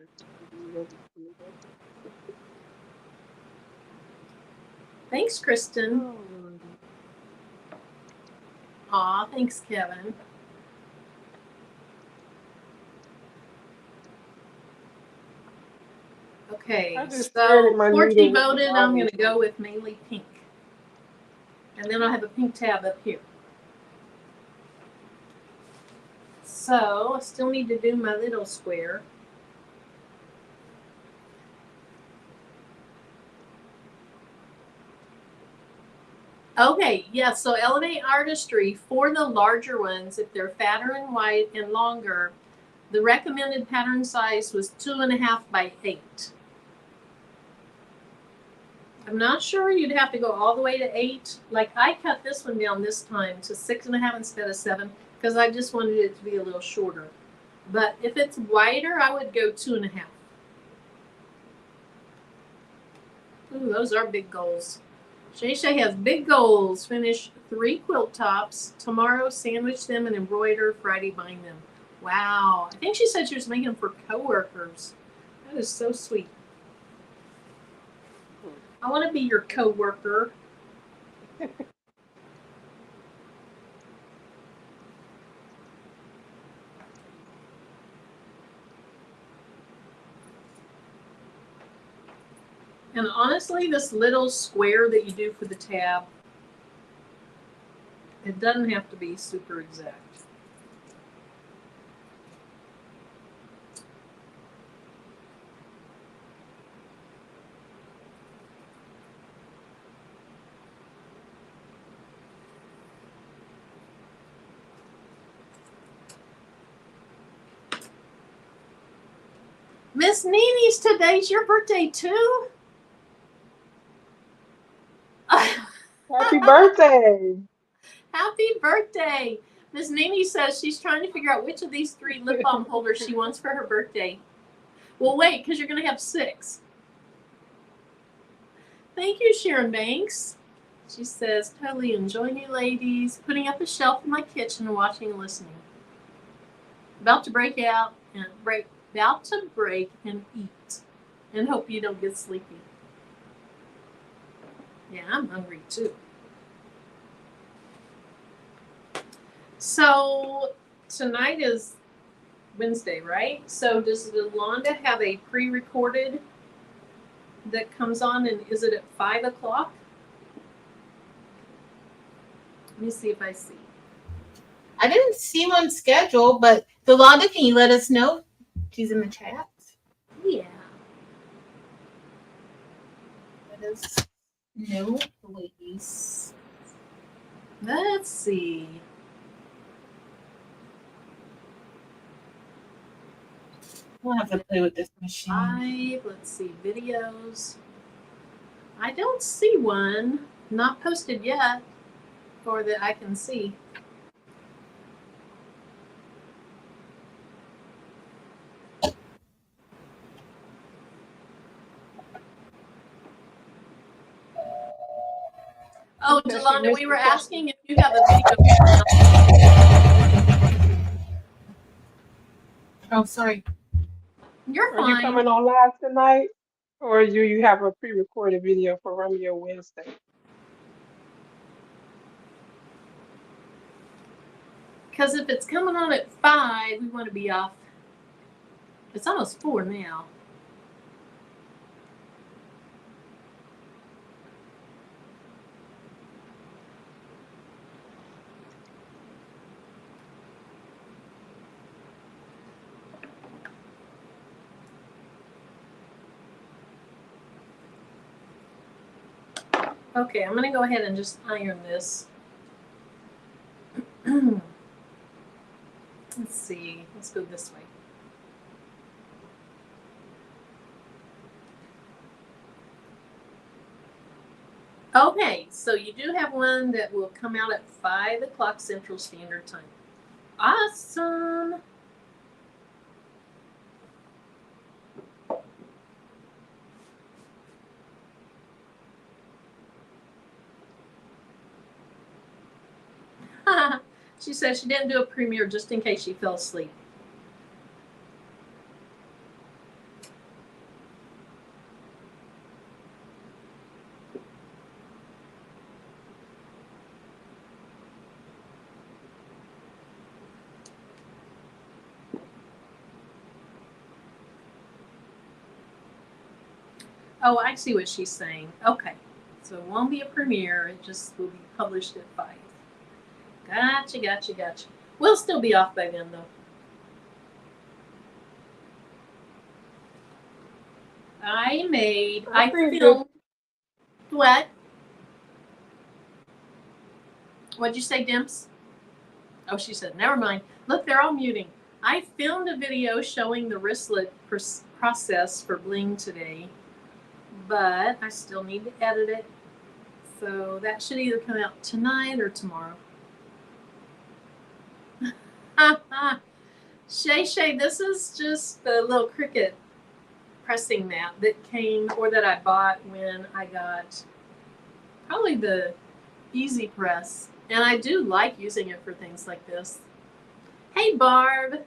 Speaker 1: Thanks, Kristen. Aw, thanks, Kevin. Okay, so Porky voted I'm going to go with mainly pink. And then I'll have a pink tab up here. So I still need to do my little square. Okay, yeah, so Elevate Artistry, for the larger ones, if they're fatter and white and longer, the recommended pattern size was 2.5 by 8. I'm not sure you'd have to go all the way to 8. Like I cut this one down this time to 6.5 instead of 7 because I just wanted it to be a little shorter. But if it's wider, I would go 2.5. Ooh, those are big goals. Shay Shay has big goals. Finish 3 quilt tops. Tomorrow, sandwich them and embroider. Friday, bind them. Wow. I think she said she was making them for coworkers. That is so sweet. I want to be your coworker. And honestly, this little square that you do for the tab, it doesn't have to be super exact. Miss Nini's, today's your birthday too?
Speaker 3: Happy birthday.
Speaker 1: Happy birthday. Miss Nini says she's trying to figure out which of these 3 lip balm holders she wants for her birthday. Well, wait, because you're going to have 6. Thank you, Sharon Banks. She says, totally enjoying you ladies. Putting up a shelf in my kitchen and watching and listening. About to break out and about to break and eat. And hope you don't get sleepy. Yeah, I'm hungry too. So tonight is Wednesday, right? So does Yolanda have a pre-recorded that comes on, and is it at 5 o'clock? Let me see if I see.
Speaker 2: I didn't see one scheduled, but Yolanda, can you let us know? She's in the chat.
Speaker 1: Yeah.
Speaker 2: Let us know, please.
Speaker 1: Let's see.
Speaker 2: We'll have to play with this machine.
Speaker 1: 5, let's see, videos. I don't see one. Not posted yet, or that I can see. Oh,
Speaker 3: She said she
Speaker 1: Delonda,
Speaker 3: missed
Speaker 1: we
Speaker 3: the
Speaker 1: were
Speaker 3: question.
Speaker 1: asking if you have a video.
Speaker 2: Oh, sorry.
Speaker 1: You're
Speaker 3: Are you
Speaker 1: fine.
Speaker 3: coming on live tonight, or do you have a pre-recorded video for Romeo Wednesday?
Speaker 1: Because if it's coming on at 5, we want to be off. It's almost 4 now. Okay, I'm going to go ahead and just iron this. Let's see. Let's go this way. Okay, so you do have one that will come out at 5 o'clock Central Standard Time. Awesome. She says she didn't do a premiere just in case she fell asleep. Oh, I see what she's saying. Okay. So it won't be a premiere. It just will be published at 5. Gotcha. We'll still be off by then, though. I filmed. What? What'd you say, Demps? Oh, she said, never mind. Look, they're all muting. I filmed a video showing the wristlet process for bling today, but I still need to edit it. So that should either come out tonight or tomorrow. Shay, this is just the little Cricut pressing mat that came, or that I bought when I got probably the Easy Press. And I do like using it for things like this. Hey, Barb.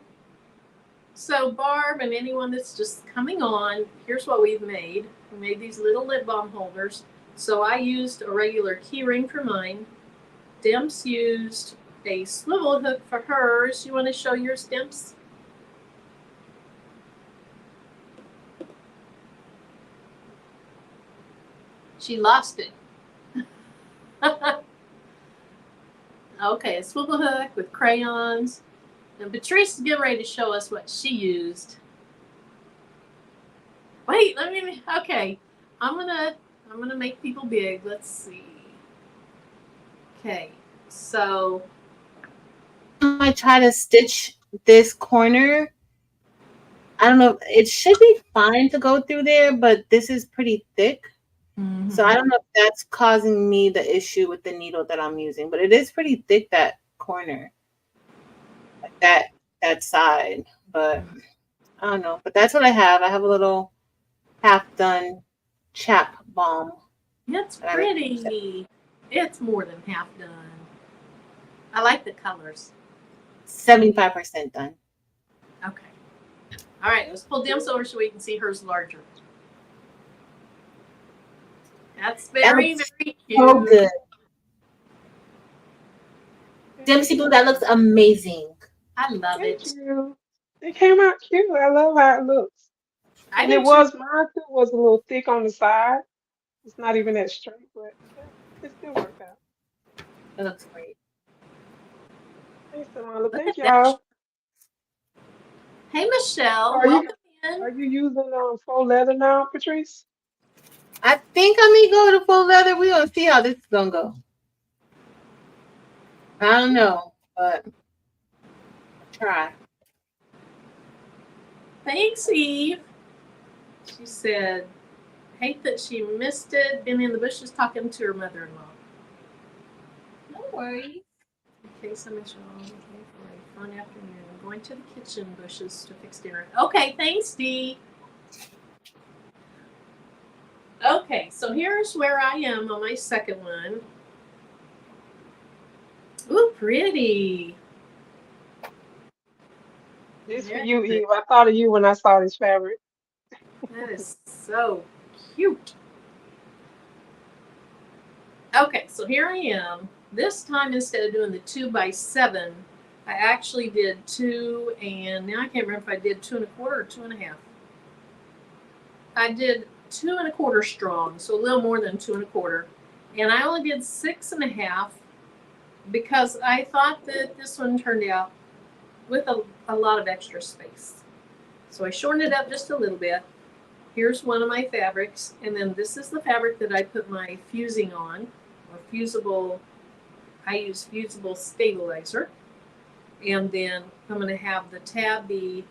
Speaker 1: So Barb and anyone that's just coming on, here's what we've made. We made these little lip balm holders. So I used a regular keyring for mine. Demps used a swivel hook for hers. You want to show yours, Demps? She lost it. Okay, a swivel hook with crayons. And Patrice is getting ready to show us what she used. Wait, okay. I'm gonna make people big. Let's see. Okay, so
Speaker 2: I try to stitch this corner. I don't know. It should be fine to go through there, but this is pretty thick. So I don't know if that's causing me the issue with the needle that I'm using, but it is pretty thick, that corner, like that side. But I don't know. But that's what I have. I have a little half done chap balm.
Speaker 1: It's pretty. It's more than half done. I like the colors.
Speaker 2: 75% done.
Speaker 1: Okay. All right, let's pull Demps over so we can see hers larger. That's very cute.
Speaker 2: So good. Dempsey Blue, that looks amazing.
Speaker 1: I love it.
Speaker 3: Thank you. It came out cute. I love how it looks.
Speaker 1: Mine
Speaker 3: Mine too was a little thick on the side. It's not even that straight, but it still worked out.
Speaker 2: It looks great.
Speaker 3: Thanks, Tamala. Thank y'all.
Speaker 1: Hey, Michelle.
Speaker 3: Are
Speaker 1: Welcome in.
Speaker 3: Are you using faux leather now, Patrice?
Speaker 2: I think I may go to full leather. We're going to see how this is going to go. I don't know, but try.
Speaker 1: Thanks, Eve. She said, hate that she missed it. Been in the bushes talking to her mother-in-law. No worries. Okay, so Michelle, okay, for a fun afternoon. I'm going to the kitchen bushes to fix dinner. Okay, thanks, Dee. Okay, so here's where I am on my second one. pretty.
Speaker 3: This for
Speaker 1: Very
Speaker 3: you,
Speaker 1: pretty.
Speaker 3: Eve. I thought of you when I saw this fabric.
Speaker 1: That is so cute. Okay, so here I am. This time, instead of doing the 2x7, I actually did 2, and now I can't remember if I did 2 1/4 or 2 1/2. I did 2 1/4 strong, so a little more than 2 1/4. And I only did 6 1/2 because I thought that this one turned out with a lot of extra space. So I shortened it up just a little bit. Here's one of my fabrics, and then this is the fabric that I put my fusing on, or fusible. I use fusible stabilizer, and then I'm going to have the tab be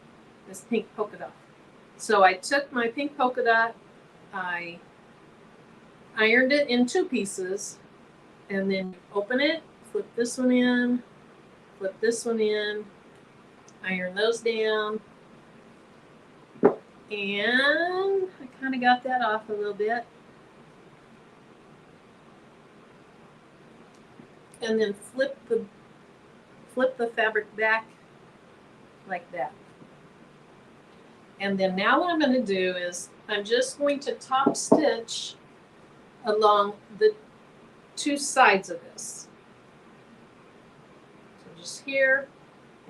Speaker 1: this pink polka dot. So I took my pink polka dot, I ironed it in 2 pieces, and then open it, flip this one in, flip this one in, iron those down, and I kind of got that off a little bit. And then flip the fabric back like that. And then now what I'm going to do is I'm just going to top stitch along the 2 sides of this. So just here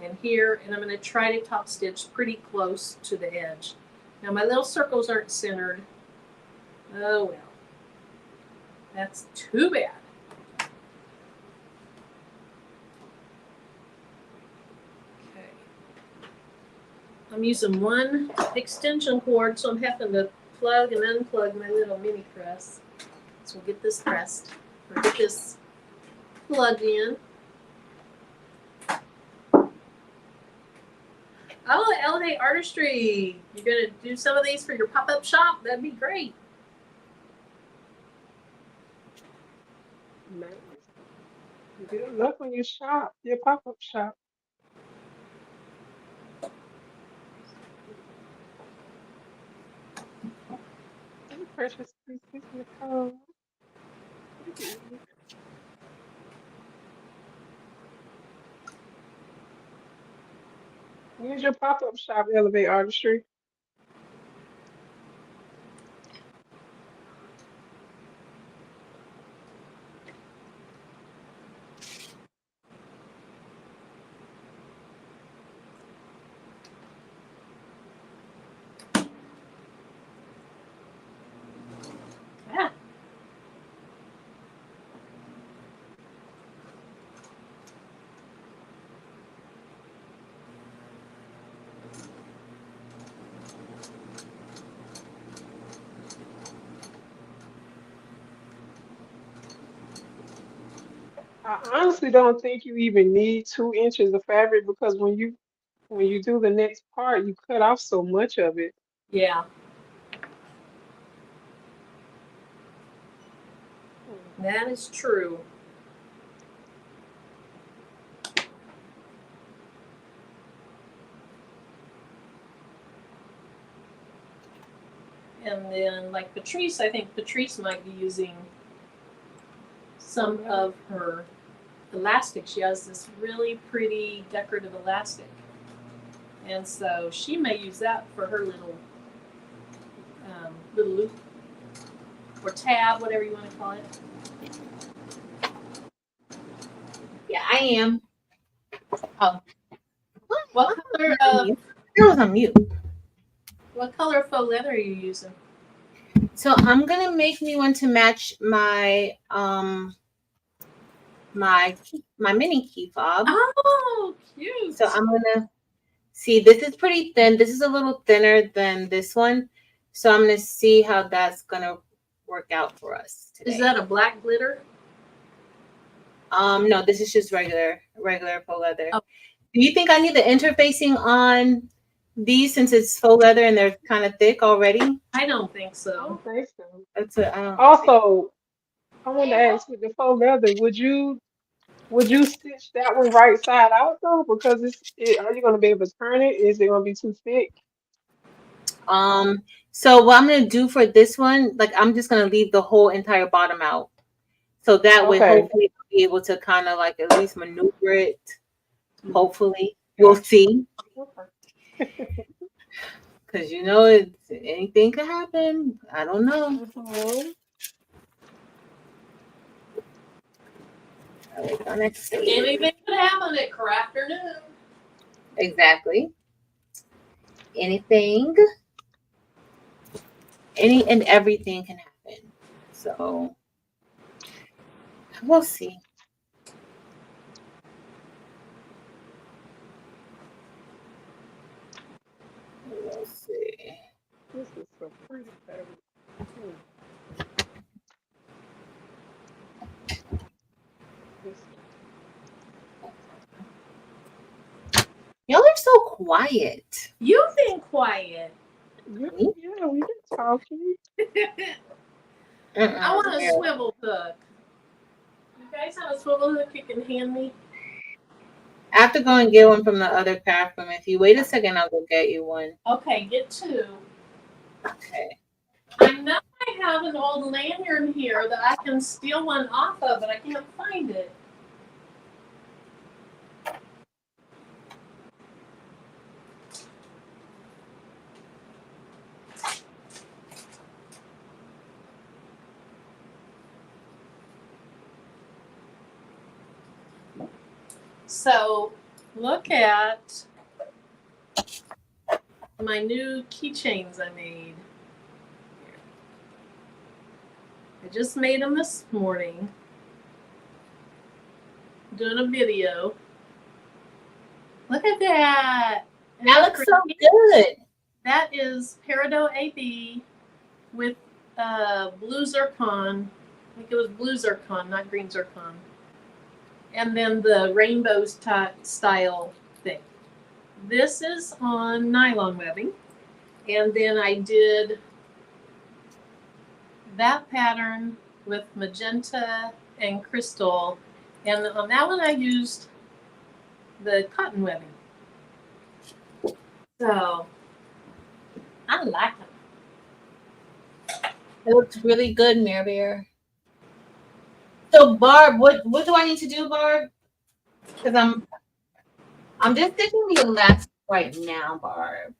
Speaker 1: and here, and I'm going to try to top stitch pretty close to the edge. Now my little circles aren't centered. Oh well, that's too bad. Okay, I'm using 1 extension cord, so I'm having to plug and unplug my little mini press. So we'll get this pressed, or get this plugged in. Oh, Elevate Artistry. You're going to do some of these for your pop-up shop? That'd be great.
Speaker 3: Nice. Good luck when you shop, your pop-up shop. Hey, Precious, please kiss me code. Use your pop-up shop, Elevate Artistry.
Speaker 1: Yeah.
Speaker 3: I honestly don't think you even need 2 inches of fabric because when you do the next part, you cut off so much of it.
Speaker 1: Yeah, that is true. And then, like Patrice, I think Patrice might be using some of her elastic. She has this really pretty decorative elastic. And so she may use that for her little loop or tab, whatever you want to call it.
Speaker 2: Yeah, I am. Oh.
Speaker 1: What color
Speaker 2: It was on mute.
Speaker 1: What color of faux leather are you using?
Speaker 2: So I'm gonna make me one to match my my mini key fob.
Speaker 1: Oh, cute.
Speaker 2: So I'm gonna see, this is pretty thin. This is a little thinner than this one. So I'm gonna see how that's gonna work out for us today.
Speaker 1: Is that a black glitter?
Speaker 2: No, this is just regular faux leather.
Speaker 1: Oh.
Speaker 2: Do you think I need the interfacing on these since it's faux leather and they're kind of thick already?
Speaker 1: I don't think
Speaker 3: I
Speaker 1: so.
Speaker 3: don't think so.
Speaker 2: That's what I don't
Speaker 3: Also, I want to ask with the faux leather, would you stitch that one right side out though? Because are you going to be able to turn it? Is it going to be too thick?
Speaker 2: So what I'm gonna do for this one, like I'm just gonna leave the whole entire bottom out. So that way,
Speaker 3: Okay.
Speaker 2: hopefully, I'll be able to kind of like at least maneuver it. Hopefully, we'll see.
Speaker 3: Okay.
Speaker 2: Because you know, anything could happen. I don't know.
Speaker 3: Mhm.
Speaker 2: Click on next page.
Speaker 1: Anything could happen at Crafternoon.
Speaker 2: Exactly. Anything, any and everything can happen. So we'll see. We'll see.
Speaker 3: This is so pretty, baby. Hmm. This
Speaker 2: Y'all are so quiet.
Speaker 1: You've been quiet.
Speaker 3: yeah, yeah, we been talking.
Speaker 1: I want a
Speaker 2: Yeah.
Speaker 1: swivel hook. You guys have a swivel hook you can hand me?
Speaker 2: I have to go and get one from the other craft room. If you wait a second, I'll go get you one.
Speaker 1: Okay, get two.
Speaker 2: Okay.
Speaker 1: I know I have an old lanyard here that I can steal one off of, but I can't find it. So look at my new keychains I made. I just made them this morning. Doing a video. Look at that.
Speaker 2: That looks so good.
Speaker 1: That is Peridot AB with blue zircon. I think it was blue zircon, not green zircon. And then the rainbows style thing. This is on nylon webbing. And then I did that pattern with magenta and crystal. And on that one I used the cotton webbing. So I like them.
Speaker 2: It looks really good, Mare Bear. So Barb, what do I need to do, Barb? Because I'm just stitching the elastic right now, Barb.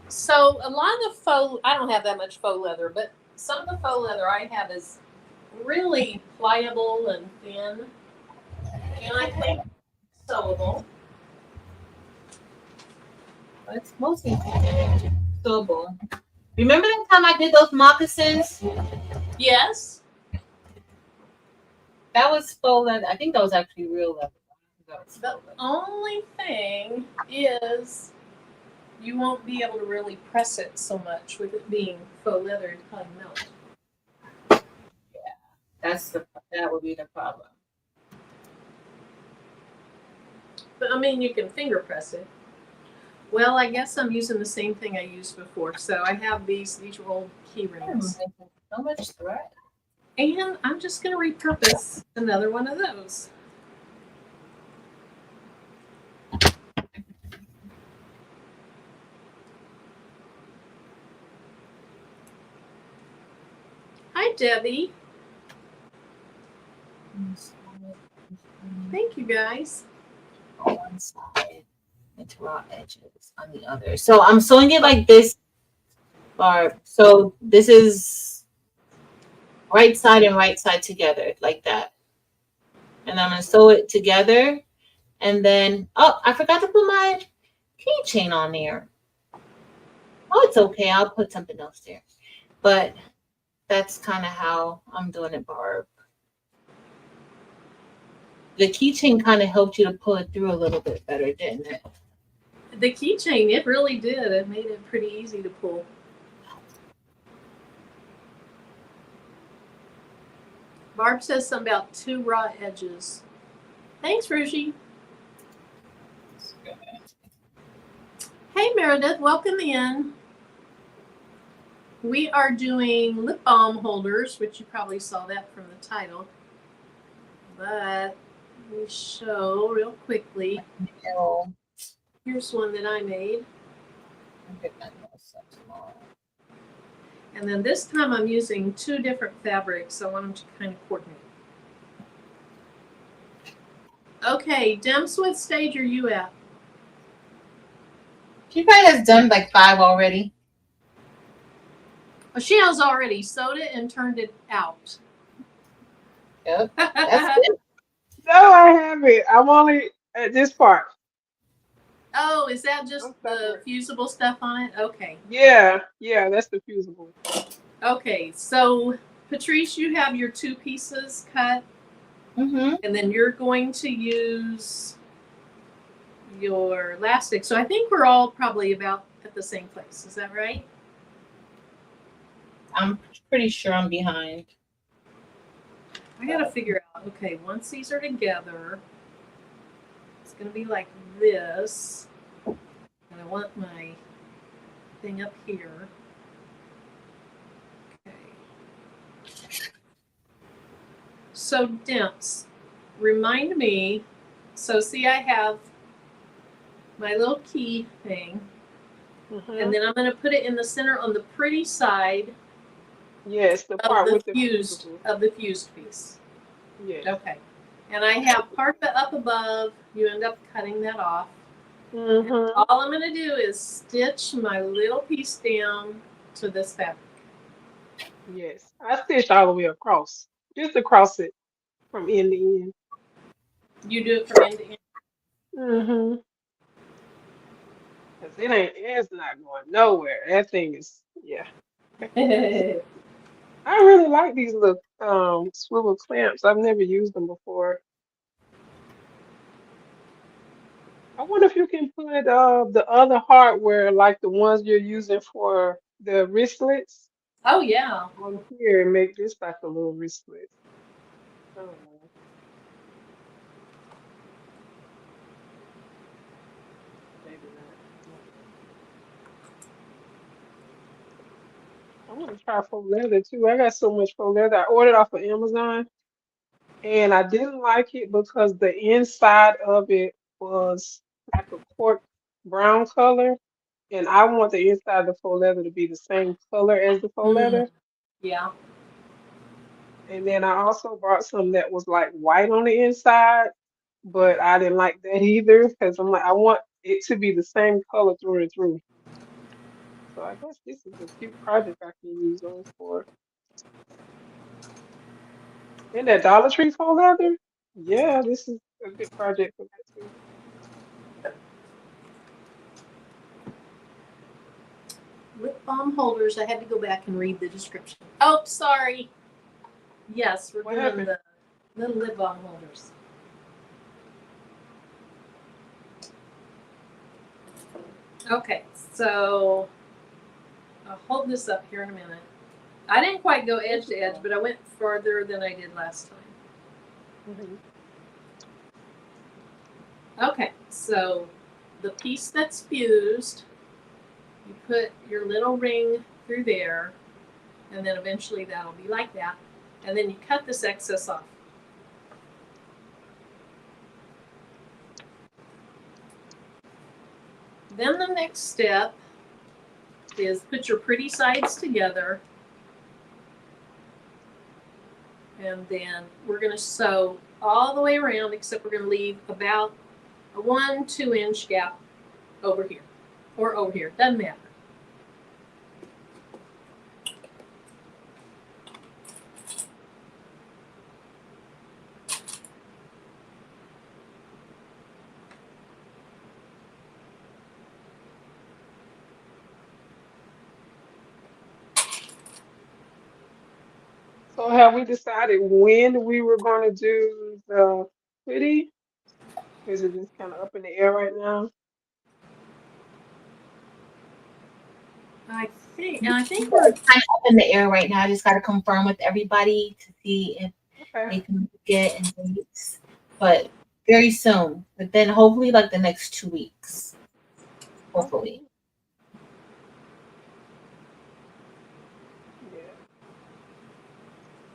Speaker 1: So a lot of the faux, I don't have that much faux leather, but some of the faux leather I have is really pliable and thin. And I think sewable.
Speaker 2: It's mostly sewable. Remember that time I did those moccasins?
Speaker 1: Yes.
Speaker 2: That was faux leather. I think that was actually real leather.
Speaker 1: The only thing is you won't be able to really press it so much with it being faux leather and probably melt.
Speaker 2: That would be the problem.
Speaker 1: But I mean, you can finger press it. Well, I guess I'm using the same thing I used before. So I have these are old key rings.
Speaker 2: So much thread.
Speaker 1: And I'm just going to repurpose another one of those. Hi, Debbie. Thank you, guys.
Speaker 2: On one side and raw edges on the other. So I'm sewing it like this, Barb. So this is right side and right side together, like that. And I'm gonna sew it together. And then, oh, I forgot to put my keychain on there. Oh, it's okay. I'll put something else there. But that's kind of how I'm doing it, Barb. The keychain kind of helped you to pull it through a little bit better, didn't it?
Speaker 1: The keychain, it really did. It made it pretty easy to pull. Barb says something about 2 raw edges. Thanks, Rushi. Hey, Meredith, welcome in. We are doing lip balm holders, which you probably saw that from the title. But let me show real quickly. Here's one that I made. And then this time I'm using 2 different fabrics. I want them to kind of coordinate. Okay, Demps, what stage are you at?
Speaker 2: She probably has done like 5 already.
Speaker 1: Oh, she has already sewed it and turned it out.
Speaker 2: Yep. That's it.
Speaker 3: No, I haven't. I'm only at this part.
Speaker 1: Oh, is that just
Speaker 3: I'm
Speaker 1: the
Speaker 3: stuck.
Speaker 1: fusible stuff on it? Okay.
Speaker 3: Yeah, that's the fusible.
Speaker 1: Okay, so Patrice, you have your 2 pieces cut,
Speaker 2: Mm-hmm.
Speaker 1: and then you're going to use your elastic. So I think we're all probably about at the same place. Is that right?
Speaker 2: I'm pretty sure I'm behind.
Speaker 1: I gotta figure out, okay, once these are together, it's gonna be like this. And I want my thing up here. Okay. So Demps, remind me, so see I have my little key thing, and then I'm gonna put it in the center on the pretty side
Speaker 3: Yes, the
Speaker 1: of
Speaker 3: part
Speaker 1: the
Speaker 3: with the
Speaker 1: fused
Speaker 3: fusible.
Speaker 1: piece.
Speaker 3: Yes.
Speaker 1: Okay. And I have part of it up above. You end up cutting that off.
Speaker 3: Mm-hmm.
Speaker 1: All I'm going to do is stitch my little piece down to this fabric.
Speaker 3: Yes. I stitched all the way across. Just across it from end to end.
Speaker 1: You do it from end to end.
Speaker 3: Mm-hmm. Cause it's not going nowhere. That thing is, yeah. I really like these little swivel clamps. I've never used them before. I wonder if you can put the other hardware, like the ones you're using for the wristlets,
Speaker 1: Oh, yeah.
Speaker 3: on here and make this like a little wristlet. I don't know. Maybe not. I don't know. I want to try faux leather too. I got so much faux leather. I ordered off of Amazon and I didn't like it because the inside of it was like a cork brown color. And I want the inside of the faux leather to be the same color as the faux
Speaker 1: Mm,
Speaker 3: leather.
Speaker 1: yeah.
Speaker 3: And then I also bought some that was like white on the inside, but I didn't like that either because I'm like, I want it to be the same color through and through. So I guess this is a cute project I can use those for. And that Dollar Tree faux leather, yeah, this is a good project for that too.
Speaker 1: Lip balm holders. I had to go back and read the description. Oh, sorry. Yes, we're
Speaker 3: What
Speaker 1: doing
Speaker 3: happened?
Speaker 1: the little lip balm holders. Okay, so I'll hold this up here in a minute. I didn't quite go edge to edge, but I went farther than I did last time.
Speaker 3: Hmm.
Speaker 1: Okay, so the piece that's fused, you put your little ring through there, and then eventually that'll be like that. And then you cut this excess off. Then the next step is put your pretty sides together. And then we're going to sew all the way around, except we're going to leave about a 1-2 inch gap over here or over here. Doesn't matter.
Speaker 3: So have we decided when we were going to do the hoodie? Is it just kind of up in the air right now?
Speaker 1: I think
Speaker 2: It's
Speaker 1: we're
Speaker 2: kind of up in the air right now. I just got to confirm with everybody to see if
Speaker 3: Okay.
Speaker 2: they can get in dates. But very soon. But then hopefully like the next 2 weeks. Hopefully.
Speaker 3: Yeah.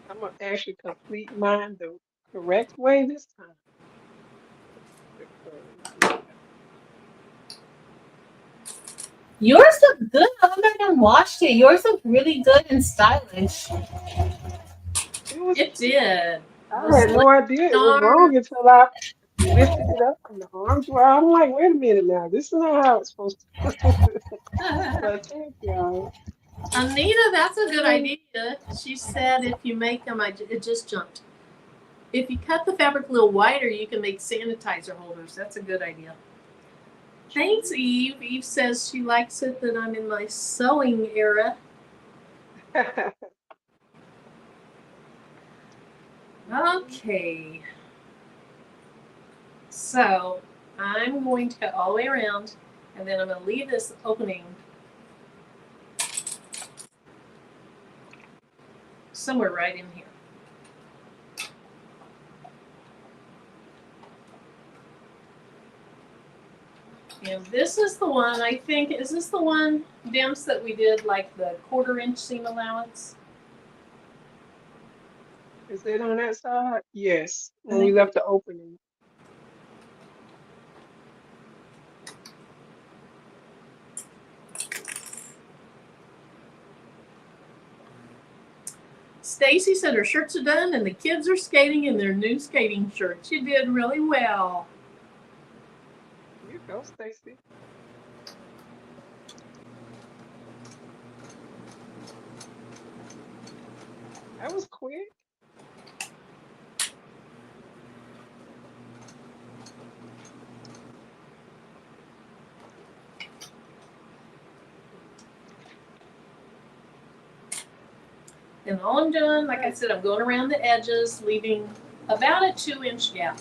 Speaker 3: I'm gonna actually complete mine the correct way this time. Because, yeah.
Speaker 2: Yours look good. I went back and washed it. Yours look really good and stylish.
Speaker 3: It was.
Speaker 1: It did.
Speaker 3: I
Speaker 1: The
Speaker 3: had
Speaker 1: slick
Speaker 3: no idea it was
Speaker 1: arm.
Speaker 3: wrong until I lifted it up and the arms were out. I'm like, wait a minute now. This is not how it's supposed to. But thank y'all.
Speaker 1: Anita, that's a good idea. She said if you make them, it just jumped. If you cut the fabric a little wider, you can make sanitizer holders. That's a good idea. Thanks, Eve. Eve says she likes it that I'm in my sewing era. Okay. So I'm going to go all the way around, and then I'm going to leave this opening somewhere right in here. And this is the one, I think, is this the one, Demps, that we did like the 1/4 inch seam allowance?
Speaker 3: Is it on that side? Yes. When you left the opening.
Speaker 1: Stacy said her shirts are done and the kids are skating in their new skating shirts. You did really well.
Speaker 3: You go, Stacy. That was quick.
Speaker 1: And all I'm doing, like I said, I'm going around the edges, leaving about a 2-inch gap.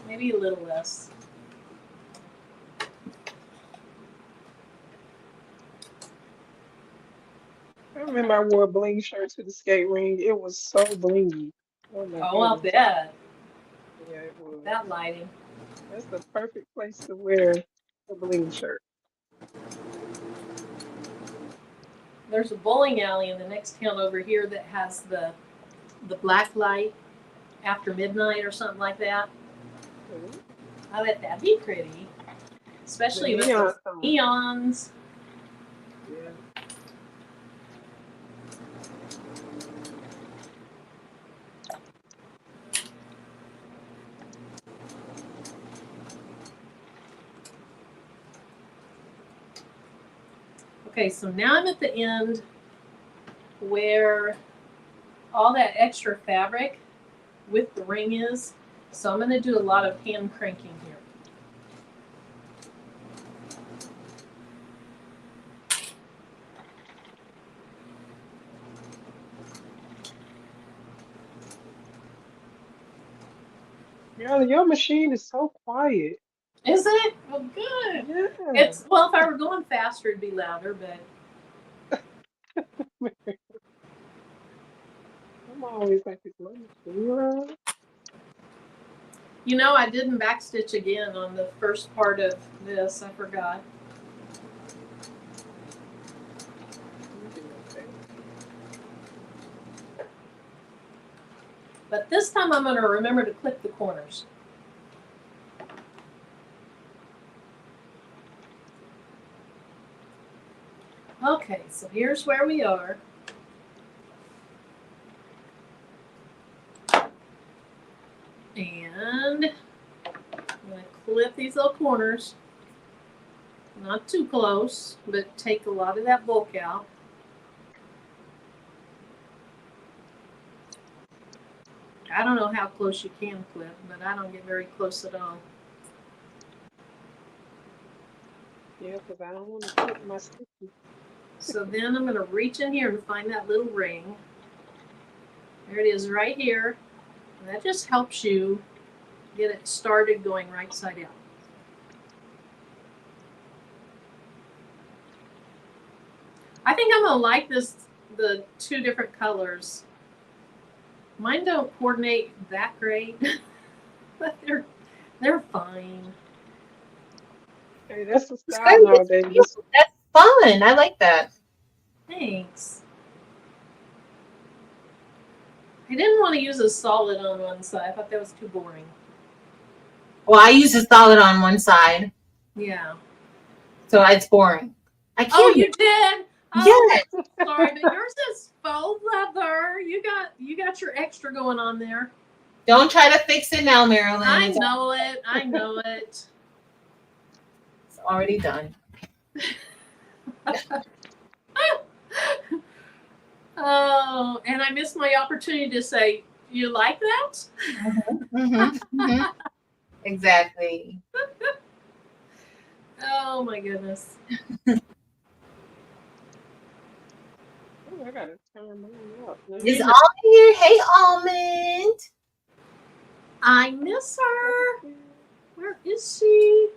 Speaker 1: Maybe a little less.
Speaker 3: I remember I wore a bling shirt to the skate ring. It was so blingy. Oh my
Speaker 1: Oh, I'll
Speaker 3: goodness.
Speaker 1: bet.
Speaker 3: Yeah, it was.
Speaker 1: That lighting.
Speaker 3: That's the perfect place to wear a bling shirt.
Speaker 1: There's a bowling alley in the next town over here that has the black light after midnight or something like that.
Speaker 3: Mhm.
Speaker 1: I bet that'd be pretty. Especially
Speaker 3: The
Speaker 1: with
Speaker 3: neon
Speaker 1: the
Speaker 3: sign.
Speaker 1: neons.
Speaker 3: Yeah.
Speaker 1: Okay, so now I'm at the end where all that extra fabric with the ring is. So I'm going to do a lot of hand cranking here.
Speaker 3: Yeah, your machine is so quiet.
Speaker 1: Is it? Well, good.
Speaker 3: Yeah.
Speaker 1: It's, well, if I were going faster, it'd be louder, but
Speaker 3: I'm always like, is my machine around?
Speaker 1: you know, I didn't backstitch again on the first part of this. I forgot. But this time I'm going to remember to clip the corners. Okay, so here's where we are. And I'm going to clip these little corners. Not too close, but take a lot of that bulk out. I don't know how close you can clip, but I don't get very close at all.
Speaker 3: Yeah, because I don't want to clip my sticky.
Speaker 1: So then I'm going to reach in here and find that little ring. There it is right here. And that just helps you get it started going right side out. I think I'm going to like this, the 2 different colors. Mine don't coordinate that great, but they're fine.
Speaker 3: Hey, that's the
Speaker 2: It's
Speaker 3: style
Speaker 2: good. It's
Speaker 3: nowadays.
Speaker 2: cute. That's fun. I like that.
Speaker 1: Thanks. I didn't want to use a solid on one side. I thought that was too boring.
Speaker 2: Well, I use a solid on one side.
Speaker 1: Yeah.
Speaker 2: So it's boring. I can't.
Speaker 1: Oh, you did? Oh,
Speaker 2: Yes.
Speaker 1: sorry, but yours is faux leather. You got your extra going on there.
Speaker 2: Don't try to fix it now, Marilyn.
Speaker 1: I
Speaker 2: It's
Speaker 1: know it. I know it.
Speaker 2: already done.
Speaker 1: Oh, and I missed my opportunity to say, you like that?
Speaker 2: Exactly.
Speaker 1: Oh my goodness.
Speaker 3: Oh, I gotta turn mine up.
Speaker 2: Is Almond here? Hey, Almond.
Speaker 1: I miss her. Where is she?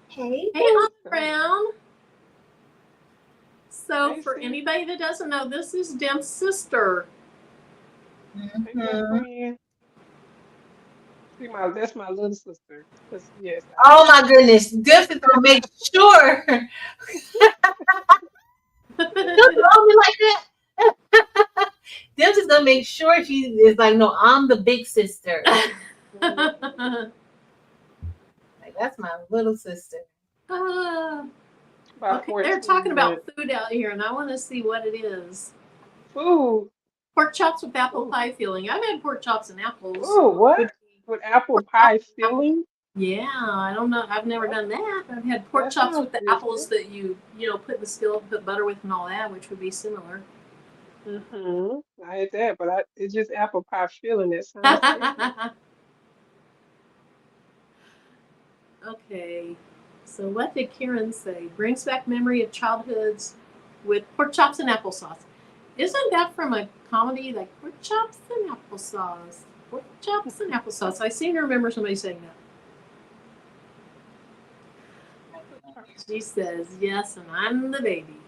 Speaker 2: Hey.
Speaker 1: Hey, Aunt Brown. So,
Speaker 3: Hey,
Speaker 1: for
Speaker 3: sis.
Speaker 1: anybody that doesn't know, this is Demps' sister.
Speaker 3: Hey, girlfriend. See, that's my little sister. 'Cause, yes.
Speaker 2: Oh my goodness. This is gonna make sure. Don't call me like that. They're just gonna make sure she is like, no, I'm the big sister. Like, that's my little sister.
Speaker 1: Okay, they're talking about food out here, and I want to see what it is.
Speaker 3: Food.
Speaker 1: Pork chops with apple pie filling. I've had pork chops and apples.
Speaker 3: Oh, what? With apple pie filling?
Speaker 1: Yeah, I don't know. I've never done that. I've had pork
Speaker 3: That
Speaker 1: chops
Speaker 3: sounds
Speaker 1: with the
Speaker 3: good.
Speaker 1: apples that you put in the skillet, put butter with, and all that, which would be similar.
Speaker 3: I had that, but it's just apple pie filling. That sounds good.
Speaker 1: Okay, so what did Kieran say? Brings back memory of childhoods with pork chops and applesauce. Isn't that from a comedy like pork chops and applesauce? Pork chops and applesauce. I seem to remember somebody saying that. She says yes, and I'm the baby.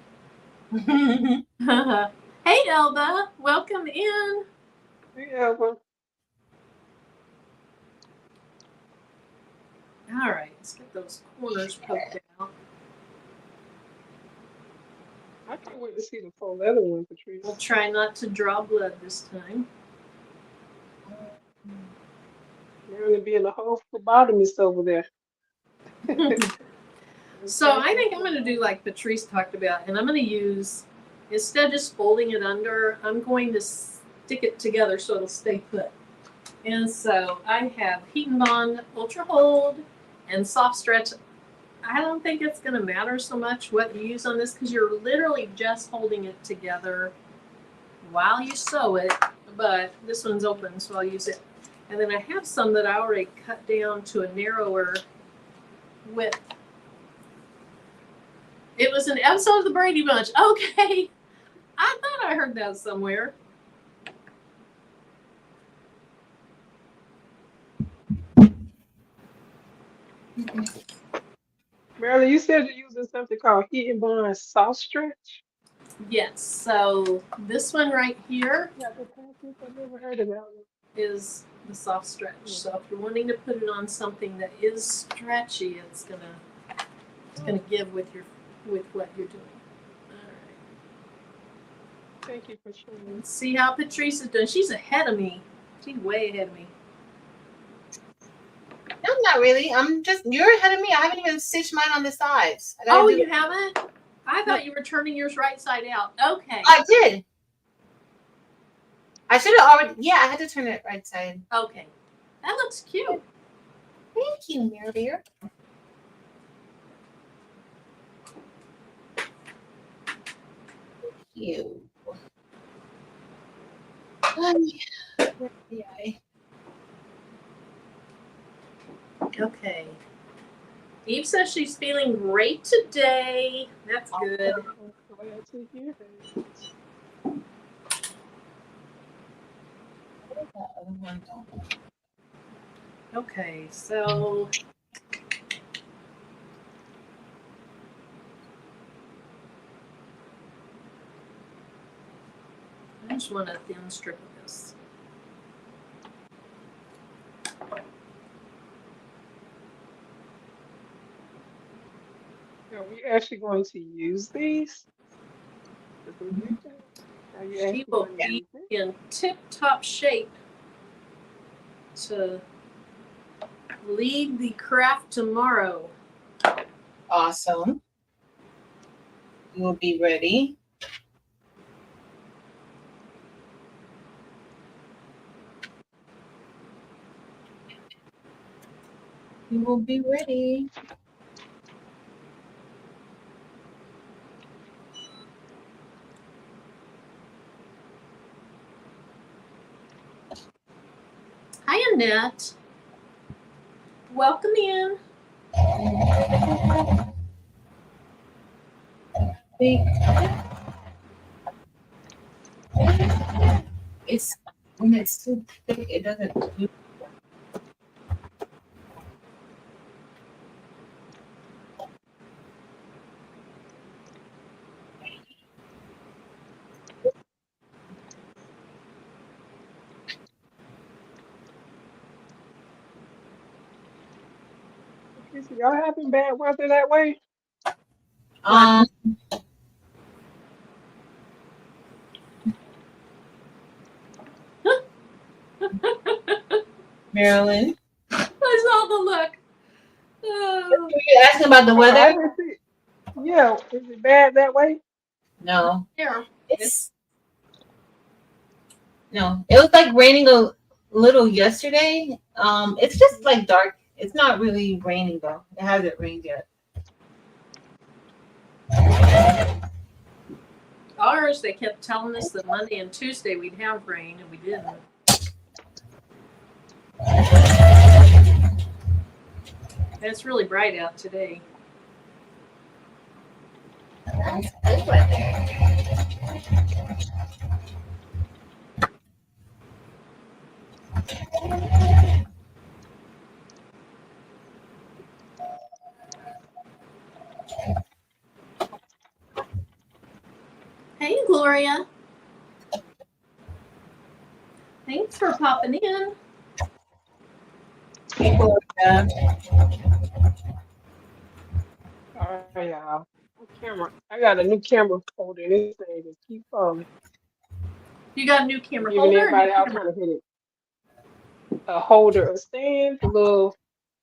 Speaker 1: Hey, Elba, welcome in.
Speaker 3: Hey, Elba.
Speaker 1: All right, let's get those corners poked out.
Speaker 3: I can't wait to see the full leather one, Patrice.
Speaker 1: We'll try not to draw blood this time.
Speaker 3: They're going to be in the whole phlebotomist over there.
Speaker 1: So I think I'm going to do like Patrice talked about, and I'm going to use, instead of just folding it under, I'm going to stick it together so it'll stay put. And so I have Heat and Bond, Ultra Hold, and Soft Stretch. I don't think it's going to matter so much what you use on this because you're literally just holding it together while you sew it, but this one's open, so I'll use it. And then I have some that I already cut down to a narrower width. It was an episode of the Brady Bunch. Okay. I thought I heard that somewhere.
Speaker 3: Marilyn, you said you're using something called Heat and Bond Soft Stretch?
Speaker 1: Yes. So this one right here
Speaker 3: I've never heard of that one.
Speaker 1: is the soft stretch. So if you're wanting to put it on something that is stretchy, it's gonna give with what you're doing. All right.
Speaker 3: Thank you for sharing.
Speaker 1: Let's see how Patrice is doing. She's ahead of me. She's way ahead of me.
Speaker 2: No, not really. You're ahead of me. I haven't even stitched mine on the sides.
Speaker 1: You haven't? I thought you were turning yours right side out. Okay.
Speaker 2: I did. I should have already. Yeah, I had to turn it right side.
Speaker 1: Okay. That looks cute.
Speaker 2: Thank you, Mirror Bear. Thank you.
Speaker 1: Okay. Eve says she's feeling great today. That's good.
Speaker 3: Glad to hear that.
Speaker 1: Okay, so I just want a thin strip of this.
Speaker 3: Are we actually going to use these? Are you
Speaker 1: She
Speaker 3: actually
Speaker 1: will
Speaker 3: going to
Speaker 1: be
Speaker 3: use it?
Speaker 1: in tip-top shape to lead the craft tomorrow.
Speaker 2: Awesome. You will be ready. You will be ready.
Speaker 1: Hi, Annette. Welcome in.
Speaker 2: It's when it's too thick, it doesn't do.
Speaker 3: Okay, so y'all having bad weather that way?
Speaker 2: Um, Marilyn,
Speaker 1: I saw the look. Oh.
Speaker 2: were you asking about the
Speaker 3: Oh, I
Speaker 2: weather?
Speaker 3: didn't see. Yeah, is it bad that way?
Speaker 2: No,
Speaker 1: There.
Speaker 2: it's no. It was like raining a little yesterday. It's just like dark. It's not really raining though. It hasn't rained yet.
Speaker 1: Ours, they kept telling us that Monday and Tuesday we'd have rain, and we didn't. And it's really bright out today.
Speaker 2: Good weather.
Speaker 1: Hey, Gloria. Thanks for popping in.
Speaker 2: People,
Speaker 3: All right, y'all. My camera. I got a new camera holder. And this thing just keep falling.
Speaker 1: You got a new
Speaker 3: I'm
Speaker 1: camera
Speaker 3: giving
Speaker 1: holder or new
Speaker 3: everybody out
Speaker 1: camera?
Speaker 3: trying to hit it. A holder, a stand, a little.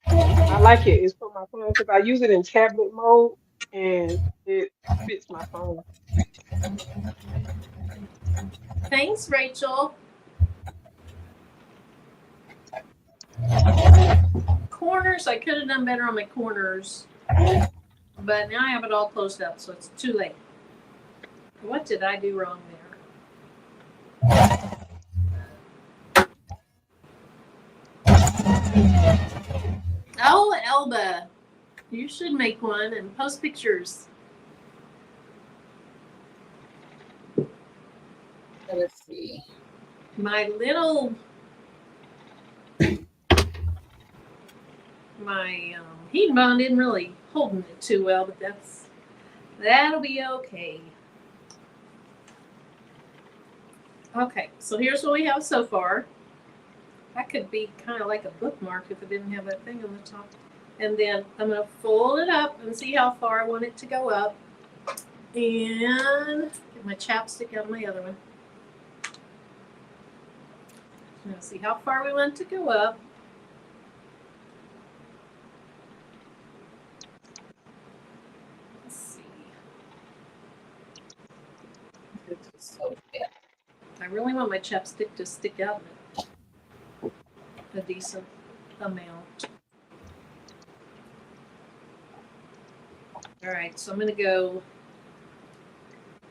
Speaker 3: I like it. It's for my phone because I use it in tablet mode and it fits my phone.
Speaker 1: Thanks, Rachel. Corners, I could have done better on my corners, but now I have it all closed up, so it's too late. What did I do wrong there? Oh, Elba, you should make one and post pictures.
Speaker 2: let's see.
Speaker 1: My little, my heat bond isn't really holding it too well, but that'll be okay. Okay, so here's what we have so far. That could be kind of like a bookmark if it didn't have that thing on the top. And then I'm going to fold it up and see how far I want it to go up. And get my chapstick out of my other one. I'm going to see how far we want it to go up. Let's see.
Speaker 2: So, yeah.
Speaker 1: I really want my chapstick to stick out a decent amount. All right, so I'm going to go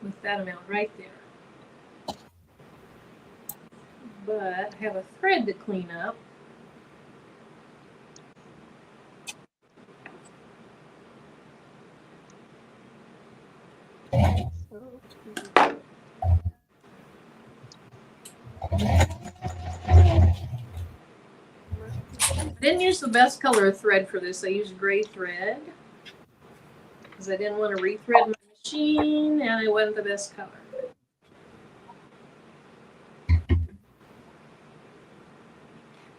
Speaker 1: with that amount right there. But I have a thread to clean up.
Speaker 3: So,
Speaker 1: I didn't use the best color of thread for this. I used gray thread because I didn't want to rethread my machine, and it wasn't the best color.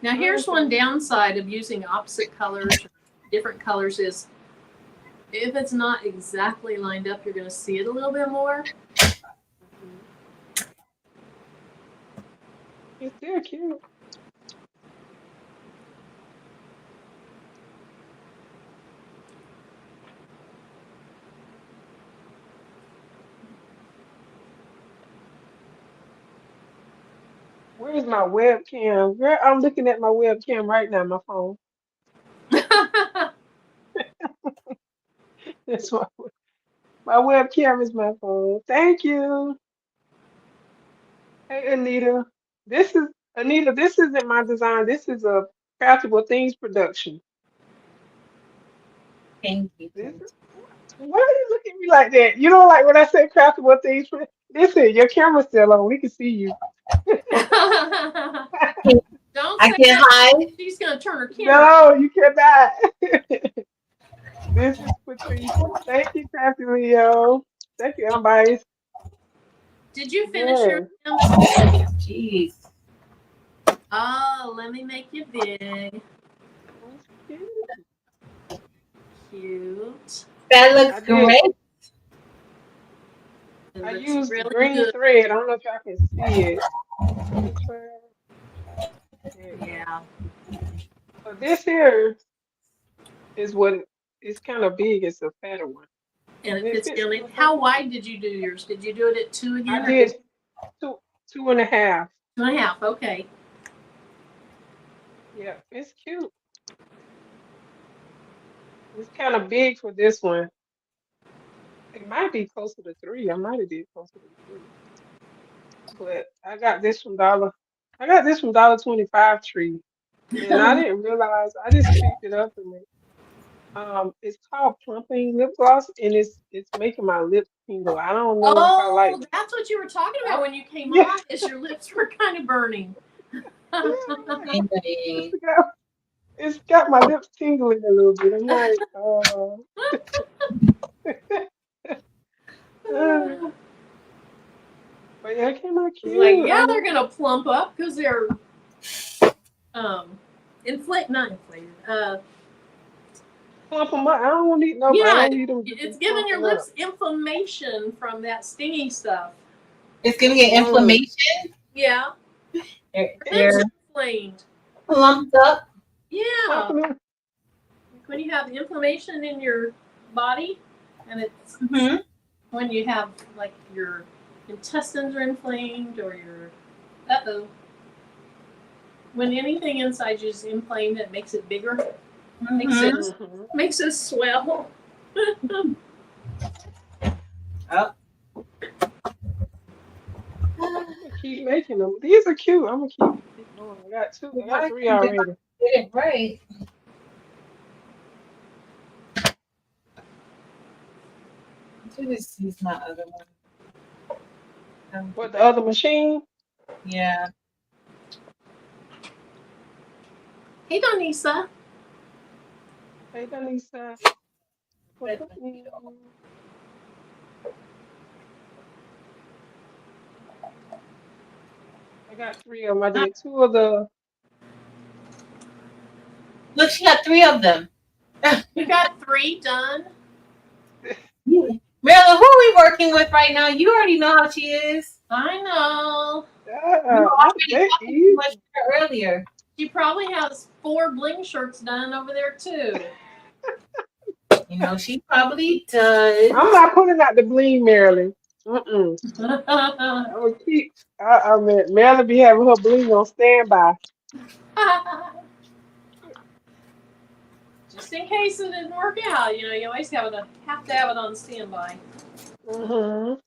Speaker 1: Now here's one downside of using opposite colors, different colors is if it's not exactly lined up, you're going to see it a little bit more.
Speaker 3: it's still cute. Where's my webcam? Girl, I'm looking at my webcam right now, my phone. That's my webcam is my phone. Thank you. Hey, Anita. This is Anita. This isn't my design. This is a Craftable Things production.
Speaker 2: Thank you.
Speaker 3: This is, why are you looking at me like that? You don't like when I say Craftable Things? Listen, your camera's still on. We can see you.
Speaker 1: Don't
Speaker 2: I
Speaker 1: say
Speaker 2: can't
Speaker 1: that.
Speaker 2: hide.
Speaker 1: She's gonna turn her camera.
Speaker 3: No, you cannot. This is Patrice. Thank you, Crafty Leo. Thank you, everybody.
Speaker 1: Did you finish your
Speaker 3: Yes.
Speaker 2: Jeez.
Speaker 1: Oh, let me make you big.
Speaker 3: That's cute.
Speaker 1: Cute.
Speaker 2: That looks
Speaker 3: I did.
Speaker 2: great.
Speaker 1: It
Speaker 3: I
Speaker 1: looks
Speaker 3: used
Speaker 1: really
Speaker 3: green
Speaker 1: good.
Speaker 3: thread. I don't know if y'all can see it. Green thread. There you go.
Speaker 1: Yeah.
Speaker 3: So this here is what it's kind of big. It's a fatter one.
Speaker 1: And
Speaker 3: And
Speaker 1: it
Speaker 3: it
Speaker 1: fits
Speaker 3: fits
Speaker 1: down in.
Speaker 3: real
Speaker 1: How
Speaker 3: perfect.
Speaker 1: wide did you do yours? Did you do it at 2 again
Speaker 3: I
Speaker 1: or
Speaker 3: did two, 2.5.
Speaker 1: 2.5? Okay.
Speaker 3: Yeah, it's cute. It's kind of big for this one. It might be closer to 3. I might have did closer to 3. But I got this from $1.25 tree. And I didn't realize I just picked it up and it's called plumping lip gloss and it's making my lips tingle. I don't know if I like
Speaker 1: Oh, that's what you were talking about when you came
Speaker 3: yeah,
Speaker 1: on, is your lips were kind of burning.
Speaker 3: yeah. It's
Speaker 2: Anyway,
Speaker 3: got, it's got my lips tingling a little bit. I'm like, uh, but yeah, it came out
Speaker 1: Like,
Speaker 3: cute. I
Speaker 1: yeah, they're
Speaker 3: know.
Speaker 1: gonna plump up because they're not inflated.
Speaker 3: Plump 'em up. I don't need no. I
Speaker 1: Yeah,
Speaker 3: don't need them to be
Speaker 1: it's giving your
Speaker 3: plumping up.
Speaker 1: lips inflammation from that stingy stuff.
Speaker 2: it's giving it
Speaker 3: Mm-mm.
Speaker 2: inflammation.
Speaker 1: Yeah,
Speaker 2: They're
Speaker 1: lips are inflamed.
Speaker 2: plumped up.
Speaker 1: Yeah,
Speaker 3: Plumping up.
Speaker 1: when you have inflammation in your body, and it's
Speaker 2: Mm-hmm.
Speaker 1: when you have like your intestines are inflamed or your when anything inside you is inflamed, it makes it bigger, makes it
Speaker 3: Mm-hmm.
Speaker 1: makes it swell.
Speaker 2: Oh.
Speaker 3: I'm gonna keep making them. These are cute. I'm gonna keep going. I got two. I got
Speaker 2: I
Speaker 3: 3
Speaker 2: can do
Speaker 3: already.
Speaker 2: it right. I should just use my other one.
Speaker 3: What the other machine?
Speaker 2: Yeah.
Speaker 1: Hey, Donisa.
Speaker 3: Hey, Danisa. What's
Speaker 2: But,
Speaker 3: up? I got 3 of them. I did 2 of the.
Speaker 2: look, she got 3 of them.
Speaker 1: You got 3 done.
Speaker 2: Marilyn, who are we working with right now? You already know how she is.
Speaker 1: I know.
Speaker 2: We were already
Speaker 3: They
Speaker 2: talking too
Speaker 3: easy.
Speaker 2: much to her earlier.
Speaker 1: She probably has 4 bling shirts done over there too.
Speaker 2: You know, she probably does.
Speaker 3: I'm not putting out the bling, Marilyn. Mm-mm. I would keep. I mean, Marilyn be having her bling on standby.
Speaker 1: Just in case it didn't work out, you always have to have it on standby.
Speaker 3: Mm-hmm.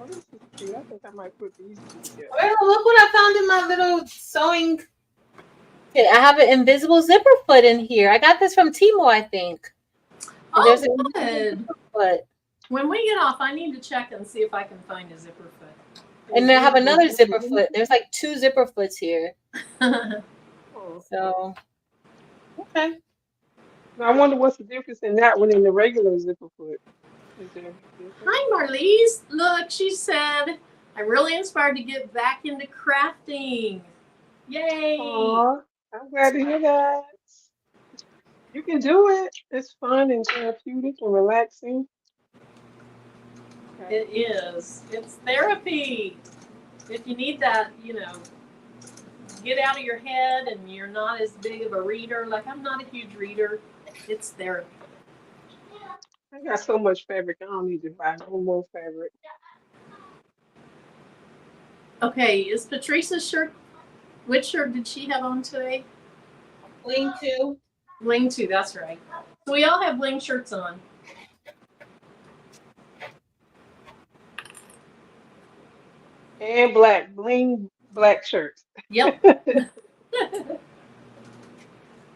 Speaker 3: Oh, this is cute. I think I might put these 2 together.
Speaker 2: Marilyn, look what I found in my little sewing kit. I have an invisible zipper foot in here. I got this from Timo, I think. And there's an
Speaker 1: Oh,
Speaker 2: invisible
Speaker 1: good.
Speaker 2: zipper foot.
Speaker 1: When we get off, I need to check and see if I can find a zipper foot.
Speaker 2: And then I have
Speaker 3: Invisible
Speaker 2: another zipper
Speaker 3: zipper.
Speaker 2: foot. There's like 2 zipper foots here.
Speaker 3: Oh.
Speaker 2: So, okay.
Speaker 3: Now, I wonder what's the difference in that one and the regular zipper foot. Is there a difference?
Speaker 1: Hi, Marlies. Look, she said, I'm really inspired to get back into crafting. Yay!
Speaker 3: Aw, I'm glad to hear that. You can do it. It's fun and therapeutic and relaxing. Okay.
Speaker 1: It is. It's therapy. If you need that, get out of your head and you're not as big of a reader. Like, I'm not a huge reader. It's therapy.
Speaker 3: I got so much fabric. I don't need to buy no more fabric.
Speaker 1: Okay, is Patrice's shirt? Which shirt did she have on today?
Speaker 2: Bling 2.
Speaker 1: Bling 2, that's right. So we all have bling shirts on.
Speaker 3: And black, bling black shirts.
Speaker 1: Yep.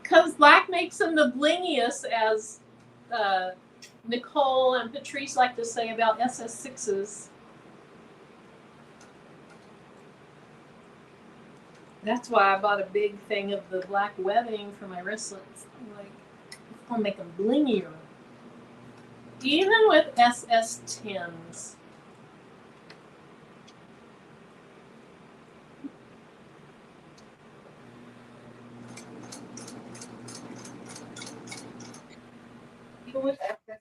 Speaker 1: Because black makes them the blingiest, as Nicole and Patrice like to say about SS6s. That's why I bought a big thing of the black webbing for my wristlets. I'm like, it's gonna make them blingier. Even with SS10s.
Speaker 2: Even with access.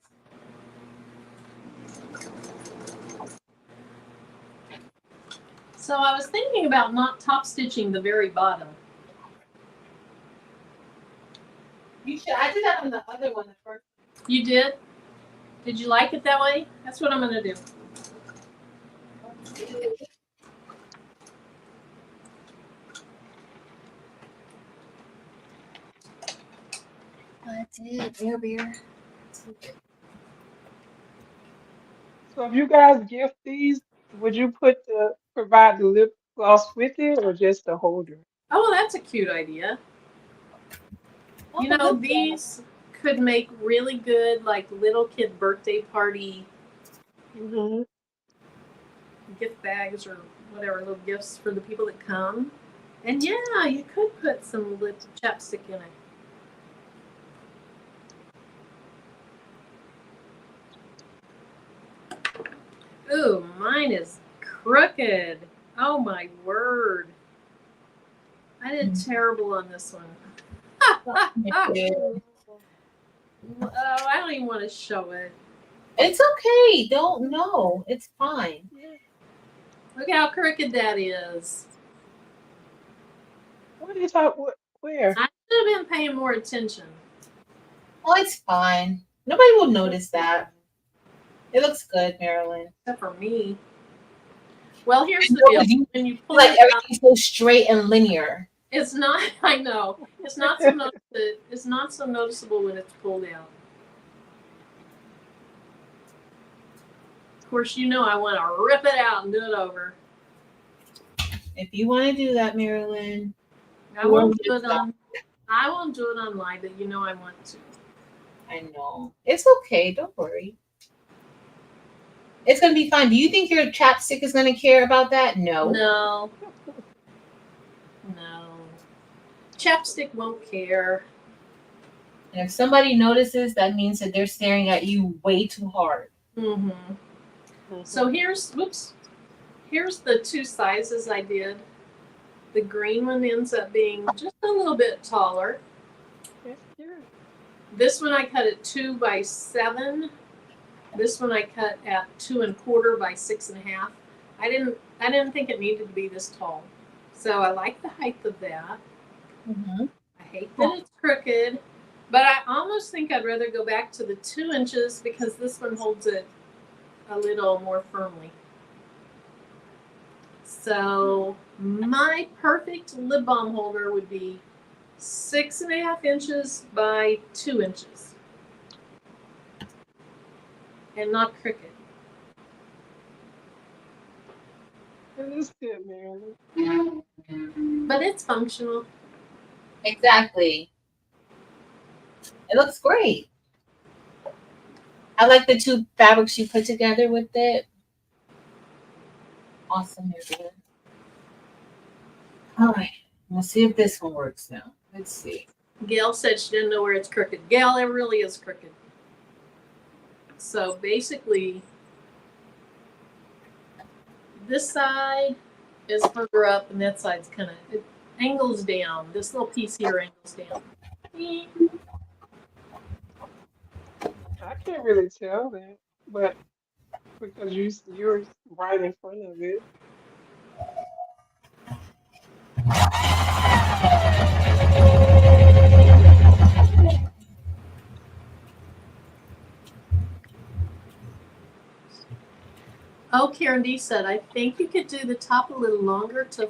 Speaker 1: So I was thinking about not top stitching the very bottom.
Speaker 2: You should. I did that on the other one at first.
Speaker 1: You did? Did you like it that way? That's what I'm gonna do.
Speaker 2: That's it. Beer.
Speaker 3: So if you guys gift these, would you provide the lip gloss with it or just the holder?
Speaker 1: Oh, that's a cute idea. You know, these could make really good, like, little kid birthday party
Speaker 3: Mm-hmm.
Speaker 1: gift bags or whatever, little gifts for the people that come. And yeah, you could put some lip chapstick in it. Ooh, mine is crooked. Oh my word. I did terrible on this one. Oh, I don't even want to show it.
Speaker 2: It's okay. Don't know. It's fine.
Speaker 1: Look how crooked that is.
Speaker 3: What are you talking? Where?
Speaker 1: I should have been paying more attention.
Speaker 2: Oh, it's fine. Nobody will notice that. It looks good, Marilyn.
Speaker 1: Except for me. Well, here's the deal. When you pull
Speaker 2: Like
Speaker 1: it out,
Speaker 2: everything's so straight and linear.
Speaker 1: it's not. I know it's not so it's not so noticeable when it's pulled out. Of course, you know I want to rip it out and do it over.
Speaker 2: If you want to do that, Marilyn,
Speaker 1: I won't do it on. I won't do it online, but you know I want to.
Speaker 2: I know it's okay. Don't worry. It's gonna be fine. Do you think your chapstick is gonna care about that? No.
Speaker 1: No. No. Chapstick won't care.
Speaker 2: And if somebody notices, that means that they're staring at you way too hard.
Speaker 1: Mm-hmm. So here's the two sizes I did. The green one ends up being just a little bit taller.
Speaker 3: That's cute.
Speaker 1: This one I cut at 2 by 7. This one I cut at 2 1/4 by 6 1/2. I didn't think it needed to be this tall. So I like the height of that.
Speaker 2: Mm-hmm.
Speaker 1: I hate that it's crooked, but I almost think I'd rather go back to the 2 inches because this one holds it a little more firmly. So my perfect lip balm holder would be 6 1/2 inches by 2 inches. And not crooked.
Speaker 3: It is good, Marilyn.
Speaker 1: But it's functional.
Speaker 2: Exactly. It looks great. I like the two fabrics you put together with it. Awesome, Marilyn. All right. We'll see if this one works now. Let's see.
Speaker 1: Gail said she didn't know where it's crooked. Gail, it really is crooked. So basically, this side is further up and that side's kind of, it angles down. This little piece here angles down.
Speaker 3: I can't really tell that, but because you're right in front of it.
Speaker 1: Oh, Karen D said, I think you could do the top a little longer to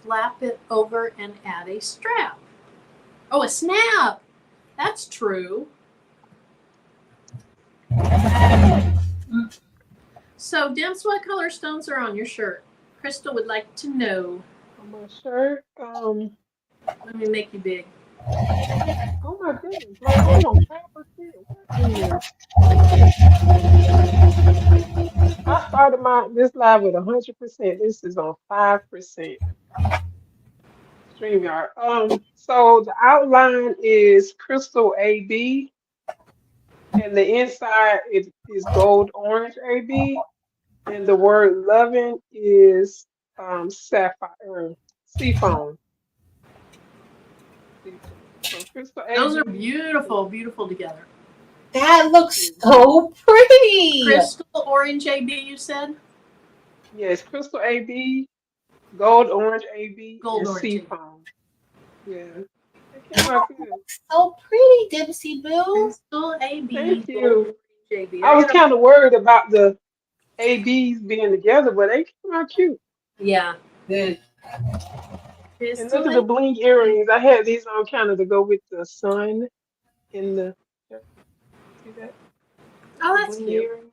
Speaker 1: flap it over and add a strap. Oh, a snap. That's true. So, Demps, what color stones are on your shirt? Crystal would like to know.
Speaker 3: On my shirt.
Speaker 1: Let me make you big.
Speaker 3: Oh my goodness. Like I'm on 5%. What I started this live with 100%. This is on 5%. StreamYard. So the outline is crystal AB, and the inside is gold orange AB, and the word loving is sapphire seafoam. Seafoam. So crystal
Speaker 1: Those are
Speaker 3: AB.
Speaker 1: beautiful, beautiful together.
Speaker 2: That looks so pretty.
Speaker 1: Crystal orange AB, you said?
Speaker 3: Yes, crystal AB, gold orange AB,
Speaker 1: Gold
Speaker 3: and
Speaker 1: orange AB.
Speaker 3: seafoam. Yeah. That came out good.
Speaker 2: So pretty, Dipsy Boo.
Speaker 1: Crystal AB,
Speaker 3: Thank
Speaker 1: gold
Speaker 3: you.
Speaker 1: orange AB.
Speaker 3: I was kind of worried about the ABs being together, but they came out cute.
Speaker 1: Yeah.
Speaker 2: Good.
Speaker 3: And look at the bling earrings. I had these on kind of to go with the sun in the. See that?
Speaker 1: Oh,
Speaker 3: The
Speaker 1: that's
Speaker 3: bling
Speaker 1: cute.
Speaker 3: earring.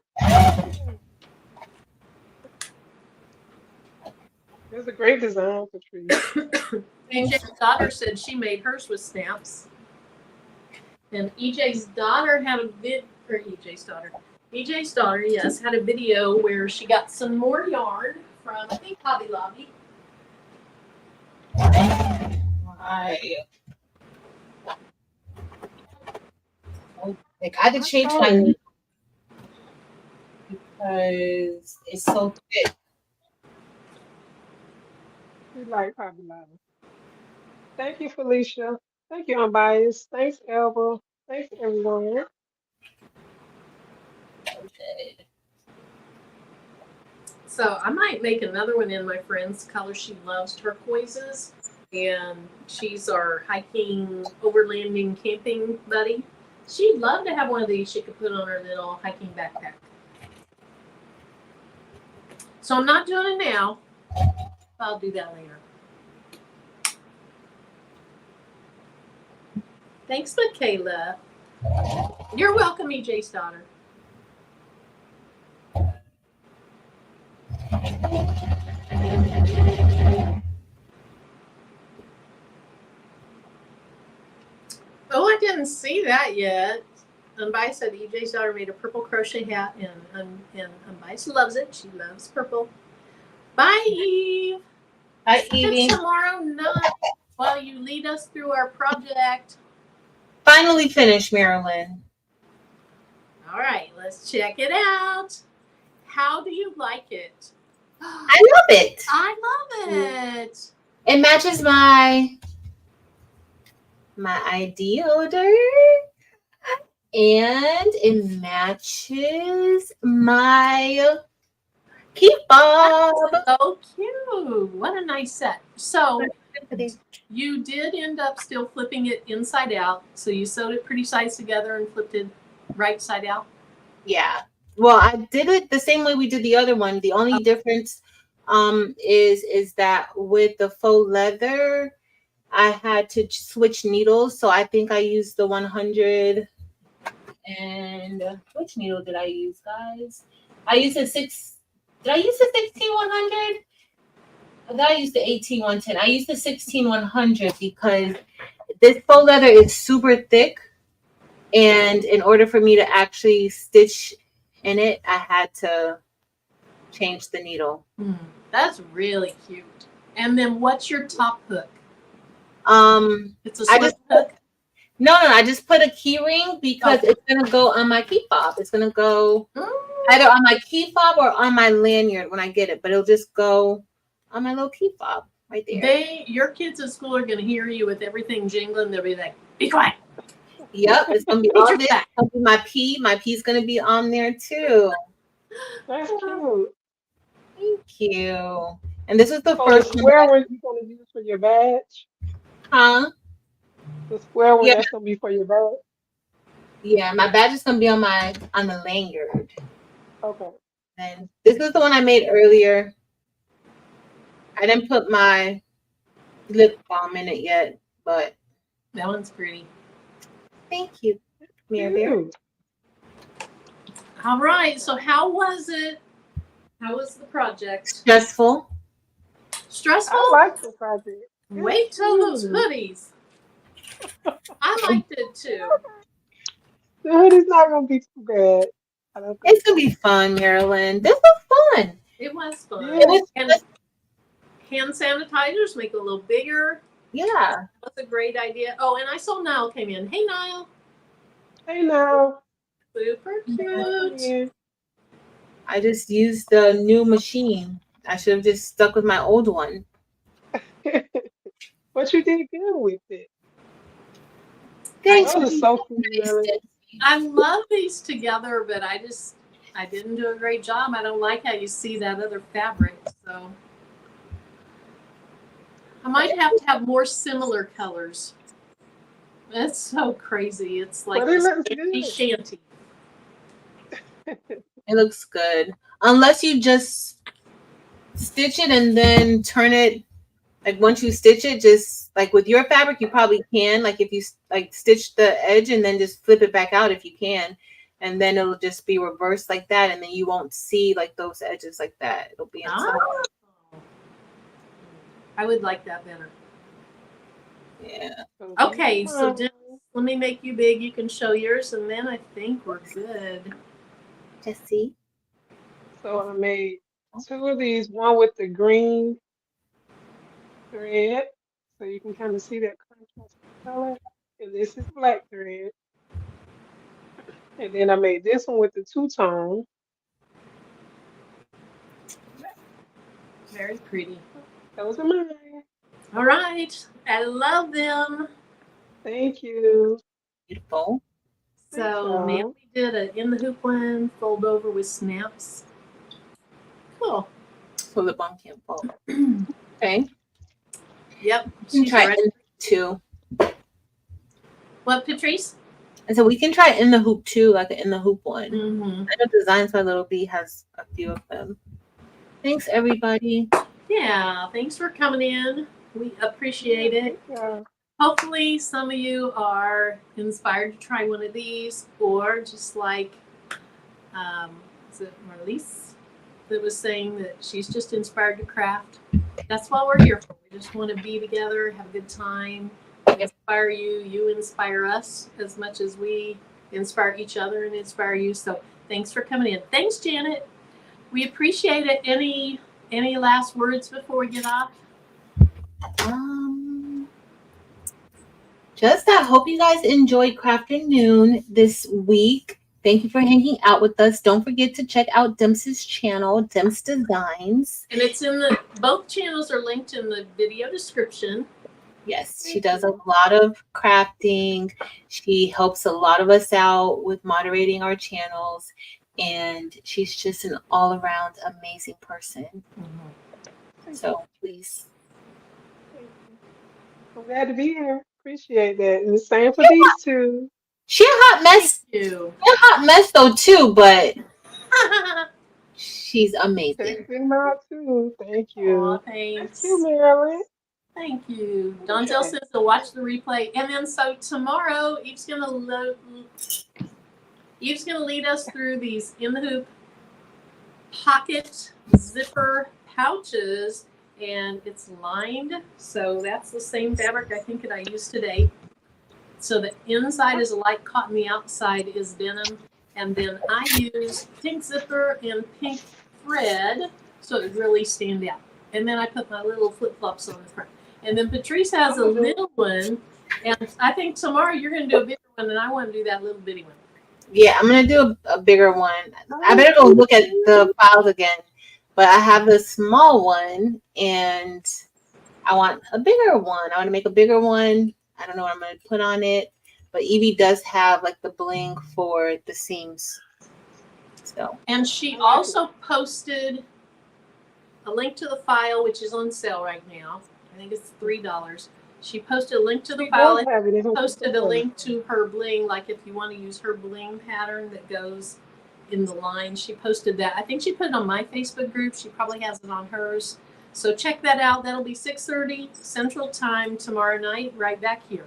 Speaker 3: That's a great design, Patrice.
Speaker 1: EJ's daughter said she made hers with snaps. And EJ's daughter had a EJ's daughter, yes, had a video where she got some more yarn from, I think, Hobby Lobby.
Speaker 2: Right. Like I had to change my needle because it's so thick.
Speaker 3: We like Hobby Lobby. Thank you, Felicia. Thank you, Unbiased. Thanks, Elba. Thanks, everyone.
Speaker 2: Okay.
Speaker 1: So I might make another one in my friend's color. She loves turquoises, and she's our hiking, overlanding, camping buddy. She'd love to have one of these she could put on her little hiking backpack. So I'm not doing it now. I'll do that later. Thanks, Michaela. You're welcome, EJ's daughter. Oh, I didn't see that yet. Unbiased said EJ's daughter made a purple crochet hat, and Unbiased loves it. She loves purple. Bye, Eve.
Speaker 2: Hi, Evie.
Speaker 1: Tomorrow night, while you lead us through our project.
Speaker 2: Finally finished, Marilyn.
Speaker 1: All right, let's check it out. How do you like it?
Speaker 2: I love it.
Speaker 1: I love it.
Speaker 2: It matches my ID holder, and it matches my key fob.
Speaker 1: So cute. What a nice set. So you did end up still flipping it inside out. So you sewed it pretty sides together and flipped it right side out.
Speaker 2: Yeah. Well, I did it the same way we did the other one. The only difference is that with the faux leather, I had to switch needles. So I think I used the 100. And which needle did I use, guys? I used the 6. Did I use the 16100? I thought I used the 18110. I used the 16100 because this faux leather is super thick, and in order for me to actually stitch in it, I had to change the needle.
Speaker 1: That's really cute. And then what's your top hook? It's a slip hook.
Speaker 2: No, I just put a key ring because it's gonna go on my key fob. It's gonna go either on my key fob or on my lanyard when I get it, but it'll just go on my little key fob right there.
Speaker 1: Your kids at school are gonna hear you with everything jingling. They'll be like, "Be quiet."
Speaker 2: Yep, it's gonna be all this. It's gonna be my P. My P's gonna be on there too.
Speaker 3: That's cute.
Speaker 2: Thank you. And this is the
Speaker 3: So
Speaker 2: first
Speaker 3: the square one you're gonna use for your badge?
Speaker 2: Huh?
Speaker 3: The square one that's gonna be for your badge?
Speaker 2: Yeah, my badge is gonna be on the lanyard.
Speaker 3: Okay.
Speaker 2: And this is the one I made earlier. I didn't put my lip balm in it yet, but
Speaker 1: That one's pretty.
Speaker 2: thank you, Mira Bear.
Speaker 3: Cute.
Speaker 1: All right. So how was it? How was the project?
Speaker 2: Stressful.
Speaker 1: Stressful?
Speaker 3: I like the project.
Speaker 1: Wait till those
Speaker 3: Cute.
Speaker 1: hoodies. I liked it too.
Speaker 3: The hoodie's not gonna be too bad. I don't think
Speaker 2: It's gonna be fun, Marilyn. This was fun.
Speaker 1: It was fun.
Speaker 3: Yeah.
Speaker 2: It was
Speaker 1: And hand sanitizers make it a little bigger.
Speaker 2: yeah.
Speaker 1: That's a great idea. Oh, and I saw Niall came in. Hey, Niall.
Speaker 3: Hey now.
Speaker 1: Super cute.
Speaker 3: Yeah.
Speaker 2: I just used the new machine. I should have just stuck with my old one.
Speaker 3: But you did good with it.
Speaker 2: Thanks.
Speaker 3: Those are so cute, Marilyn.
Speaker 1: I love these together, but I didn't do a great job. I don't like how you see that other fabric, so I might have to have more similar colors. That's so crazy. It's like
Speaker 3: But it
Speaker 1: this
Speaker 3: looks
Speaker 1: shanty
Speaker 3: good.
Speaker 1: shanty.
Speaker 2: It looks good. Unless you just stitch it and then turn it, like once you stitch it, just like with your fabric, you probably can. Like if you like stitch the edge and then just flip it back out if you can. And then it'll just be reversed like that. And then you won't see like those edges like that. It'll be inside.
Speaker 1: Oh. I would like that better.
Speaker 2: Yeah.
Speaker 1: Okay, so Dennis, let me make you big. You can show yours, and then I think we're good.
Speaker 2: Jesse.
Speaker 3: So I made two of these, one with the green thread, so you can kind of see that contrast color. And this is black thread. And then I made this one with the two-tone.
Speaker 1: Very pretty.
Speaker 3: Those are mine.
Speaker 1: All right. I love them.
Speaker 3: Thank you.
Speaker 2: Beautiful.
Speaker 1: So
Speaker 3: Thanks,
Speaker 1: Nancy did an in the hoop one, fold over with snaps. Cool.
Speaker 2: So the bun can't fall. Okay.
Speaker 1: Yep.
Speaker 2: You can
Speaker 1: She's
Speaker 2: try
Speaker 1: ready.
Speaker 2: in too.
Speaker 1: What, Patrice?
Speaker 2: And so we can try in the hoop too, like an in the hoop one.
Speaker 1: Mm-hmm.
Speaker 2: I know Designs by Little B has a few of them. Thanks, everybody.
Speaker 1: Yeah. Thanks for coming in. We appreciate it.
Speaker 3: Yeah.
Speaker 1: Hopefully some of you are inspired to try one of these, or just like is it Marlise that was saying that she's just inspired to craft. That's what we're here for. We just want to be together, have a good time, inspire you, you inspire us as much as we inspire each other and inspire you. So thanks for coming in. Thanks, Janet. We appreciate it. Any last words before we get off?
Speaker 2: Just I hope you guys enjoyed Crafternoon this week. Thank you for hanging out with us. Don't forget to check out Demps' channel, Demps Designs.
Speaker 1: And it's in both channels are linked in the video description.
Speaker 2: Yes, she does a lot of crafting. She helps a lot of us out with moderating our channels. And she's just an all-around amazing person. So please.
Speaker 3: I'm glad to be here. Appreciate that. And the same for these two.
Speaker 2: She a hot mess.
Speaker 1: Thank you.
Speaker 2: She's a hot mess though too, but she's amazing.
Speaker 3: Check them out too. Thank you.
Speaker 1: Aw,
Speaker 3: Thank
Speaker 1: thanks.
Speaker 3: you, Marilyn.
Speaker 1: Thank you. Donzel says to watch the replay. And then so tomorrow, Eve's gonna lead us through these in the hoop pocket zipper pouches, and it's lined. So that's the same fabric I think that I used today. So the inside is a light cotton, the outside is denim. And then I use pink zipper and pink thread so it would really stand out. And then I put my little flip-flops on the front. And then Patrice has a little one. And I think tomorrow you're going to do a bigger one, and I want to do that little bitty one.
Speaker 2: Yeah, I'm going to do a bigger one. I better go look at the files again. But I have the small one, and I want a bigger one. I want to make a bigger one. I don't know what I'm going to put on it. But Evie does have like the bling for the seams. So.
Speaker 1: And she also posted a link to the file, which is on sale right now. I think it's $3. She posted a link to the file and posted a link to her bling, like if you want to use her bling pattern that goes in the line. She posted that. I think she put it on my Facebook group. She probably has it on hers. So check that out. That'll be 6:30 Central Time tomorrow night, right back here.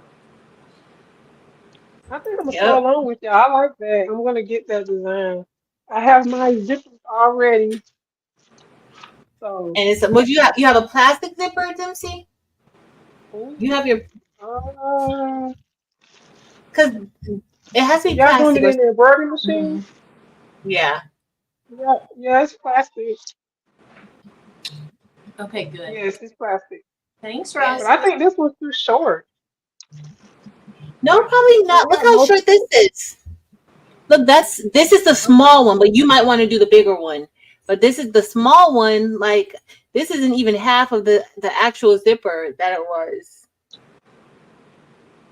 Speaker 3: I think I'm gonna
Speaker 2: Yep.
Speaker 3: go along with y'all. I like that. I'm gonna get that design. I have my zippers already, so.
Speaker 2: And it's what you have a plastic zipper, Dempsey?
Speaker 3: Ooh,
Speaker 2: You have your
Speaker 3: uh,
Speaker 2: because it has to be
Speaker 3: y'all doing
Speaker 2: plastic
Speaker 3: it
Speaker 2: or
Speaker 3: in the embroidery machine?
Speaker 2: yeah.
Speaker 3: Yeah, yeah, it's plastic.
Speaker 1: Okay, good.
Speaker 3: Yes, it's plastic.
Speaker 1: Thanks,
Speaker 3: But
Speaker 1: Ross.
Speaker 3: I think this one's too short.
Speaker 2: No, probably
Speaker 3: It's
Speaker 2: not. Look
Speaker 3: got
Speaker 2: how short
Speaker 3: multiple.
Speaker 2: this is. Look, this is the small one, but you might want to do the bigger one. But this is the small one. Like this isn't even half of the actual zipper that it was.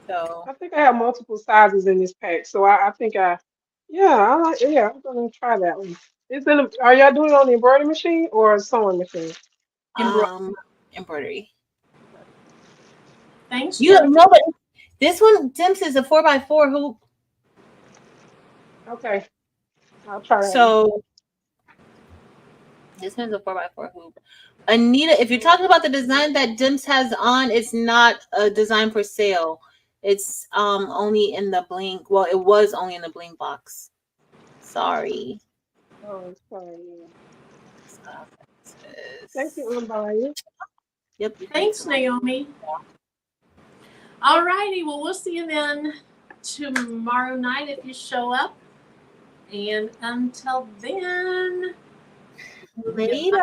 Speaker 2: So
Speaker 3: I think I have multiple sizes in this pack, so I think yeah, I'm gonna try that one. Are y'all doing it on the embroidery machine or a sewing machine?
Speaker 2: embroidery.
Speaker 1: Thanks,
Speaker 2: You
Speaker 1: Jennifer.
Speaker 2: know, but this one, Demps, is a 4x4 hoop.
Speaker 3: Okay, I'll try that one.
Speaker 2: So this one's a 4x4 hoop. Anita, if you're talking about the design that Demps has on, it's not a design for sale. It's only in the Blink. Well, it was only in the Blink box. Sorry.
Speaker 3: Oh, it's fine. Yeah. Thank you, Unbiased.
Speaker 2: Yep.
Speaker 1: Thanks, Naomi. All righty. Well, we'll see you then tomorrow night if you show up. And until then,
Speaker 2: Later.